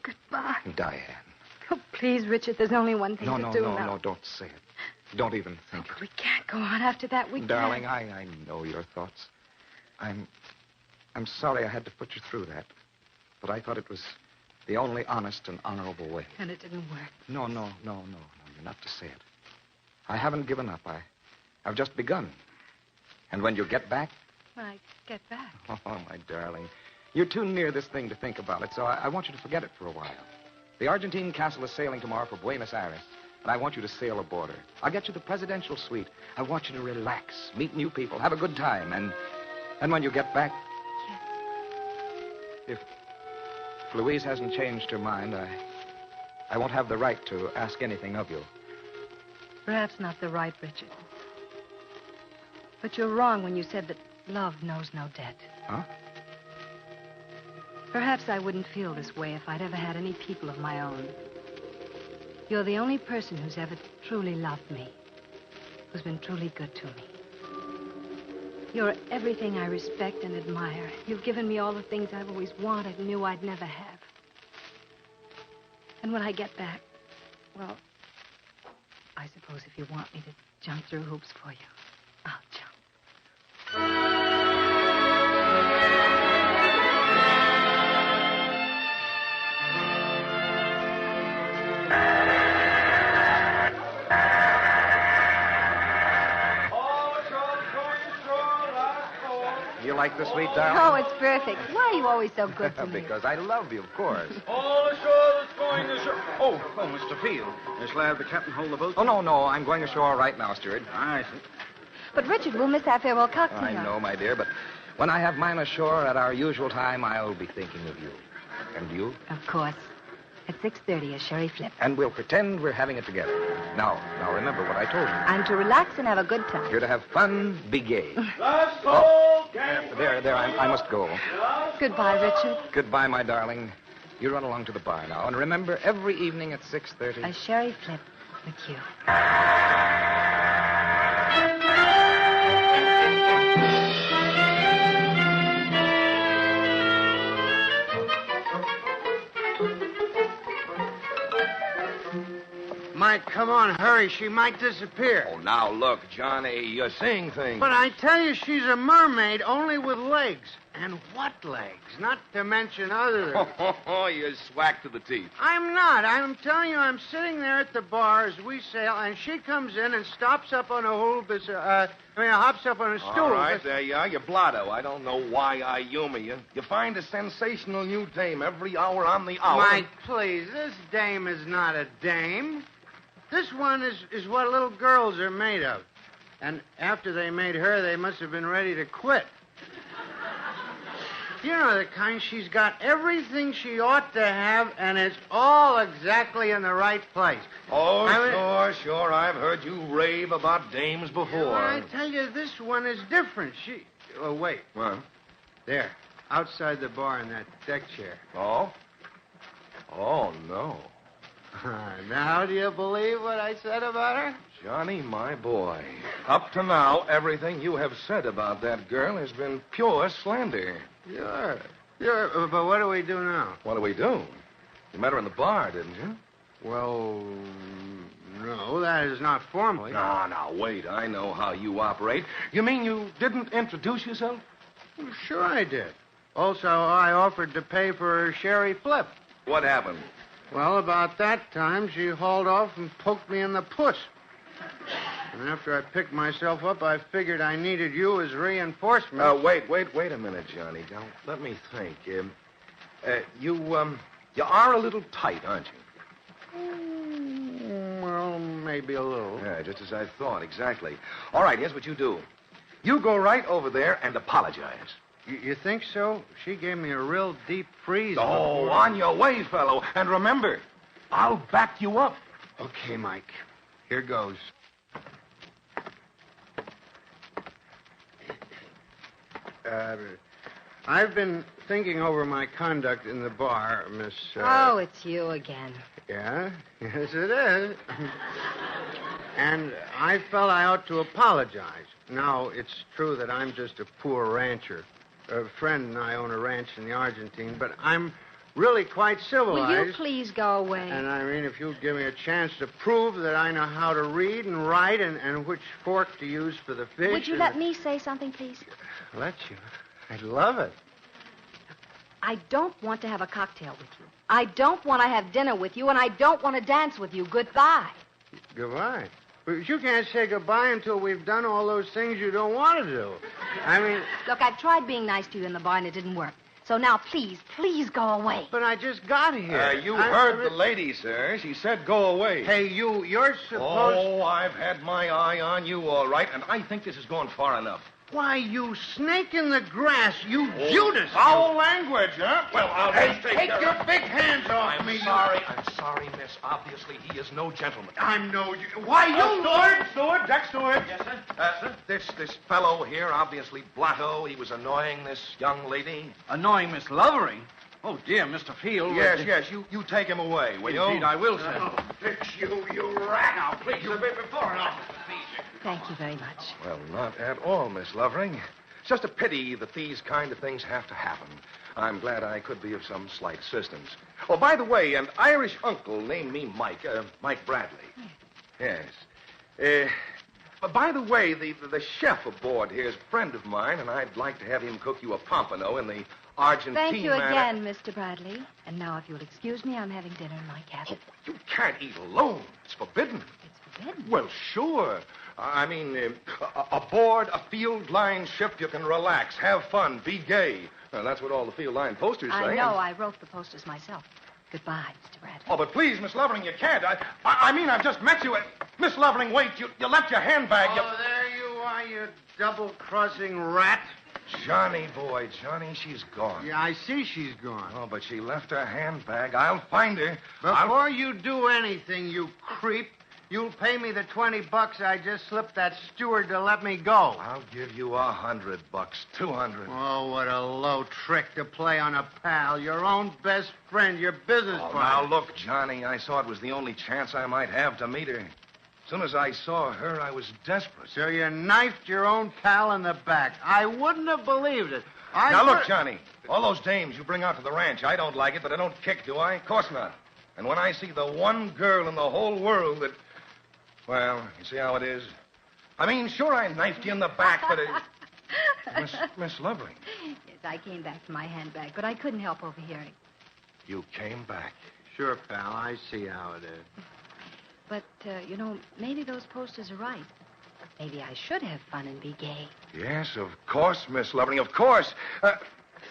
Goodbye. Diane. Oh, please, Richard, there's only one thing to do now. No, don't say it. Don't even think it. We can't go on after that. We Darling, can't. I know your thoughts. I'm sorry I had to put you through that. But I thought it was the only honest and honorable way. And it didn't work. No. You're not to say it. I haven't given up. I've just begun. And when you get back... I get back. Oh, my darling. You're too near this thing to think about it, so I want you to forget it for a while. The Argentine castle is sailing tomorrow for Buenos Aires, and I want you to sail aboard her. I'll get you the presidential suite. I want you to relax, meet new people, have a good time, and when you get back... Yes. If Louise hasn't changed her mind, I won't have the right to ask anything of you. Perhaps not the right, Richard. But you're wrong when you said that love knows no debt. Huh? Perhaps I wouldn't feel this way if I'd ever had any people of my own. You're the only person who's ever truly loved me, who's been truly good to me. You're everything I respect and admire. You've given me all the things I've always wanted and knew I'd never have. And when I get back, well, I suppose if you want me to jump through hoops for you, I'll jump. You like the suite, darling? Oh, it's perfect. Why are you always so good to me? Because I love you, of course. All ashore that's going ashore. Oh, Mr. Field. Shall I have the captain hold the boat? Oh, no. I'm going ashore right now, steward. I see. But, Richard, we'll miss our farewell cocktail. I know, my dear, but when I have mine ashore at our usual time, I'll be thinking of you. And you? Of course. At 6:30, a sherry flip. And we'll pretend we're having it together. Now, remember what I told you. I'm to relax and have a good time. You're to have fun, be gay. Last call, There, I must go. Goodbye, Richard. Goodbye, my darling. You run along to the bar now. And remember, every evening at 6:30... A sherry flip with you. Mike, come on, hurry. She might disappear. Oh, now look, Johnny, you're saying things. But I tell you, she's a mermaid only with legs. And what legs? Not to mention others. Oh, you're swack to the teeth. I'm not. I'm telling you, I'm sitting there at the bar as we sail, and she comes in and stops up on a hops up on a stool. All right, there you are. You're blotto. I don't know why I humor you. You find a sensational new dame every hour on the hour. Mike, please, this dame is not a dame. This one is what little girls are made of. And after they made her, they must have been ready to quit. You know the kind, she's got everything she ought to have, and it's all exactly in the right place. Oh, I mean- sure. I've heard you rave about dames before. I tell you, this one is different. Oh, wait. What? There, outside the bar in that deck chair. Oh? Oh, no. Now, do you believe what I said about her? Johnny, my boy, up to now, everything you have said about that girl has been pure slander. Sure. But what do we do now? What do we do? You met her in the bar, didn't you? Well, no, that is not formally. No, wait. I know how you operate. You mean you didn't introduce yourself? Well, sure I did. Also, I offered to pay for her sherry flip. What happened? Well, about that time, she hauled off and poked me in the puss. And after I picked myself up, I figured I needed you as reinforcement. Wait a minute, Johnny. Now, let me think. You are a little tight, aren't you? Well, maybe a little. Yeah, just as I thought, exactly. All right, here's what you do. You go right over there and apologize. You think so? She gave me a real deep freeze. Oh, on your way, fellow. And remember, I'll back you up. Okay, Mike. Here goes. I've been thinking over my conduct in the bar, Miss... Oh, it's you again. Yeah? Yes, it is. And I felt I ought to apologize. Now, it's true that I'm just a poor rancher. A friend and I own a ranch in the Argentine, but I'm really quite civilized. Will you please go away? And I mean, if you'll give me a chance to prove that I know how to read and write and which fork to use for the fish... Would you let me say something, please? Let you? I'd love it. I don't want to have a cocktail with you. I don't want to have dinner with you, and I don't want to dance with you. Goodbye. Goodbye? But you can't say goodbye until we've done all those things you don't want to do. I mean... Look, I've tried being nice to you in the bar, and it didn't work. So now, please go away. But I just got here. You heard the lady, sir. She said go away. Hey, you're supposed... Oh, I've had my eye on you, all right, and I think this has gone far enough. Why, you snake in the grass, you Judas. Foul language, huh? Well, I'll just take your big hands off me. I'm sorry, miss. Obviously, he is no gentleman. I'm no... Why, you... Steward, Jack Steward. Yes, sir? This fellow here, obviously Blotto, he was annoying this young lady. Annoying Miss Lovering? Oh, dear, Mr. Field. Yes, you take him away, will you? Indeed, I will, sir. Oh, fix you rat. Now, please, a bit before now. Thank you very much. Well, not at all, Miss Lovering. It's just a pity that these kind of things have to happen. I'm glad I could be of some slight assistance. Oh, by the way, an Irish uncle named me Mike, Mike Bradley. Yes. By the way, the chef aboard here is a friend of mine, and I'd like to have him cook you a pompano in the Argentine Thank you manner. again, Mr. Bradley. And now, if you'll excuse me, I'm having dinner in my cabin. Oh, you can't eat alone. It's forbidden. It's forbidden? Well, sure. I mean, aboard a field line ship, you can relax, have fun, be gay. That's what all the field line posters say. I know. I wrote the posters myself. Goodbye, Mr. Bradley. Oh, but please, Miss Lovering, you can't. I mean, I've just met you. Miss Lovering, wait. You left your handbag. Oh, there you are, you double-crossing rat. Johnny, boy, Johnny, she's gone. Yeah, I see she's gone. Oh, but she left her handbag. I'll find her. Before you do anything, you creep, you'll pay me the $20 I just slipped that steward to let me go. I'll give you $100, 200. Oh, what a low trick to play on a pal, your own best friend, your business partner. Now, look, Johnny, I saw it was the only chance I might have to meet her. As soon as I saw her, I was desperate. So you knifed your own pal in the back. I wouldn't have believed it. Now, look, Johnny, all those dames you bring out to the ranch, I don't like it, but I don't kick, do I? Of course not. And when I see the one girl in the whole world that... Well, you see how it is? I mean, sure, I knifed you in the back, but Miss Lovering. Yes, I came back for my handbag, but I couldn't help overhearing. You came back. Sure, pal, I see how it is. But, maybe those posters are right. Maybe I should have fun and be gay. Yes, of course, Miss Lovering, of course.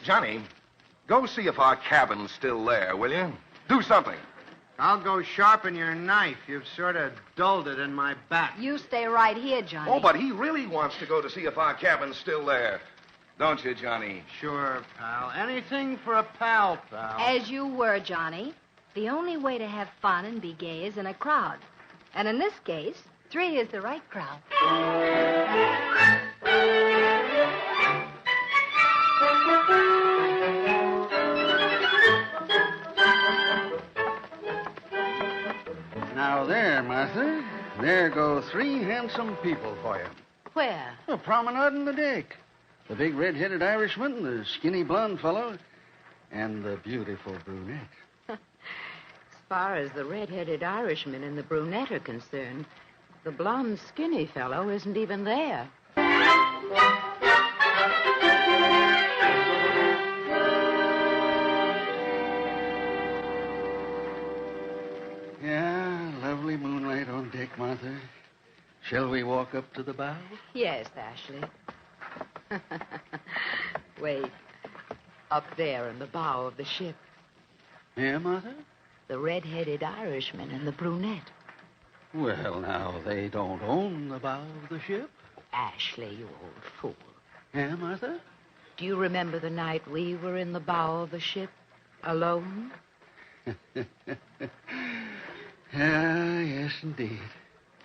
Johnny, go see if our cabin's still there, will you? Do something. I'll go sharpen your knife. You've sort of dulled it in my back. You stay right here, Johnny. Oh, but he really wants to go to see if our cabin's still there. Don't you, Johnny? Sure, pal. Anything for a pal, pal. As you were, Johnny. The only way to have fun and be gay is in a crowd. And in this case, 3 is the right crowd. Now there, Martha. There go 3 handsome people for you. Where? A promenade in the deck. The big red-headed Irishman, the skinny blonde fellow, and the beautiful brunette. As far as the red-headed Irishman and the brunette are concerned, the blonde, skinny fellow isn't even there. Yeah, lovely moonlight on deck, Martha. Shall we walk up to the bow? Yes, Ashley. Wait. Up there in the bow of the ship. Yeah, Martha? The red-headed Irishman and the brunette. Well, now, they don't own the bow of the ship. Ashley, you old fool. Yeah, Martha? Do you remember the night we were in the bow of the ship, alone? Yes, indeed.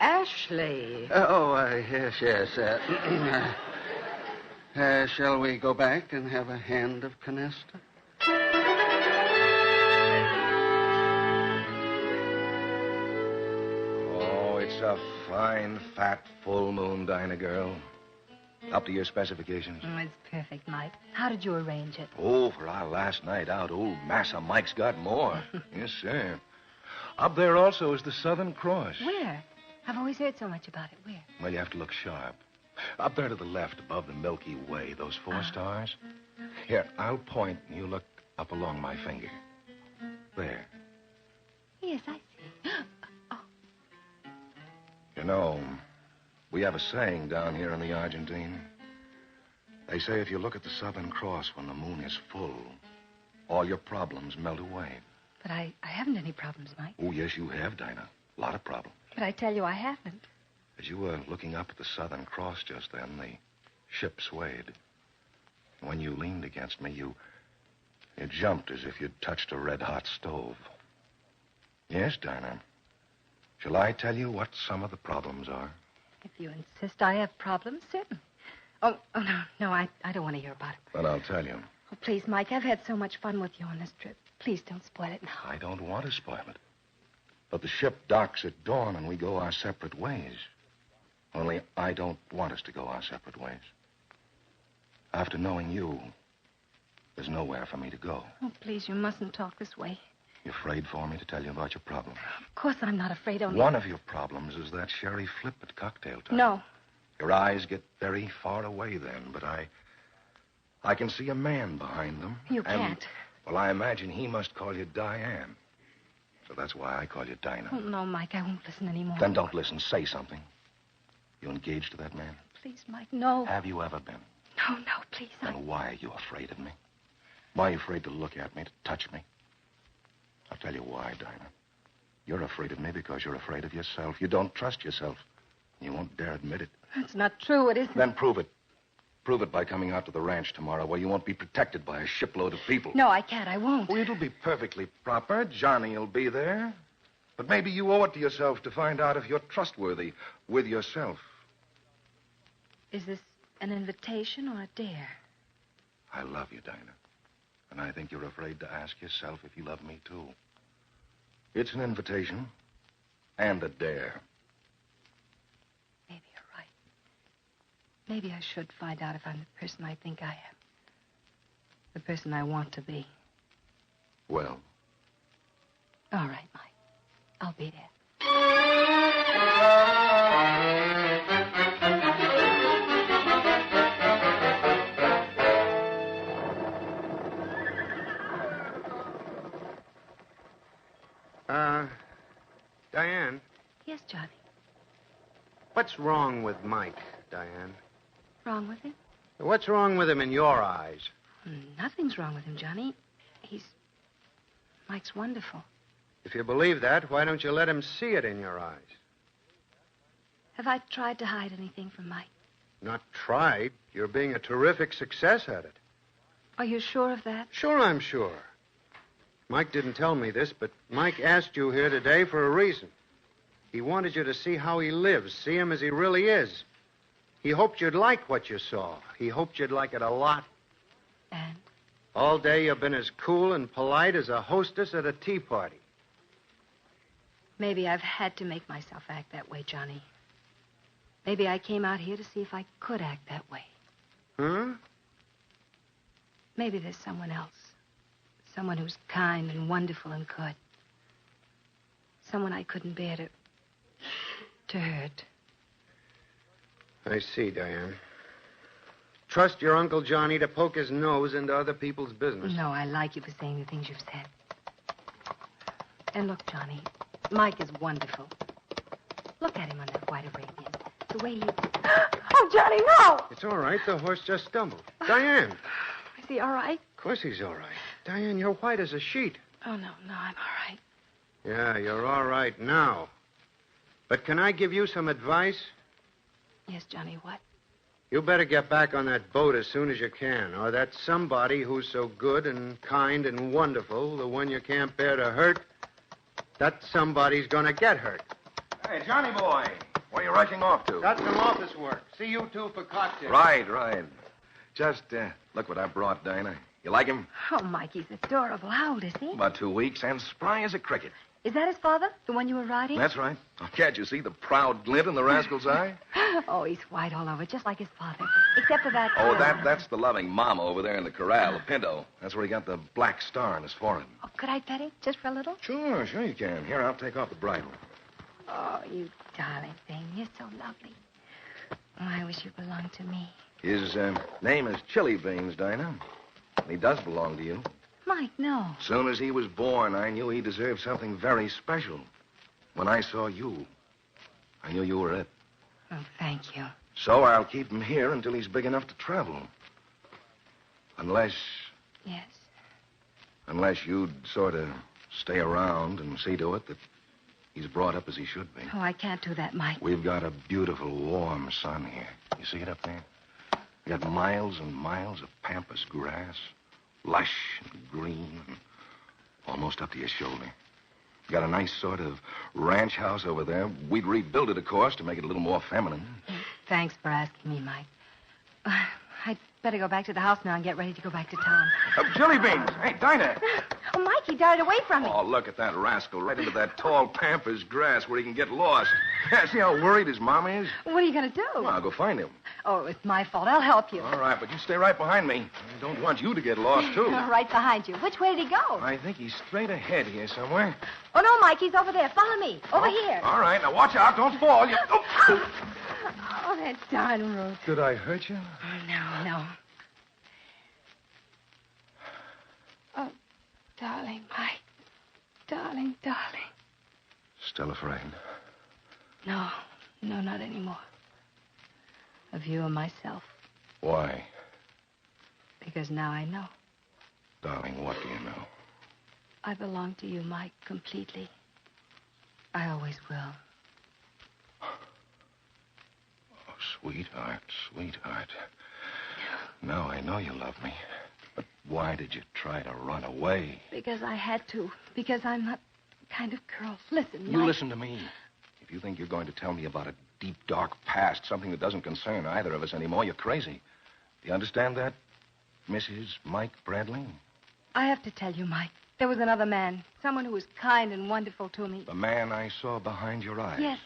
Ashley. Yes. Shall we go back and have a hand of canasta? Oh, it's a fine, fat, full moon, Dinah girl. Up to your specifications. Oh, it's perfect, Mike. How did you arrange it? Oh, for our last night out, old Massa Mike's got more. Yes, sir. Up there also is the Southern Cross. Where? I've always heard so much about it. Where? Well, you have to look sharp. Up there to the left, above the Milky Way, those 4 stars. Here, I'll point, and you look up along my finger. There. Yes, I see. You know, we have a saying down here in the Argentine. They say if you look at the Southern Cross when the moon is full, all your problems melt away. But I haven't any problems, Mike. Oh, yes, you have, Dinah. A lot of problems. But I tell you, I haven't. As you were looking up at the Southern Cross just then, the ship swayed. When you leaned against me, you jumped as if you'd touched a red-hot stove. Yes, Dinah. Shall I tell you what some of the problems are? If you insist I have problems, certainly. Oh, no, I don't want to hear about it. Then I'll tell you. Oh, please, Mike, I've had so much fun with you on this trip. Please don't spoil it now. I don't want to spoil it. But the ship docks at dawn and we go our separate ways. Only I don't want us to go our separate ways. After knowing you, there's nowhere for me to go. Oh, please, you mustn't talk this way. You afraid for me to tell you about your problems? Of course I'm not afraid, only... One of your problems is that sherry flip at cocktail time. No. Your eyes get very far away then, but I can see a man behind them. You can't. Well, I imagine he must call you Diane. So that's why I call you Dinah. Oh, no, Mike, I won't listen anymore. Then don't listen. Say something. You engaged to that man? Please, Mike, no. Have you ever been? No, please. Then why are you afraid of me? Why are you afraid to look at me, to touch me? I'll tell you why, Dinah. You're afraid of me because you're afraid of yourself. You don't trust yourself. You won't dare admit it. That's not true. It isn't. Then prove it. Prove it by coming out to the ranch tomorrow where you won't be protected by a shipload of people. No, I can't. I won't. Well, it'll be perfectly proper. Johnny'll be there. But maybe you owe it to yourself to find out if you're trustworthy with yourself. Is this an invitation or a dare? I love you, Dinah. And I think you're afraid to ask yourself if you love me, too. It's an invitation and a dare. Maybe you're right. Maybe I should find out if I'm the person I think I am. The person I want to be. Well? All right, Mike. I'll be there. Diane? Yes, Johnny. What's wrong with Mike, Diane? Wrong with him? What's wrong with him in your eyes? Nothing's wrong with him, Johnny. Mike's wonderful. If you believe that, why don't you let him see it in your eyes? Have I tried to hide anything from Mike? Not tried. You're being a terrific success at it. Are you sure of that? Sure, I'm sure. Mike didn't tell me this, but Mike asked you here today for a reason. He wanted you to see how he lives, see him as he really is. He hoped you'd like what you saw. He hoped you'd like it a lot. And? All day you've been as cool and polite as a hostess at a tea party. Maybe I've had to make myself act that way, Johnny. Maybe I came out here to see if I could act that way. Huh? Maybe there's someone else. Someone who's kind and wonderful and good. Someone I couldn't bear to hurt. I see, Diane. Trust your Uncle Johnny to poke his nose into other people's business. No, I like you for saying the things you've said. And look, Johnny, Mike is wonderful. Look at him on that white Arabian. The way he... Oh, Johnny, no! It's all right. The horse just stumbled. Diane. Is he all right? Of course he's all right. Diane, you're white as a sheet. Oh, no, I'm all right. Yeah, you're all right now. But can I give you some advice? Yes, Johnny, what? You better get back on that boat as soon as you can, or that somebody who's so good and kind and wonderful, the one you can't bear to hurt, that somebody's gonna get hurt. Hey, Johnny boy, where you rushing off to? Got some office work. See you two for cocktails. Right. Just look what I brought, Dinah. You like him? Oh, Mike, he's adorable. How old is he? About 2 weeks and spry as a cricket. Is that his father? The one you were riding? That's right. Oh, can't you see the proud glint in the rascal's eye? Oh, he's white all over, just like his father. Except for that... Oh, that's the loving mama over there in the corral, the pinto. That's where he got the black star on his forehead. Oh, could I pet him? Just for a little? Sure you can. Here, I'll take off the bridle. Oh, you darling thing. You're so lovely. Oh, I wish you belonged to me. His name is Chili Beans, Dinah. And he does belong to you. Mike, no. As soon as he was born, I knew he deserved something very special. When I saw you, I knew you were it. Oh, thank you. So I'll keep him here until he's big enough to travel. Unless... Yes? Unless you'd sort of stay around and see to it that he's brought up as he should be. Oh, I can't do that, Mike. We've got a beautiful, warm sun here. You see it up there? We got miles and miles of pampas grass, lush and green, and almost up to your shoulder. We got a nice sort of ranch house over there. We'd rebuild it, of course, to make it a little more feminine. Thanks for asking me, Mike. I'd better go back to the house now and get ready to go back to town. Chili Beans! Hey, Dinah! Oh, Mike, he darted away from me. Oh, look at that rascal right into that tall pampas grass where he can get lost. See how worried his mama is? What are you going to do? Well, I'll go find him. Oh, it's my fault. I'll help you. All right, but you stay right behind me. I don't want you to get lost, too. Right behind you. Which way did he go? I think he's straight ahead here somewhere. Oh, no, Mike, he's over there. Follow me. Over here. All right, now watch out. Don't fall. Oh, that darn road. Did I hurt you? Oh, no. Oh, darling, Mike. Darling. Still afraid? No, not anymore. Of you or myself. Why? Because now I know. Darling, what do you know? I belong to you, Mike, completely. I always will. Oh, sweetheart. Now I know you love me. But why did you try to run away? Because I had to. Because I'm not the kind of girl. Listen, You Mike. listen to me. If you think you're going to tell me about a deep, dark past, something that doesn't concern either of us anymore, you're crazy. Do you understand that, Mrs. Mike Bradley? I have to tell you, Mike. There was another man. Someone who was kind and wonderful to me. The man I saw behind your eyes. Yes.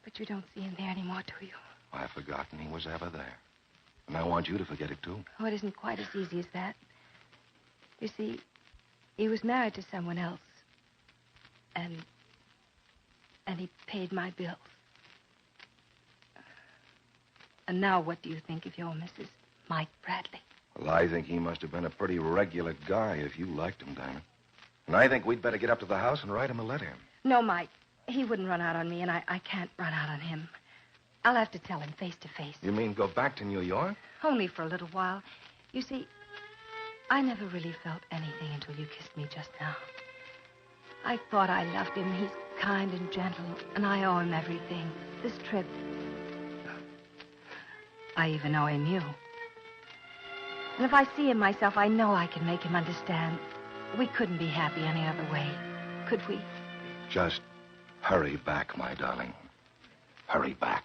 But you don't see him there anymore, do you? I've forgotten he was ever there. And I want you to forget it, too. Oh, it isn't quite as easy as that. You see, he was married to someone else. And he paid my bills. And now what do you think of your Mrs. Mike Bradley? Well, I think he must have been a pretty regular guy if you liked him, Dinah. And I think we'd better get up to the house and write him a letter. No, Mike. He wouldn't run out on me, and I can't run out on him. I'll have to tell him face to face. You mean go back to New York? Only for a little while. You see, I never really felt anything until you kissed me just now. I thought I loved him. He's kind and gentle, and I owe him everything. This trip... I even know he knew. And if I see him myself, I know I can make him understand. We couldn't be happy any other way, could we? Just hurry back, my darling. Hurry back.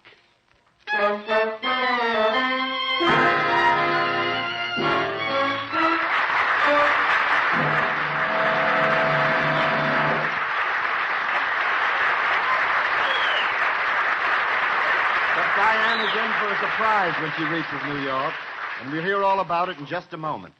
Diane is in for a surprise when she reaches New York, and we'll hear all about it in just a moment.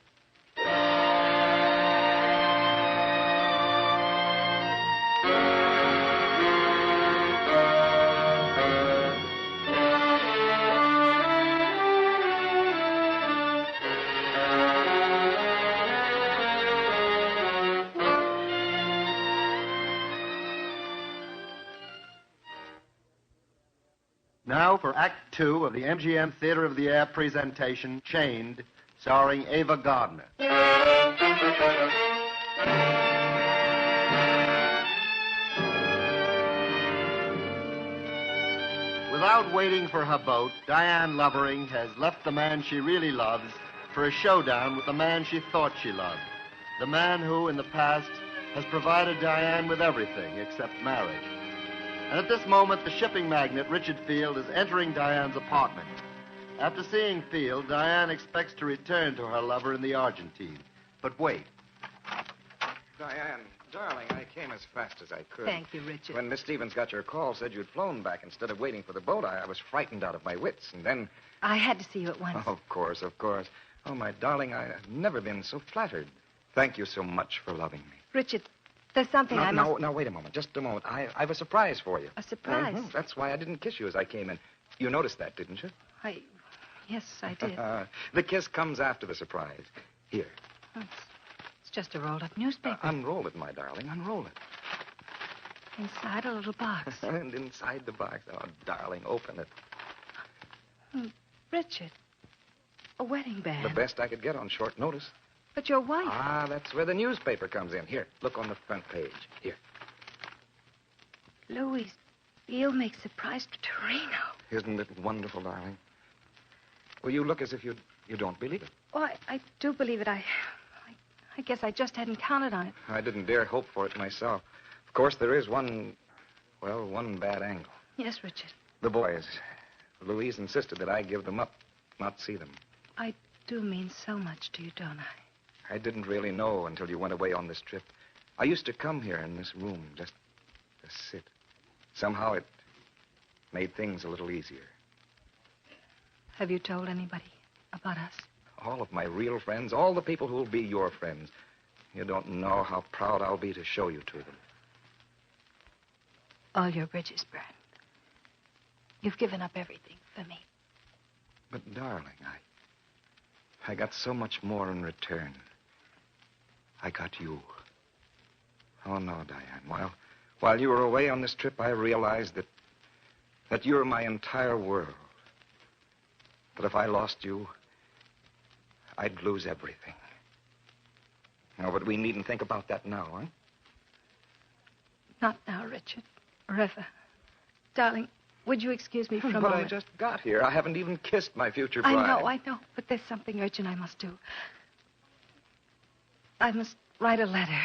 Now for Act Two of the MGM Theater of the Air presentation, Chained, starring Ava Gardner. Without waiting for her boat, Diane Lovering has left the man she really loves for a showdown with the man she thought she loved. The man who, in the past, has provided Diane with everything except marriage. And at this moment, the shipping magnate, Richard Field, is entering Diane's apartment. After seeing Field, Diane expects to return to her lover in the Argentine. But wait. Diane, darling, I came as fast as I could. Thank you, Richard. When Miss Stevens got your call, said you'd flown back instead of waiting for the boat, I was frightened out of my wits. And then... I had to see you at once. Oh, of course, of course. Oh, my darling, I've never been so flattered. Thank you so much for loving me. Richard, there's something I must... No, wait a moment. Just a moment. I've a surprise for you. A surprise? Mhm. That's why I didn't kiss you as I came in. You noticed that, didn't you? Yes, I did. The kiss comes after the surprise. Here. It's just a rolled-up newspaper. Unroll it, my darling. Unroll it. Inside a little box. And inside the box. Oh, darling, open it. Richard, a wedding band. The best I could get on short notice. But your wife... Ah, that's where the newspaper comes in. Here, look on the front page. Here. Louise, you'll make surprise to Torino. Isn't it wonderful, darling? Well, you look as if you don't believe it. Oh, I do believe it. I guess I just hadn't counted on it. I didn't dare hope for it myself. Of course, there is one bad angle. Yes, Richard. The boys. Louise insisted that I give them up, not see them. I do mean so much to you, don't I? I didn't really know until you went away on this trip. I used to come here in this room, just to sit. Somehow it made things a little easier. Have you told anybody about us? All of my real friends, all the people who will be your friends. You don't know how proud I'll be to show you to them. All your bridges burned. You've given up everything for me. But, darling, I got so much more in return. I got you. Oh, no, Diane. While you were away on this trip, I realized that you're my entire world. But if I lost you, I'd lose everything. No, but we needn't think about that now, huh? Not now, Richard. Or ever. Darling, would you excuse me for a moment? But I just got here. I haven't even kissed my future bride. I know. But there's something urgent I must do. I must write a letter.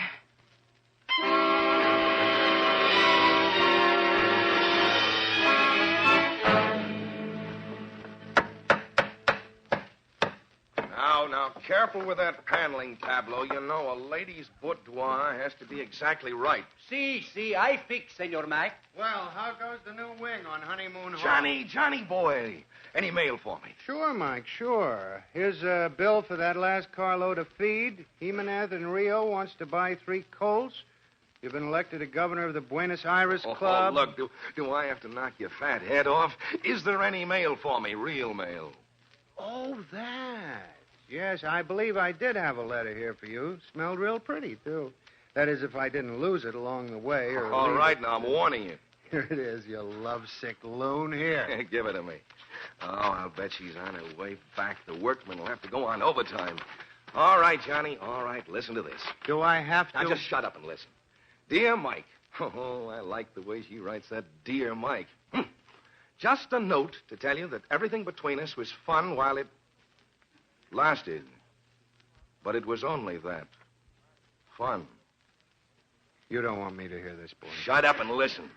Now, careful with that paneling tableau. You know, a lady's boudoir has to be exactly right. Si, I fix, Senor Mac. Well, how goes the new wing on Honeymoon Hall? Johnny boy. Any mail for me? Sure, Mike, sure. Here's a bill for that last carload of feed. Jimenez in Rio wants to buy 3 colts. You've been elected a governor of the Buenos Aires Club. Oh, look, do I have to knock your fat head off? Is there any mail for me, real mail? Oh, that. Yes, I believe I did have a letter here for you. Smelled real pretty, too. That is, if I didn't lose it along the way. Or all right, now, I'm warning you. Here it is, you lovesick loon. Here. Give it to me. Oh, I'll bet she's on her way back. The workmen will have to go on overtime. All right, Johnny. All right, listen to this. Do I have to? Now, just shut up and listen. Dear Mike. Oh, I like the way she writes that, Dear Mike. Just a note to tell you that everything between us was fun while it lasted. But it was only that. Fun. You don't want me to hear this, boy. Shut up and listen.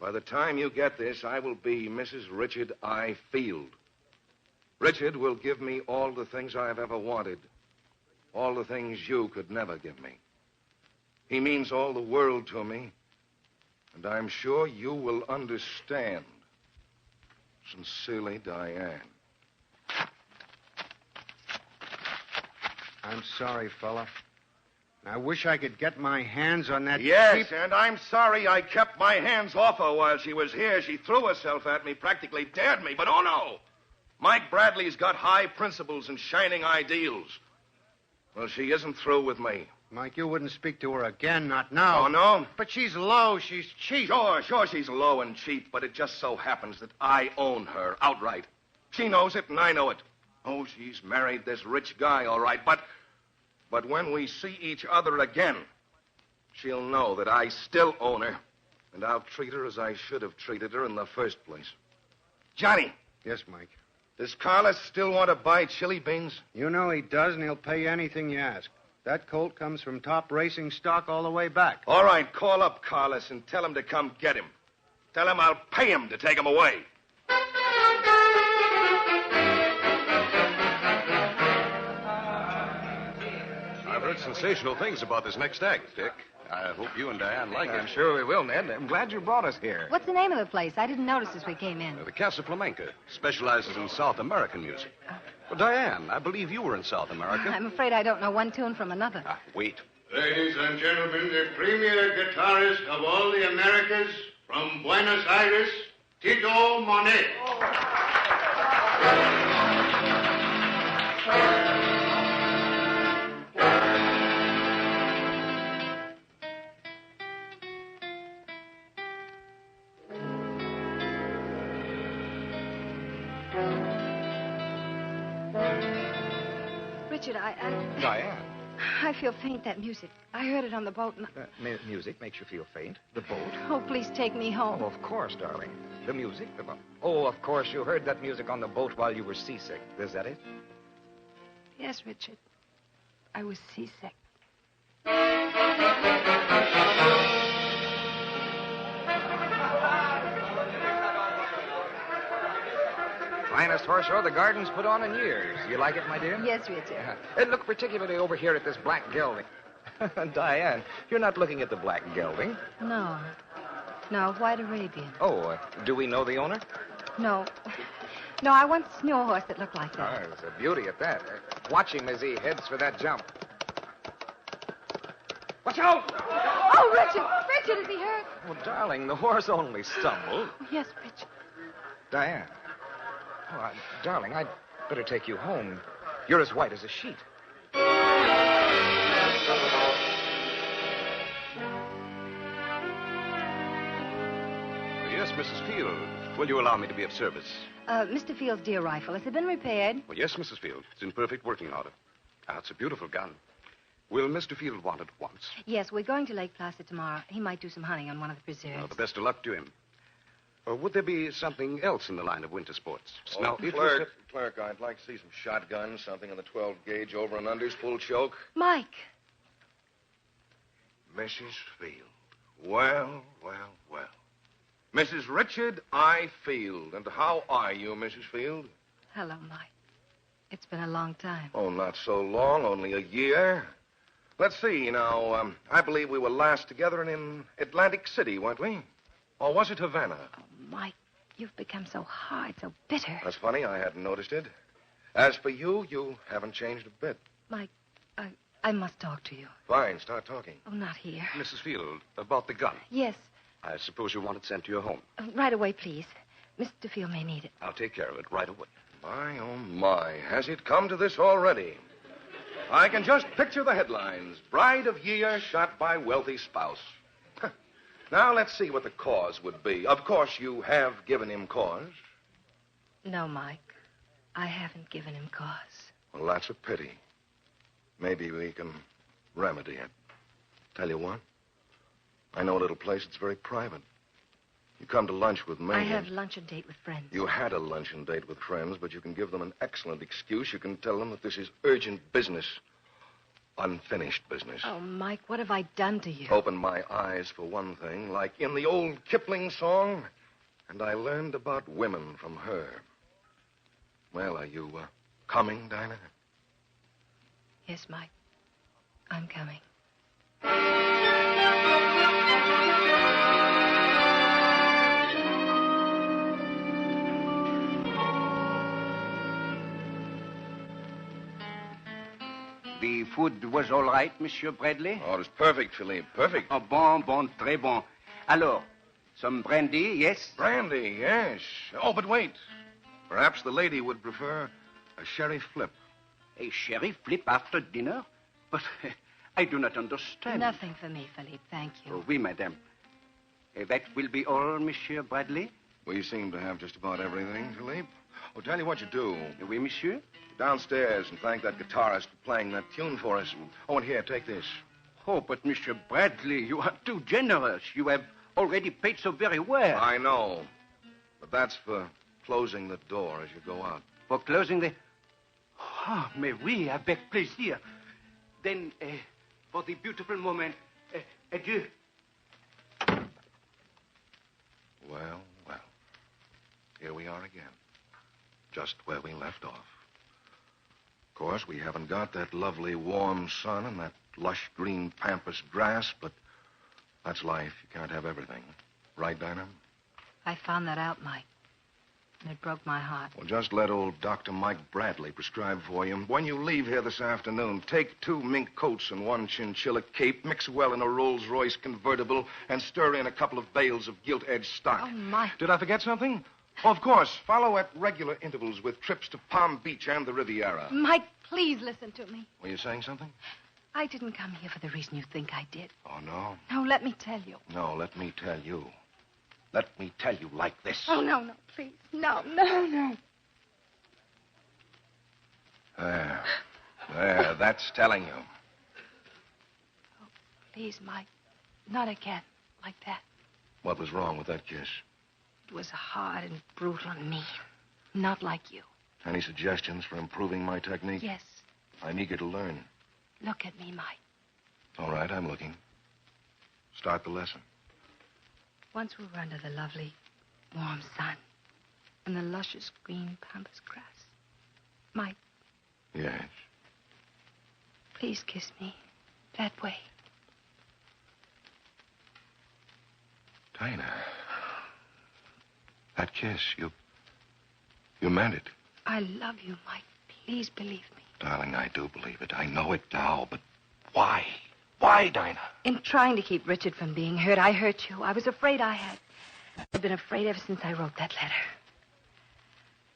By the time you get this, I will be Mrs. Richard I. Field. Richard will give me all the things I have ever wanted. All the things you could never give me. He means all the world to me. And I'm sure you will understand. Sincerely, Diane. I'm sorry, fella. I wish I could get my hands on that Yes, cheap... and I'm sorry I kept my hands off her while she was here. She threw herself at me, practically dared me. But oh no! Mike Bradley's got high principles and shining ideals. Well, she isn't through with me. Mike, you wouldn't speak to her again, not now. Oh, no? But she's low, she's cheap. Sure, she's low and cheap, but it just so happens that I own her outright. She knows it, and I know it. Oh, she's married this rich guy, all right, but when we see each other again, she'll know that I still own her, and I'll treat her as I should have treated her in the first place. Johnny. Yes, Mike. Does Carlos still want to buy chili beans? You know he does, and he'll pay anything you ask. That colt comes from top racing stock all the way back. All right, call up Carlos and tell him to come get him. Tell him I'll pay him to take him away. I've heard sensational things about this next act, Dick. I hope you and Diane like it. I'm sure we will, Ned. I'm glad you brought us here. What's the name of the place? I didn't notice as we came in. The Casa Flamenca specializes in South American music. Well, Diane, I believe you were in South America. I'm afraid I don't know one tune from another. Wait. Ladies and gentlemen, the premier guitarist of all the Americas, from Buenos Aires, Tito Monet. Richard, Diane. I feel faint, that music. I heard it on the boat. And... Music makes you feel faint. The boat. Oh, please take me home. Oh, of course, darling. The music, the boat. Oh, of course, you heard that music on the boat while you were seasick. Is that it? Yes, Richard. I was seasick. Finest horse show the garden's put on in years. You like it, my dear? Yes, Richard. And look particularly over here at this black gelding. Diane, you're not looking at the black gelding. No. No, white Arabian. Oh, do we know the owner? No. No, I once knew a horse that looked like that. Oh, it's a beauty at that. Watch him as he heads for that jump. Watch out! Oh, Richard! Richard, is he hurt? Oh, darling, the horse only stumbled. Oh, yes, Richard. Diane. Oh, darling, I'd better take you home. You're as white as a sheet. Yes, Mrs. Field. Will you allow me to be of service? Mr. Field's deer rifle, has it been repaired? Well, yes, Mrs. Field. It's in perfect working order. It's a beautiful gun. Will Mr. Field want it at once? Yes, we're going to Lake Placid tomorrow. He might do some hunting on one of the preserves. Well, the best of luck to him. Would there be something else in the line of winter sports? Now, Clerk, I'd like to see some shotguns, something on the 12 gauge over and unders, full choke. Mike. Mrs. Field. Well. Mrs. Richard I. Field. And how are you, Mrs. Field? Hello, Mike. It's been a long time. Oh, not so long, only a year. Let's see, now, I believe we were last together in Atlantic City, weren't we? Or was it Havana? Oh, Mike, you've become so hard, so bitter. That's funny, I hadn't noticed it. As for you, you haven't changed a bit. Mike, I must talk to you. Fine, start talking. Oh, not here. Mrs. Field, about the gun. Yes. I suppose you want it sent to your home. Right away, please. Mr. Field may need it. I'll take care of it right away. My, oh, my. Has it come to this already? I can just picture the headlines. Bride of Year shot by wealthy spouse. Now, let's see what the cause would be. Of course, you have given him cause. No, Mike. I haven't given him cause. Well, that's a pity. Maybe we can remedy it. Tell you what. I know a little place that's very private. You come to lunch with me. I have luncheon date with friends. You had a luncheon date with friends, but you can give them an excellent excuse. You can tell them that this is urgent business. Unfinished business. Oh, Mike, what have I done to you? Opened my eyes for one thing, like in the old Kipling song. And I learned about women from her. Well, are you coming, Dinah? Yes, Mike. I'm coming. The food was all right, Monsieur Bradley? Oh, it was perfect, Philippe. Perfect. Oh, bon, très bon. Alors, some brandy, yes? Brandy, yes. Oh, but wait. Perhaps the lady would prefer a sherry flip. A sherry flip after dinner? But I do not understand. Nothing for me, Philippe. Thank you. Oh, oui, madame. That will be all, Monsieur Bradley? We seem to have just about everything, Philippe. Oh, tell you what you do. Oui, monsieur? Downstairs and thank that guitarist for playing that tune for us. Oh, and here, take this. Oh, but Monsieur Bradley, you are too generous. You have already paid so very well. I know. But that's for closing the door as you go out. For closing the... Ah, mais oui, avec plaisir. Then, for the beautiful moment, adieu. Well. Here we are again. Just where we left off. Of course, we haven't got that lovely warm sun and that lush green pampas grass, but that's life. You can't have everything. Right, Dinah? I found that out, Mike. And it broke my heart. Well, just let old Dr. Mike Bradley prescribe for you. When you leave here this afternoon, take 2 mink coats and 1 chinchilla cape, mix well in a Rolls-Royce convertible, and stir in a couple of bales of gilt-edged stock. Oh, Mike. Did I forget something? Oh, of course. Follow at regular intervals with trips to Palm Beach and the Riviera. Mike, please listen to me. Were you saying something? I didn't come here for the reason you think I did. Oh, no? No, let me tell you. No, let me tell you. Let me tell you like this. Oh, no, please. No. There, that's telling you. Oh, please, Mike. Not again, like that. What was wrong with that kiss? It was hard and brutal and mean. Not like you. Any suggestions for improving my technique? Yes. I'm eager to learn. Look at me, Mike. All right, I'm looking. Start the lesson. Once we were under the lovely, warm sun and the luscious green pampas grass. Mike. Yes. Please kiss me that way. Dinah. That kiss, you meant it. I love you, Mike. Please believe me. Darling, I do believe it. I know it now, but why? Why, Dinah? In trying to keep Richard from being hurt, I hurt you. I was afraid I had. I've been afraid ever since I wrote that letter.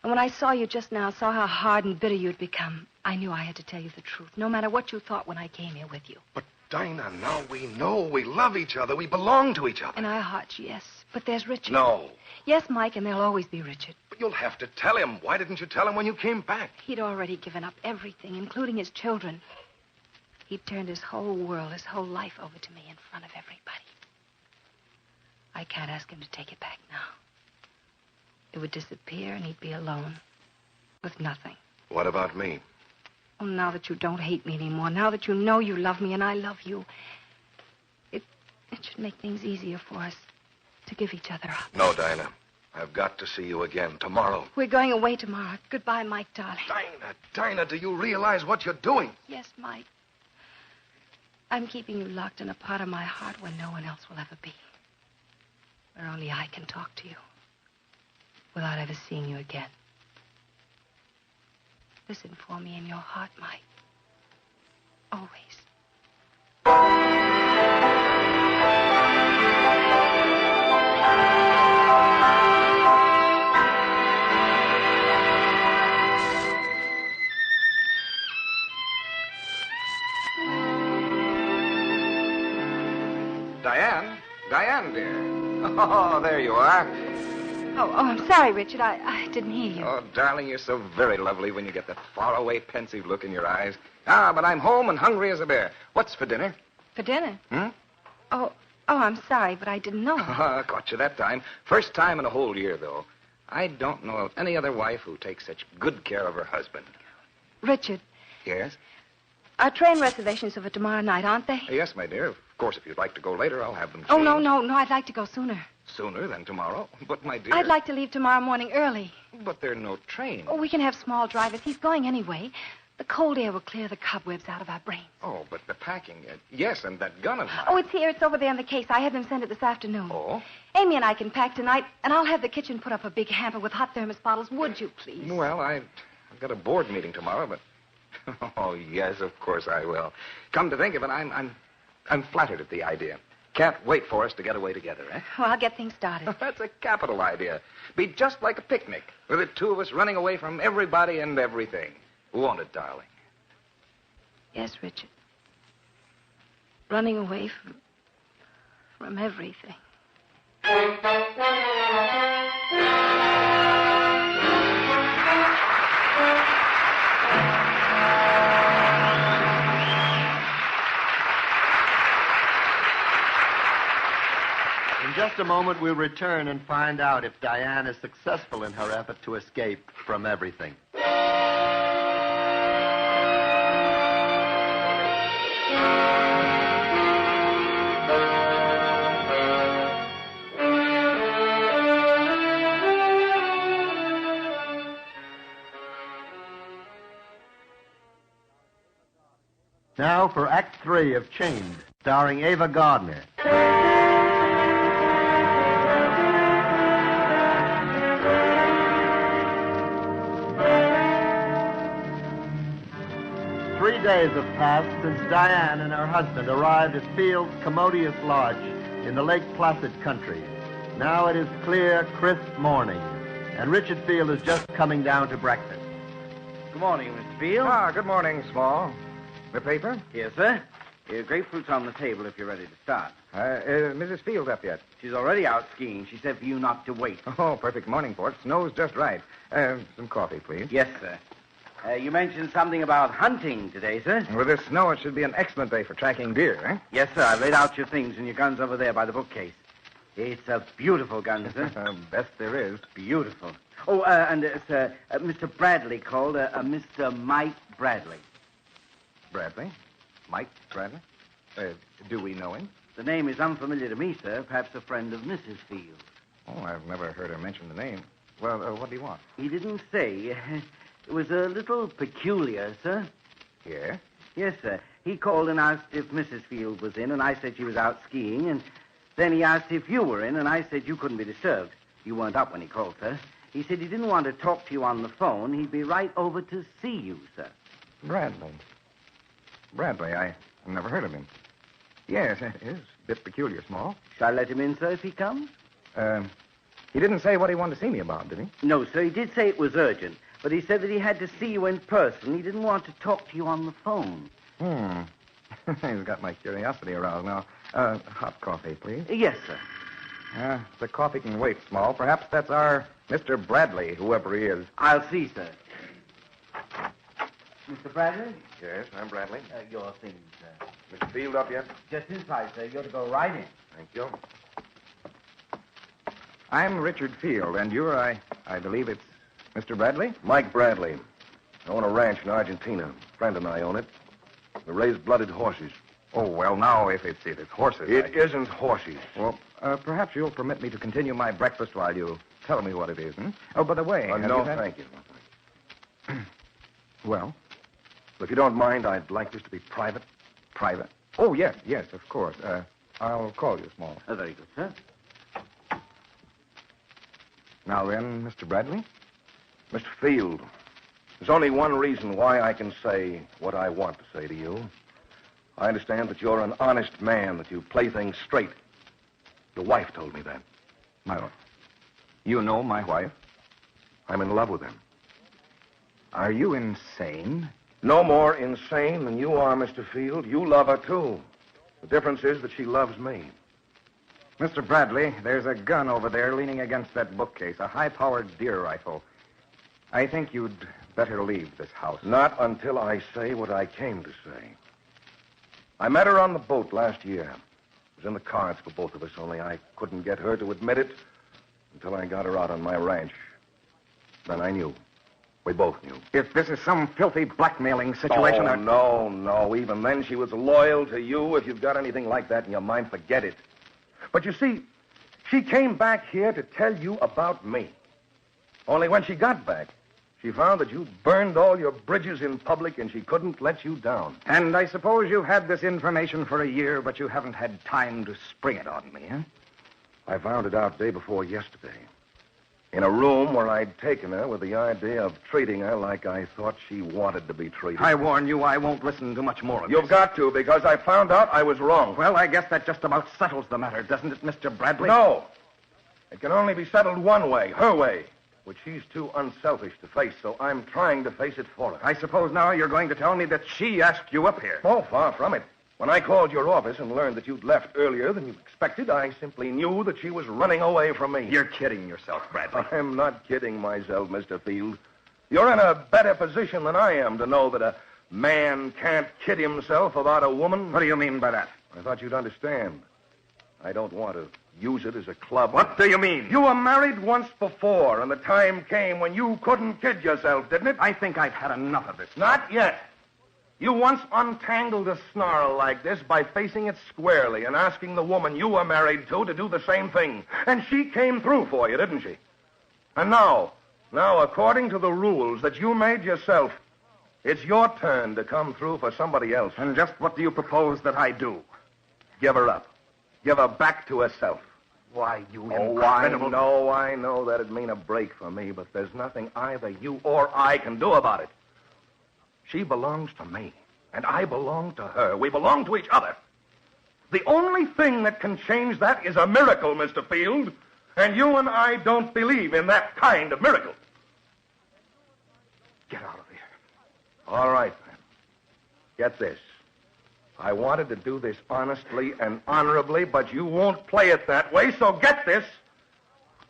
And when I saw you just now, saw how hard and bitter you'd become, I knew I had to tell you the truth, no matter what you thought when I came here with you. But, Dinah, now we know we love each other. We belong to each other. In our hearts, yes. But there's Richard. No. Yes, Mike, and there'll always be Richard. But you'll have to tell him. Why didn't you tell him when you came back? He'd already given up everything, including his children. He'd turned his whole world, his whole life over to me in front of everybody. I can't ask him to take it back now. It would disappear, and he'd be alone, with nothing. What about me? Oh, now that you don't hate me anymore, now that you know you love me and I love you, it should make things easier for us to give each other up. No, Dinah. I've got to see you again tomorrow. We're going away tomorrow. Goodbye, Mike, darling. Dinah, do you realize what you're doing? Yes, Mike. I'm keeping you locked in a part of my heart where no one else will ever be. Where only I can talk to you without ever seeing you again. Listen for me in your heart, Mike. Always. Diane, dear. Oh, there you are. Oh, I'm sorry, Richard. I didn't hear you. Oh, darling, you're so very lovely when you get that faraway, pensive look in your eyes. Ah, but I'm home and hungry as a bear. What's for dinner? For dinner? Hmm? Oh, Oh, I'm sorry, but I didn't know. Caught you that time. First time in a whole year, though. I don't know of any other wife who takes such good care of her husband. Richard, Yes? our train reservations are for tomorrow night, aren't they? Yes, my dear. Of course, if you'd like to go later, I'll have them Oh, changed. no. I'd like to go sooner. Sooner than tomorrow. But, my dear... I'd like to leave tomorrow morning early. But there's no train. Oh, we can have small drivers. He's going anyway. The cold air will clear the cobwebs out of our brains. Oh, but the packing... yes, and that gun of mine. Oh, it's here. It's over there in the case. I had them send it this afternoon. Oh? Amy and I can pack tonight, and I'll have the kitchen put up a big hamper with hot thermos bottles. Would you, please? Well, I've got a board meeting tomorrow, but... Oh, yes, of course I will. Come to think of it, I'm flattered at the idea. Can't wait for us to get away together, eh? Well, I'll get things started. That's a capital idea. Be just like a picnic, with the two of us running away from everybody and everything. Won't it, darling? Yes, Richard. Running away from everything. In just a moment, we'll return and find out if Diane is successful in her effort to escape from everything. Now for Act 3 of Chained, starring Ava Gardner. Days have passed since Diane and her husband arrived at Field's Commodious Lodge in the Lake Placid country. Now it is clear, crisp morning, and Richard Field is just coming down to breakfast. Good morning, Mr. Field. Good morning, Small. The paper? Yes, sir. Grapefruit's on the table if you're ready to start. Mrs. Field up yet? She's already out skiing. She said for you not to wait. Oh, perfect morning for it. Snow's just right. Some coffee, please. Yes, sir. You mentioned something about hunting today, sir. With this snow, it should be an excellent day for tracking deer, eh? Yes, sir. I've laid out your things and your gun's over there by the bookcase. It's a beautiful gun, sir. Best there is. Beautiful. Oh, sir, Mr. Bradley called, Mr. Mike Bradley. Bradley? Mike Bradley? Do we know him? The name is unfamiliar to me, sir. Perhaps a friend of Mrs. Field. Oh, I've never heard her mention the name. Well, what do you want? He didn't say. It was a little peculiar, sir. Yeah? Yes, sir. He called and asked if Mrs. Field was in, and I said she was out skiing, and then he asked if you were in, and I said you couldn't be disturbed. You weren't up when he called, sir. He said he didn't want to talk to you on the phone. He'd be right over to see you, sir. Bradley. Bradley, I've never heard of him. Yes, it is a bit peculiar, Small. Shall I let him in, sir, if he comes? He didn't say what he wanted to see me about, did he? No, sir. He did say it was urgent. But he said that he had to see you in person. He didn't want to talk to you on the phone. He's got my curiosity aroused now. Hot coffee, please. Yes, sir. The coffee can wait, Small. Perhaps that's our Mr. Bradley, whoever he is. I'll see, sir. Mr. Bradley? Yes, I'm Bradley. Your things, sir. Mr. Field up yet? Just inside, sir. You're to go right in. Thank you. I'm Richard Field, and you're, I believe it's Mr. Bradley? Mike Bradley. I own a ranch in Argentina. A friend and I own it. We raise blooded horses. Oh, well, now, if it's horses... It isn't horses. Well, perhaps you'll permit me to continue my breakfast while you tell me what it is, hmm? Oh, by the way... no, thank you. Well? If you don't mind, I'd like this to be private. Private? Oh, yes, of course. I'll call you, Small. Very good, sir. Now then, Mr. Bradley? Mr. Field, there's only one reason why I can say what I want to say to you. I understand that you're an honest man, that you play things straight. Your wife told me that. My wife? You know my wife? I'm in love with her. Are you insane? No more insane than you are, Mr. Field. You love her, too. The difference is that she loves me. Mr. Bradley, there's a gun over there leaning against that bookcase, a high-powered deer rifle. I think you'd better leave this house. Not until I say what I came to say. I met her on the boat last year. was in the cards for both of us, only I couldn't get her to admit it until I got her out on my ranch. Then I knew. We both knew. If this is some filthy blackmailing situation... No. Even then, she was loyal to you. If you've got anything like that in your mind, forget it. But you see, she came back here to tell you about me. Only when she got back, she found that you'd burned all your bridges in public and she couldn't let you down. And I suppose you've had this information for a year, but you haven't had time to spring it on me, huh? I found it out day before yesterday. In a room where I'd taken her with the idea of treating her like I thought she wanted to be treated. I warn you, I won't listen to much more of You've this. got to, because I found out I was wrong. Well, I guess that just about settles the matter, doesn't it, Mr. Bradley? No. It can only be settled one way, her way, which she's too unselfish to face, so I'm trying to face it for her. I suppose now you're going to tell me that she asked you up here. Oh, far from it. When I called your office and learned that you'd left earlier than you expected, I simply knew that she was running away from me. You're kidding yourself, Bradley. I'm not kidding myself, Mr. Field. You're in a better position than I am to know that a man can't kid himself about a woman. What do you mean by that? I thought you'd understand. I don't want to use it as a club. What do you mean? You were married once before, and the time came when you couldn't kid yourself, didn't it? I think I've had enough of this. Not yet. You once untangled a snarl like this by facing it squarely and asking the woman you were married to do the same thing. And she came through for you, didn't she? And now, according to the rules that you made yourself, it's your turn to come through for somebody else. And just what do you propose that I do? Give her up. Give her back to herself. Why, you incredible... I know that'd mean a break for me, but there's nothing either you or I can do about it. She belongs to me, and I belong to her. We belong to each other. The only thing that can change that is a miracle, Mr. Field, and you and I don't believe in that kind of miracle. Get out of here. All right, then. Get this. I wanted to do this honestly and honorably, but you won't play it that way, so get this.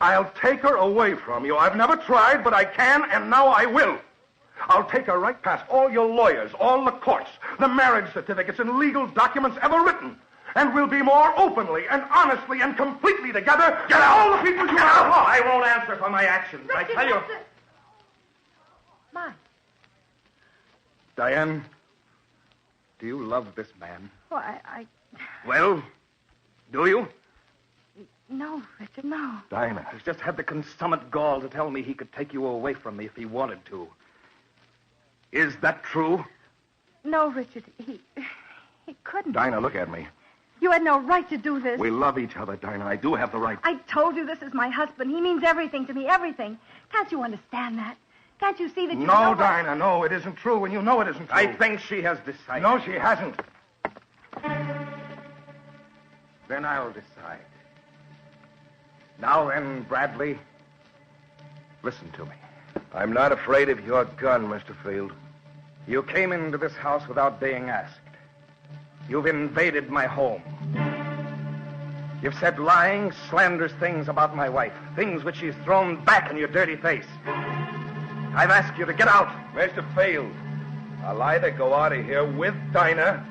I'll take her away from you. I've never tried, but I can, and now I will. I'll take her right past all your lawyers, all the courts, the marriage certificates and legal documents ever written. And we'll be more openly and honestly and completely together than all the people you have. I won't answer for my actions. I tell you. Mike. Diane, do you love this man? Oh, I... Well, do you? No, Richard, no. Dinah. He's just had the consummate gall to tell me he could take you away from me if he wanted to. Is that true? No, Richard, he couldn't. Dinah, look at me. You had no right to do this. We love each other, Dinah. I do have the right. I told you this is my husband. He means everything to me, everything. Can't you understand that? Can't you see that you No, Dinah, no, it isn't true, and you know it isn't true. I think she has decided. No, she hasn't. Then I'll decide. Now then, Bradley, listen to me. I'm not afraid of your gun, Mr. Field. You came into this house without being asked. You've invaded my home. You've said lying, slanderous things about my wife, things which she's thrown back in your dirty face. I've asked you to get out. Mr. Field, I'll either go out of here with Dinah,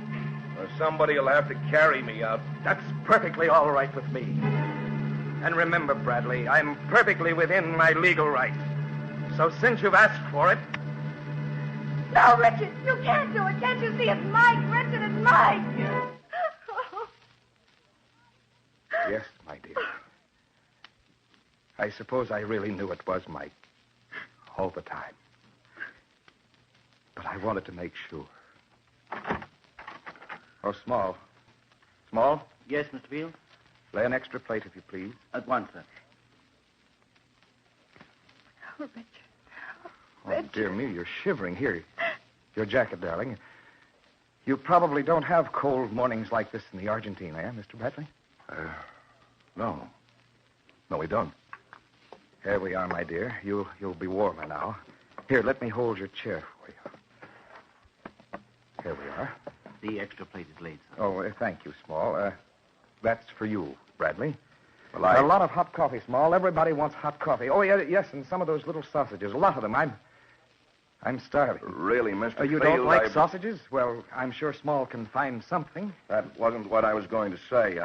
or somebody will have to carry me out. That's perfectly all right with me. And remember, Bradley, I'm perfectly within my legal right. So since you've asked for it... No, Richard, you can't do it. Can't you see it's Mike? Richard, it's Mike. Yes, my dear. I suppose I really knew it was Mike. All the time. But I wanted to make sure. Oh, Small. Small? Yes, Mr. Field? Lay an extra plate, if you please. At once, sir. Oh, Richard. Oh, dear me, you're shivering. Here, your jacket, darling. You probably don't have cold mornings like this in the Argentina, eh, Mr. Bradley? No. No, we don't. Here we are, my dear. You'll be warmer now. Here, let me hold your chair for you. Here we are. The extra plate is laid, sir. Oh, thank you, Small. That's for you, Bradley. Well, A lot of hot coffee, Small. Everybody wants hot coffee. Oh, yeah, yes, and some of those little sausages. A lot of them. I'm starving. Really, Mr. You Field, don't like sausages? Well, I'm sure Small can find something. That wasn't what I was going to say.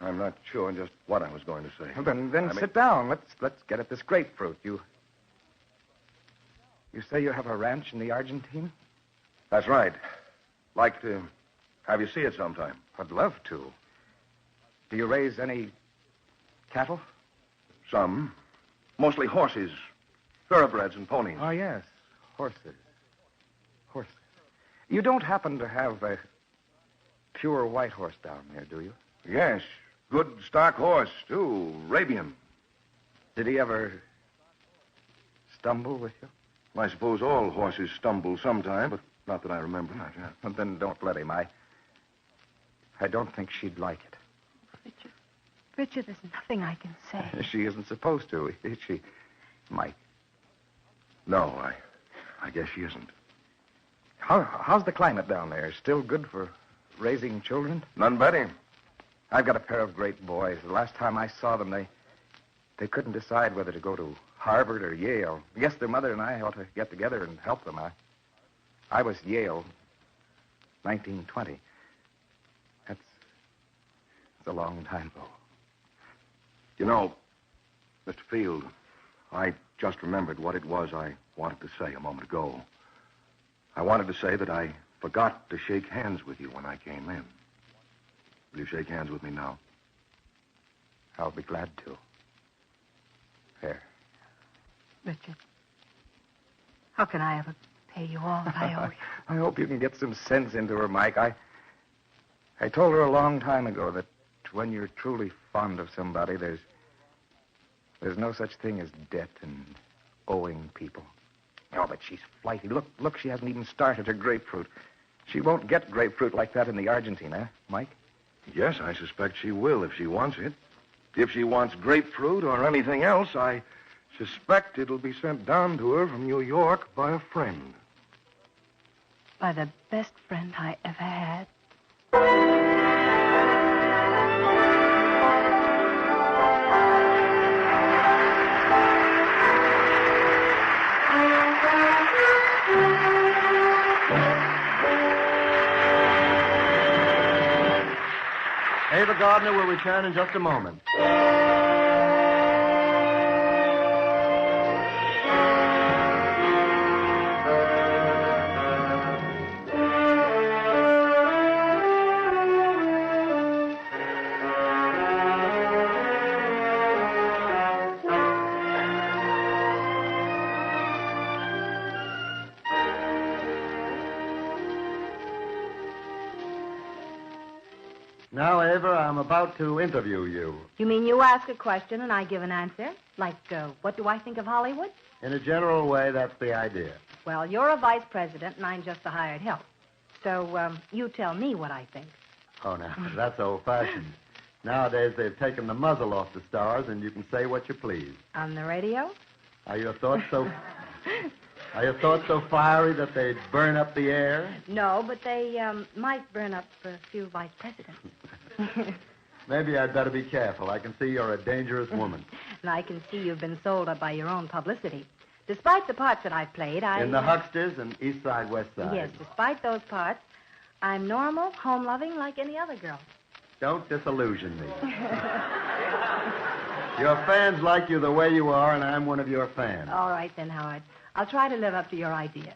I'm not sure just what I was going to say. Well, then sit down. Let's get at this grapefruit. You say you have a ranch in the Argentine? That's right. Like to have you see it sometime. I'd love to. Do you raise any cattle? Some. Mostly horses, thoroughbreds, and ponies. Oh, yes. Horses. You don't happen to have a pure white horse down there, do you? Yes. Good stock horse, too. Arabian. Did he ever stumble with you? I suppose all horses stumble sometime, but not that I remember. Not yet. Well, then don't let him. I don't think she'd like it. Richard, there's nothing I can say. She isn't supposed to, is she, Mike? No, I guess she isn't. How's the climate down there? Still good for raising children? None better. I've got a pair of great boys. The last time I saw them, they couldn't decide whether to go to Harvard or Yale. I guess their mother and I ought to get together and help them. I was Yale, 1920. That's a long time ago. You know, Mr. Field, I just remembered what it was I wanted to say a moment ago. I wanted to say that I forgot to shake hands with you when I came in. Will you shake hands with me now? I'll be glad to. There. Richard, how can I ever pay you all that I owe you? I hope you can get some sense into her, Mike. I told her a long time ago that when you're truly fond of somebody, there's no such thing as debt and owing people. Oh, but she's flighty. Look, she hasn't even started her grapefruit. She won't get grapefruit like that in the Argentine, eh, Mike? Yes, I suspect she will if she wants it. If she wants grapefruit or anything else, I suspect it'll be sent down to her from New York by a friend. By the best friend I ever had. Ava Gardner will return in just a moment. Now, Ava, I'm about to interview you. You mean you ask a question and I give an answer? Like, what do I think of Hollywood? In a general way, that's the idea. Well, you're a vice president and I'm just a hired help. So, you tell me what I think. Oh, now, that's old-fashioned. Nowadays, they've taken the muzzle off the stars and you can say what you please. On the radio? Are your thoughts so fiery that they'd burn up the air? No, but they might burn up a few vice presidents. Maybe I'd better be careful. I can see you're a dangerous woman. And I can see you've been sold up by your own publicity. Despite the parts that I've played, In the Hucksters and East Side, West Side. Yes, despite those parts, I'm normal, home-loving, like any other girl. Don't disillusion me. Your fans like you the way you are, and I'm one of your fans. All right, then, Howard. I'll try to live up to your idea.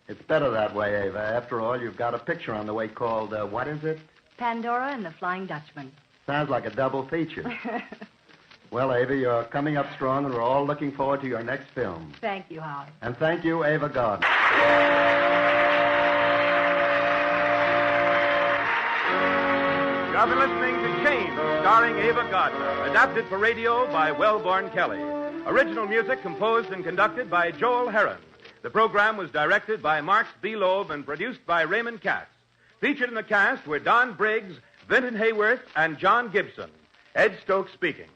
It's better that way, Ava. After all, you've got a picture on the way called, what is it? Pandora and the Flying Dutchman. Sounds like a double feature. Well, Ava, you're coming up strong, and we're all looking forward to your next film. Thank you, Howard. And thank you, Ava Gardner. You have been listening to Chains, starring Ava Gardner, adapted for radio by Wellborn Kelly. Original music composed and conducted by Joel Herron. The program was directed by Marks B. Loeb and produced by Raymond Katz. Featured in the cast were Don Briggs, Vinton Hayworth, and John Gibson. Ed Stokes speaking.